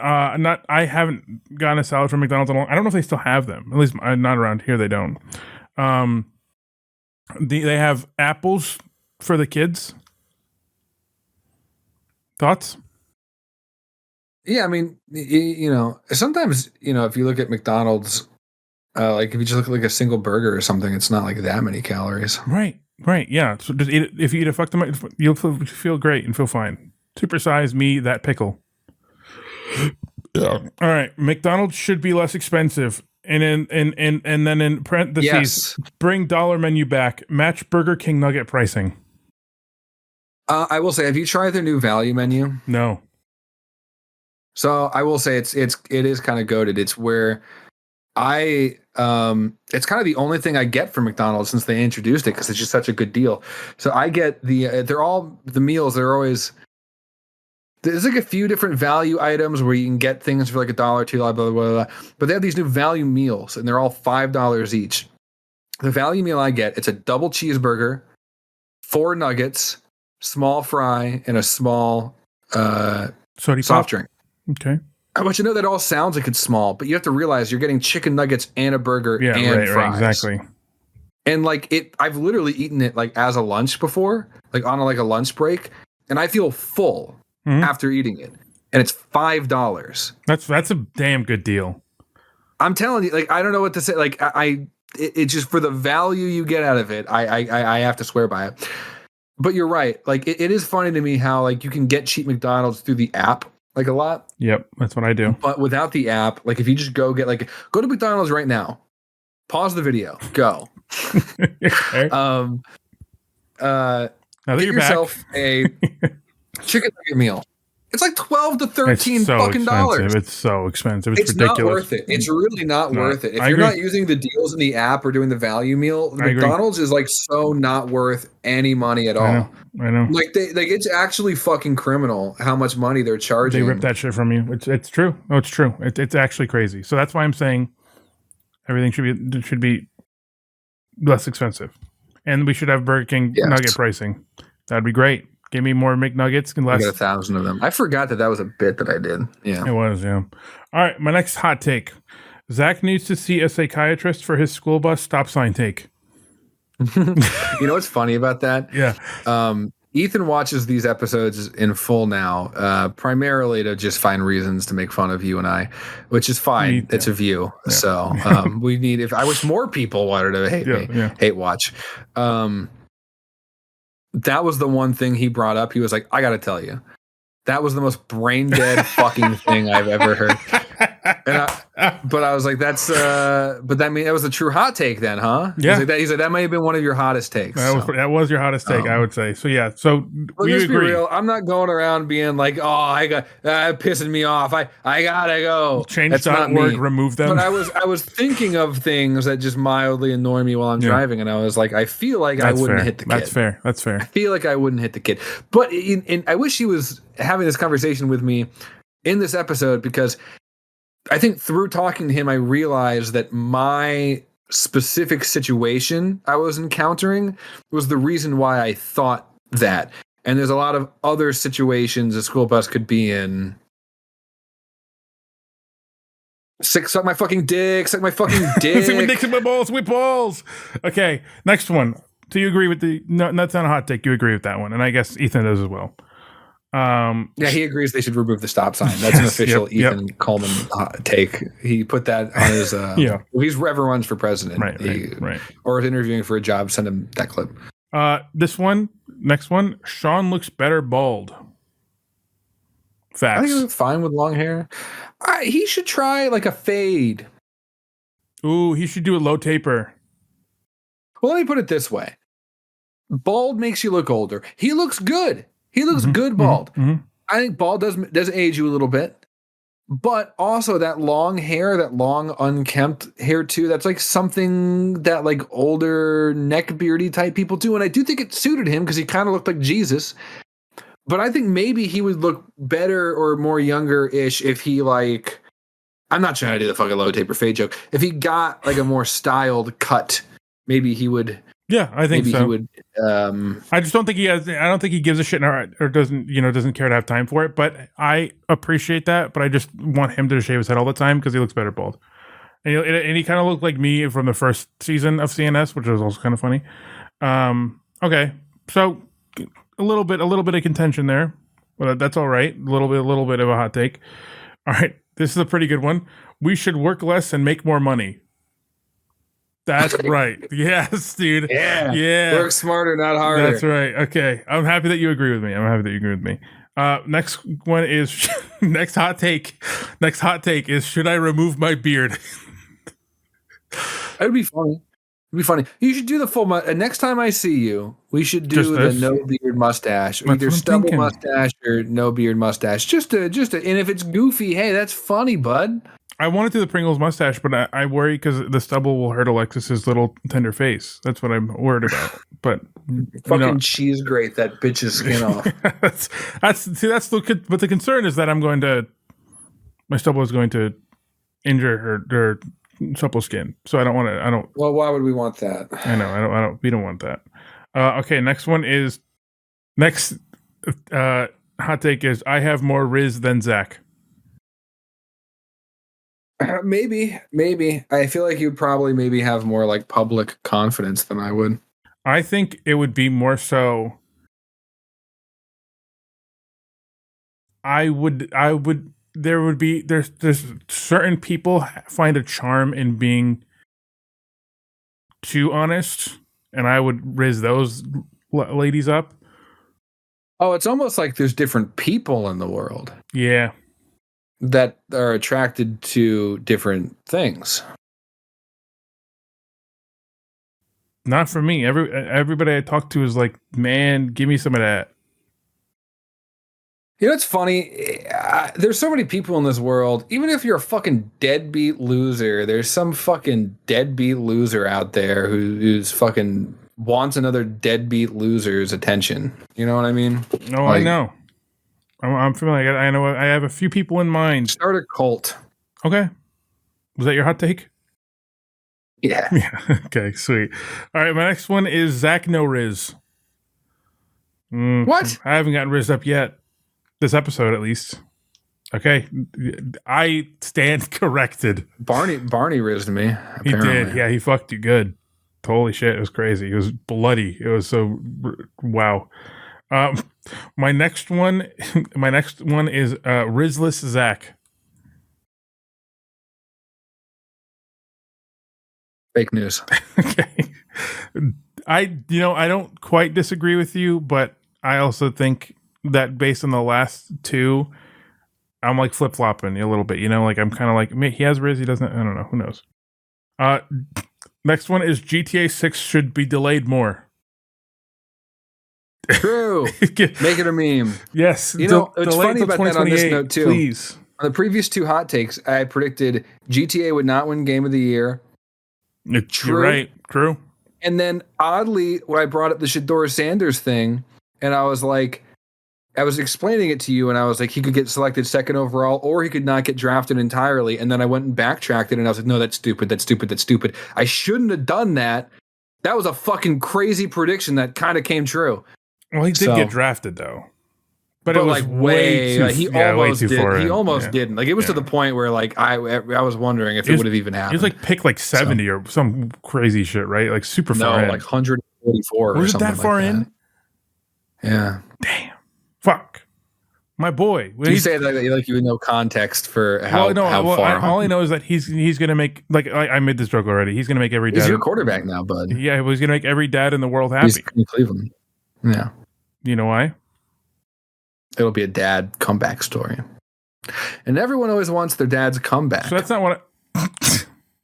I haven't gotten a salad from McDonald's in a long. I don't know if they still have them. At least not around here. They don't. They have apples for the kids. Thoughts?
Yeah, I mean, sometimes, if you look at McDonald's, if you just look at a single burger or something, it's not that many calories.
Right, yeah. So just eat it. If you eat a fuck them, you'll feel great and feel fine. Supersize me that pickle. Yeah. All right, McDonald's should be less expensive, and then in parentheses, bring dollar menu back, match Burger King nugget pricing.
I will say, have you tried their new value menu?
No.
So I will say it is kind of goated. It's where it's kind of the only thing I get from McDonald's since they introduced it because it's just such a good deal. So I get they're all the meals. They're always there's a few different value items where you can get things for $1, $2, blah blah blah. But they have these new value meals and they're all $5 each. The value meal I get, it's a double cheeseburger, 4 nuggets, small fry, and a small soft drink.
Okay.
I want you to know that all sounds like it's small, but you have to realize you're getting chicken nuggets and a burger and fries. Right,
exactly.
And I've literally eaten it as a lunch before, on a lunch break, and I feel full after eating it. And it's $5.
That's a damn good deal.
I'm telling you, I don't know what to say. It's just for the value you get out of it. I have to swear by it. But you're right. It is funny to me how you can get cheap McDonald's through the app. A lot.
Yep, that's what I do.
But without the app, if you just go go to McDonald's right now, pause the video, go.
Okay. Now that
get
you're
yourself
back.
a chicken nugget meal. It's like $12 to $13 fucking dollars.
It's so expensive. It's
Not
ridiculous.
worth it. It's really not worth it. If you're not using the deals in the app or doing the value meal, McDonald's is like so not worth any money at all.
I know.
Like it's actually fucking criminal how much money they're charging.
They rip that shit from you. It's true. No, it's true. It's actually crazy. So that's why I'm saying everything should be less expensive, and we should have Burger King nugget pricing. That'd be great. Give me more McNuggets and less.
I got 1,000 of them. I forgot that was a bit that I did. Yeah,
it was. Yeah. All right. My next hot take: Zach needs to see a psychiatrist for his school bus stop sign take.
You know what's funny about that?
Yeah.
Ethan watches these episodes in full now, primarily to just find reasons to make fun of you and I, which is fine. It's a view. Yeah. So we need. I wish more people wanted to hate watch. That was the one thing he brought up. He was like, I got to tell you, that was the most brain dead fucking thing I've ever heard. But I was like, that was a true hot take then, huh?
Yeah.
He's like, that might have been one of your hottest takes.
That was your hottest take, I would say. So yeah. So
let's be real. I'm not going around being like, oh, I got pissing me off. I gotta go.
Change.org, remove them.
But I was thinking of things that just mildly annoy me while I'm driving, and I was like, I feel like I wouldn't hit the kid.
That's fair.
I feel like I wouldn't hit the kid. But I wish he was having this conversation with me in this episode, because I think through talking to him, I realized that my specific situation I was encountering was the reason why I thought that. And there's a lot of other situations a school bus could be in. Suck my fucking dick. Suck my fucking dick.
Suck my dick, suck my balls, whip balls. Okay, next one. Do you agree with that's not a hot take. You agree with that one. And I guess Ethan does as well.
Yeah, he agrees they should remove the stop sign. That's an official Ethan Coleman take. He put that on his well, he's ever runs for president,
right,
or is interviewing for a job. Send him that clip.
Next one, Sean looks better bald. Facts.
I think he looks fine with long hair. He should try like a fade.
Ooh, he should do a low taper.
Well, let me put it this way: bald makes you look older. He looks good. He looks good bald. Mm-hmm. I think bald does age you a little bit, but also that long hair, that long unkempt hair too. That's like something that like older neckbeardy type people do, and I do think it suited him because he kind of looked like Jesus. But I think maybe he would look better or more younger-ish if he like. I'm not trying to do the fucking low taper fade joke. If he got like a more styled cut, maybe he would.
Yeah, I think
maybe
so.
He would.
I just don't think he has. I don't think he gives a shit or doesn't care to have time for it. But I appreciate that. But I just want him to shave his head all the time because he looks better bald. And he kind of looked like me from the first season of CNS, which was also kind of funny. Okay, so a little bit of contention there, but that's all right. A little bit of a hot take. All right, this is a pretty good one. We should work less and make more money. That's right. Yes, dude. Yeah.
Work smarter, not harder.
That's right. Okay. I'm happy that you agree with me. Next one is next hot take. Next hot take is, should I remove my beard?
That'd be funny. It'd be funny. You should do the full next time I see you, we should do the no beard mustache. Either stubble mustache or no beard mustache. Just to and if it's goofy, hey, that's funny, bud.
I want to do the Pringles mustache, but I worry because the stubble will hurt Alexis's little tender face. That's what I'm worried about. But
fucking cheese grate that bitch's skin off.
that's but the concern is that my stubble is going to injure her supple skin. So I don't want to.
Well, why would we want that?
I know. We don't want that. Okay. Next one is hot take is, I have more Riz than Zach.
Maybe. I feel like you'd probably maybe have more like public confidence than I would.
I think it would be more so. There's certain people find a charm in being too honest, and I would raise those ladies up.
Oh, it's almost like there's different people in the world.
Yeah.
That are attracted to different things.
Not for me. Everybody I talk to is like, man, give me some of that.
You know, it's funny. There's so many people in this world. Even if you're a fucking deadbeat loser, there's some fucking deadbeat loser out there who's fucking wants another deadbeat loser's attention. You know what I mean?
No, I know. I'm familiar. I know. I have a few people in mind.
Start a cult.
Okay. Was that your hot take?
Yeah.
Okay, sweet. All right, my next one is Zach No Riz.
What?
I haven't gotten Riz up yet. This episode, at least. Okay. I stand corrected.
Barney rizzed me. Apparently.
He did. Yeah, he fucked you good. Holy shit, it was crazy. It was bloody. It was so wow. My next one is Rizless Zach.
Fake news.
Okay. I don't quite disagree with you, but I also think that based on the last two, I'm like flip-flopping a little bit, like I'm kind of like, he has Riz, he doesn't, I don't know, who knows. Next one is GTA 6 should be delayed more.
True. Make it a meme.
Yes.
It's funny about that on this note too.
Please.
On the previous two hot takes, I predicted GTA would not win Game of the Year.
You're right. True.
And then oddly, when I brought up the Shedeur Sanders thing, and I was like, I was explaining it to you, and I was like, he could get selected second overall, or he could not get drafted entirely. And then I went and backtracked it, and I was like, no, that's stupid. That's stupid. That's stupid. I shouldn't have done that. That was a fucking crazy prediction that kind of came true.
Well, he did get drafted though, but it was
like way too. He almost did. He almost
yeah.
didn't. Like it was to the point where like I was wondering if it would have even happened.
He was like picked like 70 or some crazy shit, right? Like super far in.
Like 144.
Was it that far in?
Yeah.
Damn. Fuck. My boy.
Do you say that like you had no context for how far?
All I know is that he's gonna make like I made this joke already. He's gonna make every dad.
He's your quarterback now, bud.
Yeah, he's gonna make every dad in the world happy.
He's in Cleveland. Yeah.
You know why?
It'll be a dad comeback story. And everyone always wants their dad's comeback.
So that's not what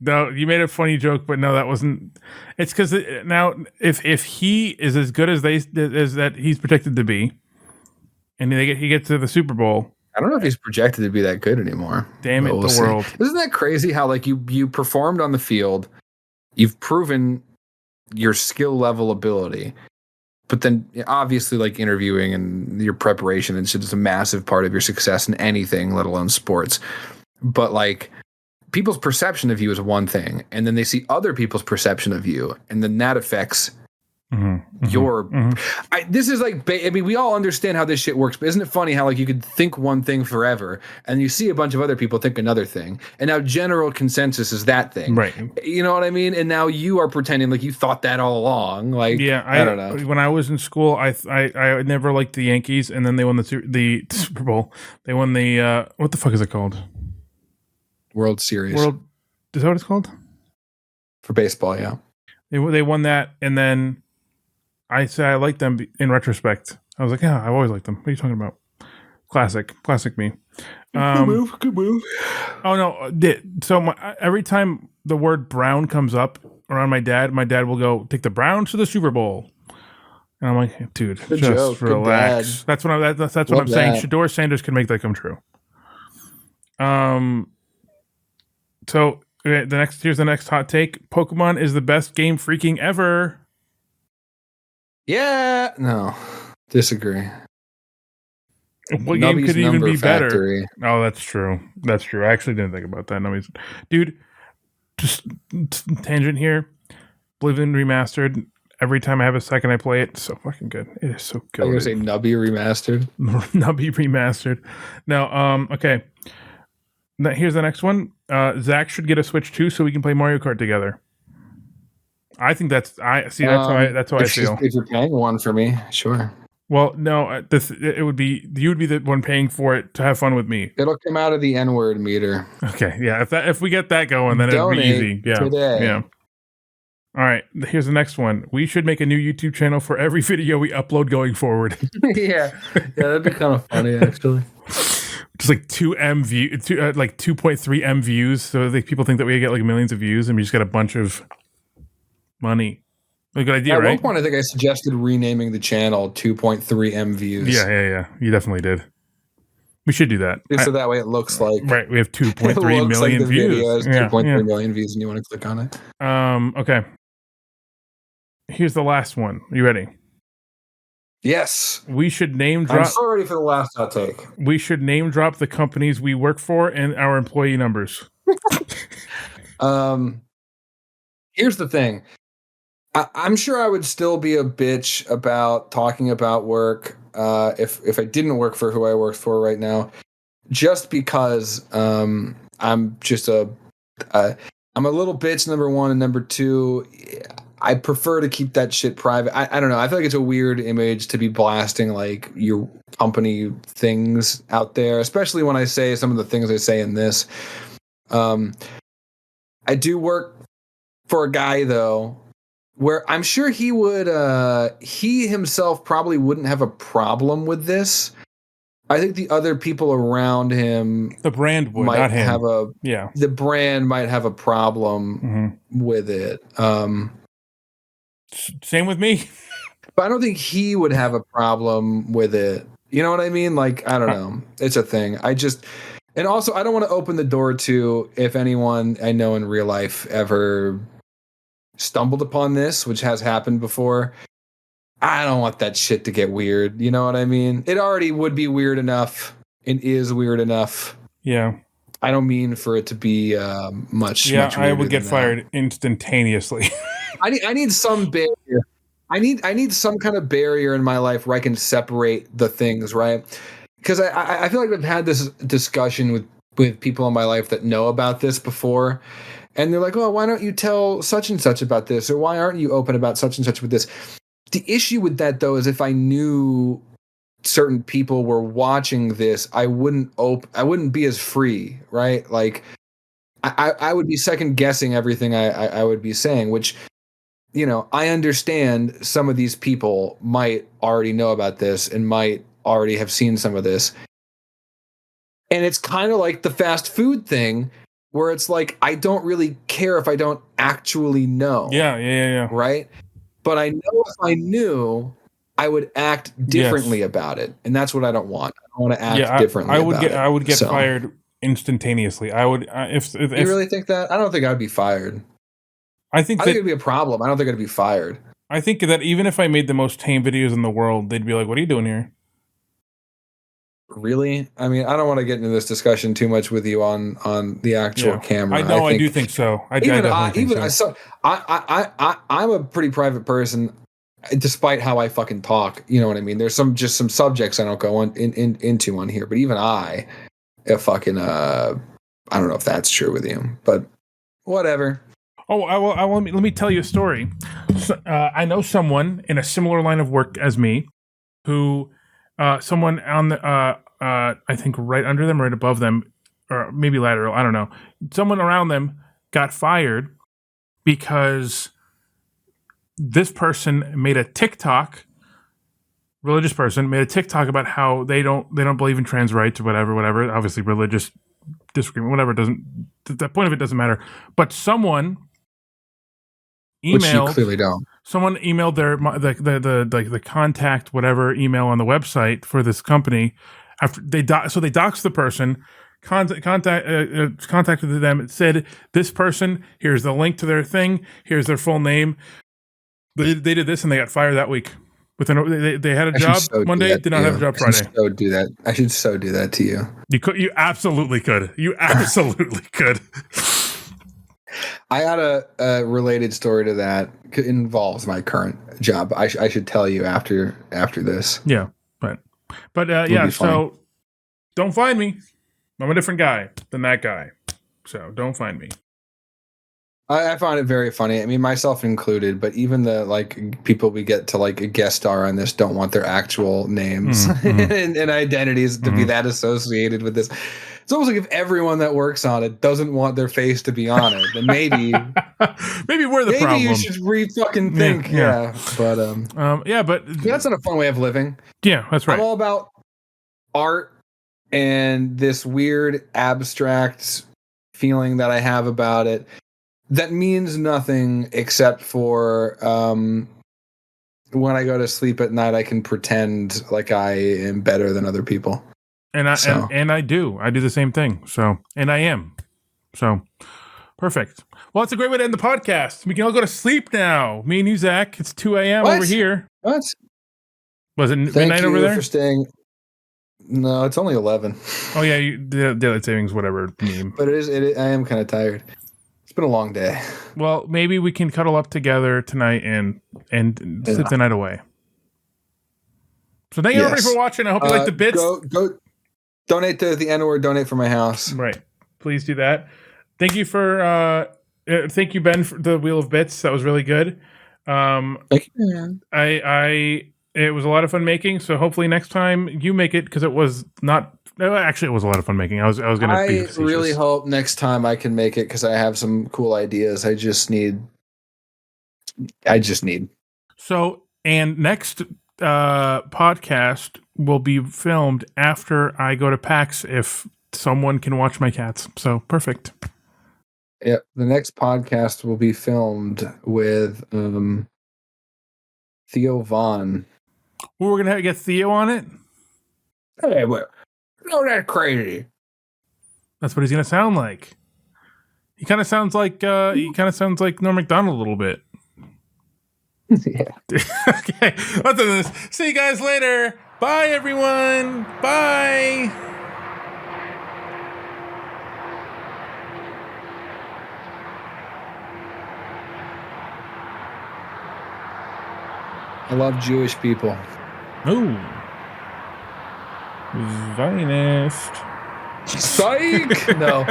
no, you made a funny joke, but no, that wasn't. It's because now if he is as good as that he's projected to be, and he gets to the Super Bowl.
I don't know if he's projected to be that good anymore.
Damn it, the world.
Isn't that crazy how like you performed on the field, you've proven your skill level ability. But then obviously like interviewing and your preparation and shit is a massive part of your success in anything, let alone sports. But like people's perception of you is one thing, and then they see other people's perception of you, and then that affects your. This is like, I mean, we all understand how this shit works, but isn't it funny how like you could think one thing forever, and you see a bunch of other people think another thing, and now general consensus is that thing,
right?
You know what I mean? And now you are pretending like you thought that all along. Like,
yeah, I don't know. When I was in school, I never liked the Yankees, and then they won the Super Bowl. They won the what the fuck is it called?
World Series.
Is that what it's called?
For baseball, yeah.
They won that, and then I say I like them in retrospect. I was like, yeah, I've always liked them. What are you talking about? Classic me.
Good move.
Oh no! So every time the word Brown comes up around my dad will go, "Take the Browns to the Super Bowl," and I'm like, "Dude,
good
just
joke.
relax." That's what I'm saying. Shedeur Sanders can make that come true. So here's the next hot take. Pokemon is the best game freaking ever.
Yeah. No. Disagree.
What game could even be better? Oh, that's true. I actually didn't think about that. Dude, just tangent here. Oblivion Remastered. Every time I have a second, I play it. It's so fucking good. It is so good.
I'm going to say Nubby Remastered.
Nubby Remastered. Now, okay. Now, here's the next one. Zach should get a Switch too, so we can play Mario Kart together. I think that's how I feel.
If you're paying one for me, sure.
Well, no, you would be the one paying for it to have fun with me.
It'll come out of the N-word meter.
Okay, yeah. If we get that going, then it'll be easy. Yeah,
today.
Yeah. All right, here's the next one. We should make a new YouTube channel for every video we upload going forward.
yeah, that'd be kind of funny actually.
Just like 2.3 M views, so people think that we get like millions of views, and we just get a bunch of money. A good idea,
At
right?
one point, I think I suggested renaming the channel 2.3 M views.
Yeah. You definitely did. We should do that.
So that way it looks like
right. We have 2.3 million
like the
views.
video has 2.3 million views, and you want to click on it.
Okay. Here's the last one. Are you ready?
Yes.
We should name drop.
I'm so ready for the last hot take.
We should name drop the companies we work for and our employee numbers.
Here's the thing. I'm sure I would still be a bitch about talking about work if I didn't work for who I work for right now, just because I'm just I'm a little bitch, number one, and number two, I prefer to keep that shit private. I don't know. I feel like it's a weird image to be blasting like your company things out there, especially when I say some of the things I say in this. I do work for a guy though, where I'm sure he would, he himself probably wouldn't have a problem with this. I think the other people around him,
the brand would,
might
not him.
have a,
yeah.
The brand might have a problem with it.
Same with me.
But I don't think he would have a problem with it. You know what I mean? Like, I don't know. It's a thing. And also I don't want to open the door to, if anyone I know in real life ever stumbled upon this, which has happened before, I don't want that shit to get weird. You know what I mean? It already would be weird enough and is weird enough.
Yeah.
I don't mean for it to be much.
Yeah,
much
I would get
that.
fired instantaneously.
I need some barrier. I need some kind of barrier in my life where I can separate the things, right? Because I feel like I've had this discussion with people in my life that know about this before. And they're like, oh, why don't you tell such and such about this? Or why aren't you open about such and such with this? The issue with that, though, is if I knew certain people were watching this, I wouldn't be as free, right? Like, I would be second guessing everything I would be saying, which, you know, I understand some of these people might already know about this and might already have seen some of this. And it's kind of like the fast food thing, where it's like, I don't really care if I don't actually know.
Yeah.
Right? But I know if I knew, I would act differently about it. And that's what I don't want. I don't want to act differently
I would get fired instantaneously. I would, if
you really think that? I don't think I'd be fired.
I think
it'd be a problem. I don't think I'd be fired.
I think that even if I made the most tame videos in the world, they'd be like, what are you doing here?
Really? I mean, I don't want to get into this discussion too much with you on the actual camera.
I know. I do think so. I'm
a pretty private person, despite how I fucking talk. You know what I mean? There's some subjects I don't go into on here, but even I fucking I don't know if that's true with you, but whatever.
Oh, let me tell you a story. So, I know someone in a similar line of work as me, who. Someone on the, I think right under them, right above them, or maybe lateral, I don't know. Someone around them got fired because this person made a TikTok, religious person made a TikTok about how they don't believe in trans rights or whatever. Obviously, religious disagreement, whatever. The point of it doesn't matter. But someone emailed,
which you clearly don't.
Someone emailed the contact whatever email on the website for this company after they doxed the person, contacted them. It said, this person, here's the link to their thing, here's their full name. They did this and they got fired that week. They had a job Monday, did not have a job Friday.
I should so do that to you.
You absolutely could. You absolutely could.
I got a related story to that. It involves my current job. I should tell you after this.
Yeah, but yeah. So don't find me. I'm a different guy than that guy. So don't find me.
I find it very funny. I mean, myself included. But even the people we get to a guest star on this don't want their actual names and identities to be that associated with this. It's almost like if everyone that works on it doesn't want their face to be on it, then maybe
we're the problem.
Maybe you should fucking think. Yeah. But
that's
not a fun way of living.
Yeah, that's right.
I'm all about art and this weird abstract feeling that I have about it. that means nothing except for when I go to sleep at night, I can pretend like I am better than other people.
And I do the same thing. So, and I am. So, perfect. Well, it's a great way to end the podcast. We can all go to sleep now. Me and you, Zach. It's 2 a.m. over here.
What?
Was it midnight over there?
For staying. No, it's only 11.
Oh yeah, the daylight savings, whatever meme.
But I am kind of tired. It's been a long day.
Well, maybe we can cuddle up together tonight and sleep the night away. So thank you everybody for watching. I hope you like the bits.
Go donate to the N-word. Donate for my house.
Right. Please do that. Thank you thank you, Ben, for the Wheel of Bits. That was really good.
Thank you.
It was a lot of fun making. So hopefully next time you make it, because it was not. Actually, it was a lot of fun making. I was going to be facetious.
I really hope next time I can make it because I have some cool ideas. I just need.
So, and next podcast will be filmed after I go to PAX if someone can watch my cats. So, perfect.
Yeah, the next podcast will be filmed with Theo Vaughn.
We're going to get Theo on it?
Hey, what? No, that's crazy.
That's what he's going to sound like. He kind of sounds like Norm Macdonald a little bit.
Yeah.
Okay. Let's do this. See you guys later. Bye, everyone. Bye.
I love Jewish people.
Ooh. Zionist.
Psych! No.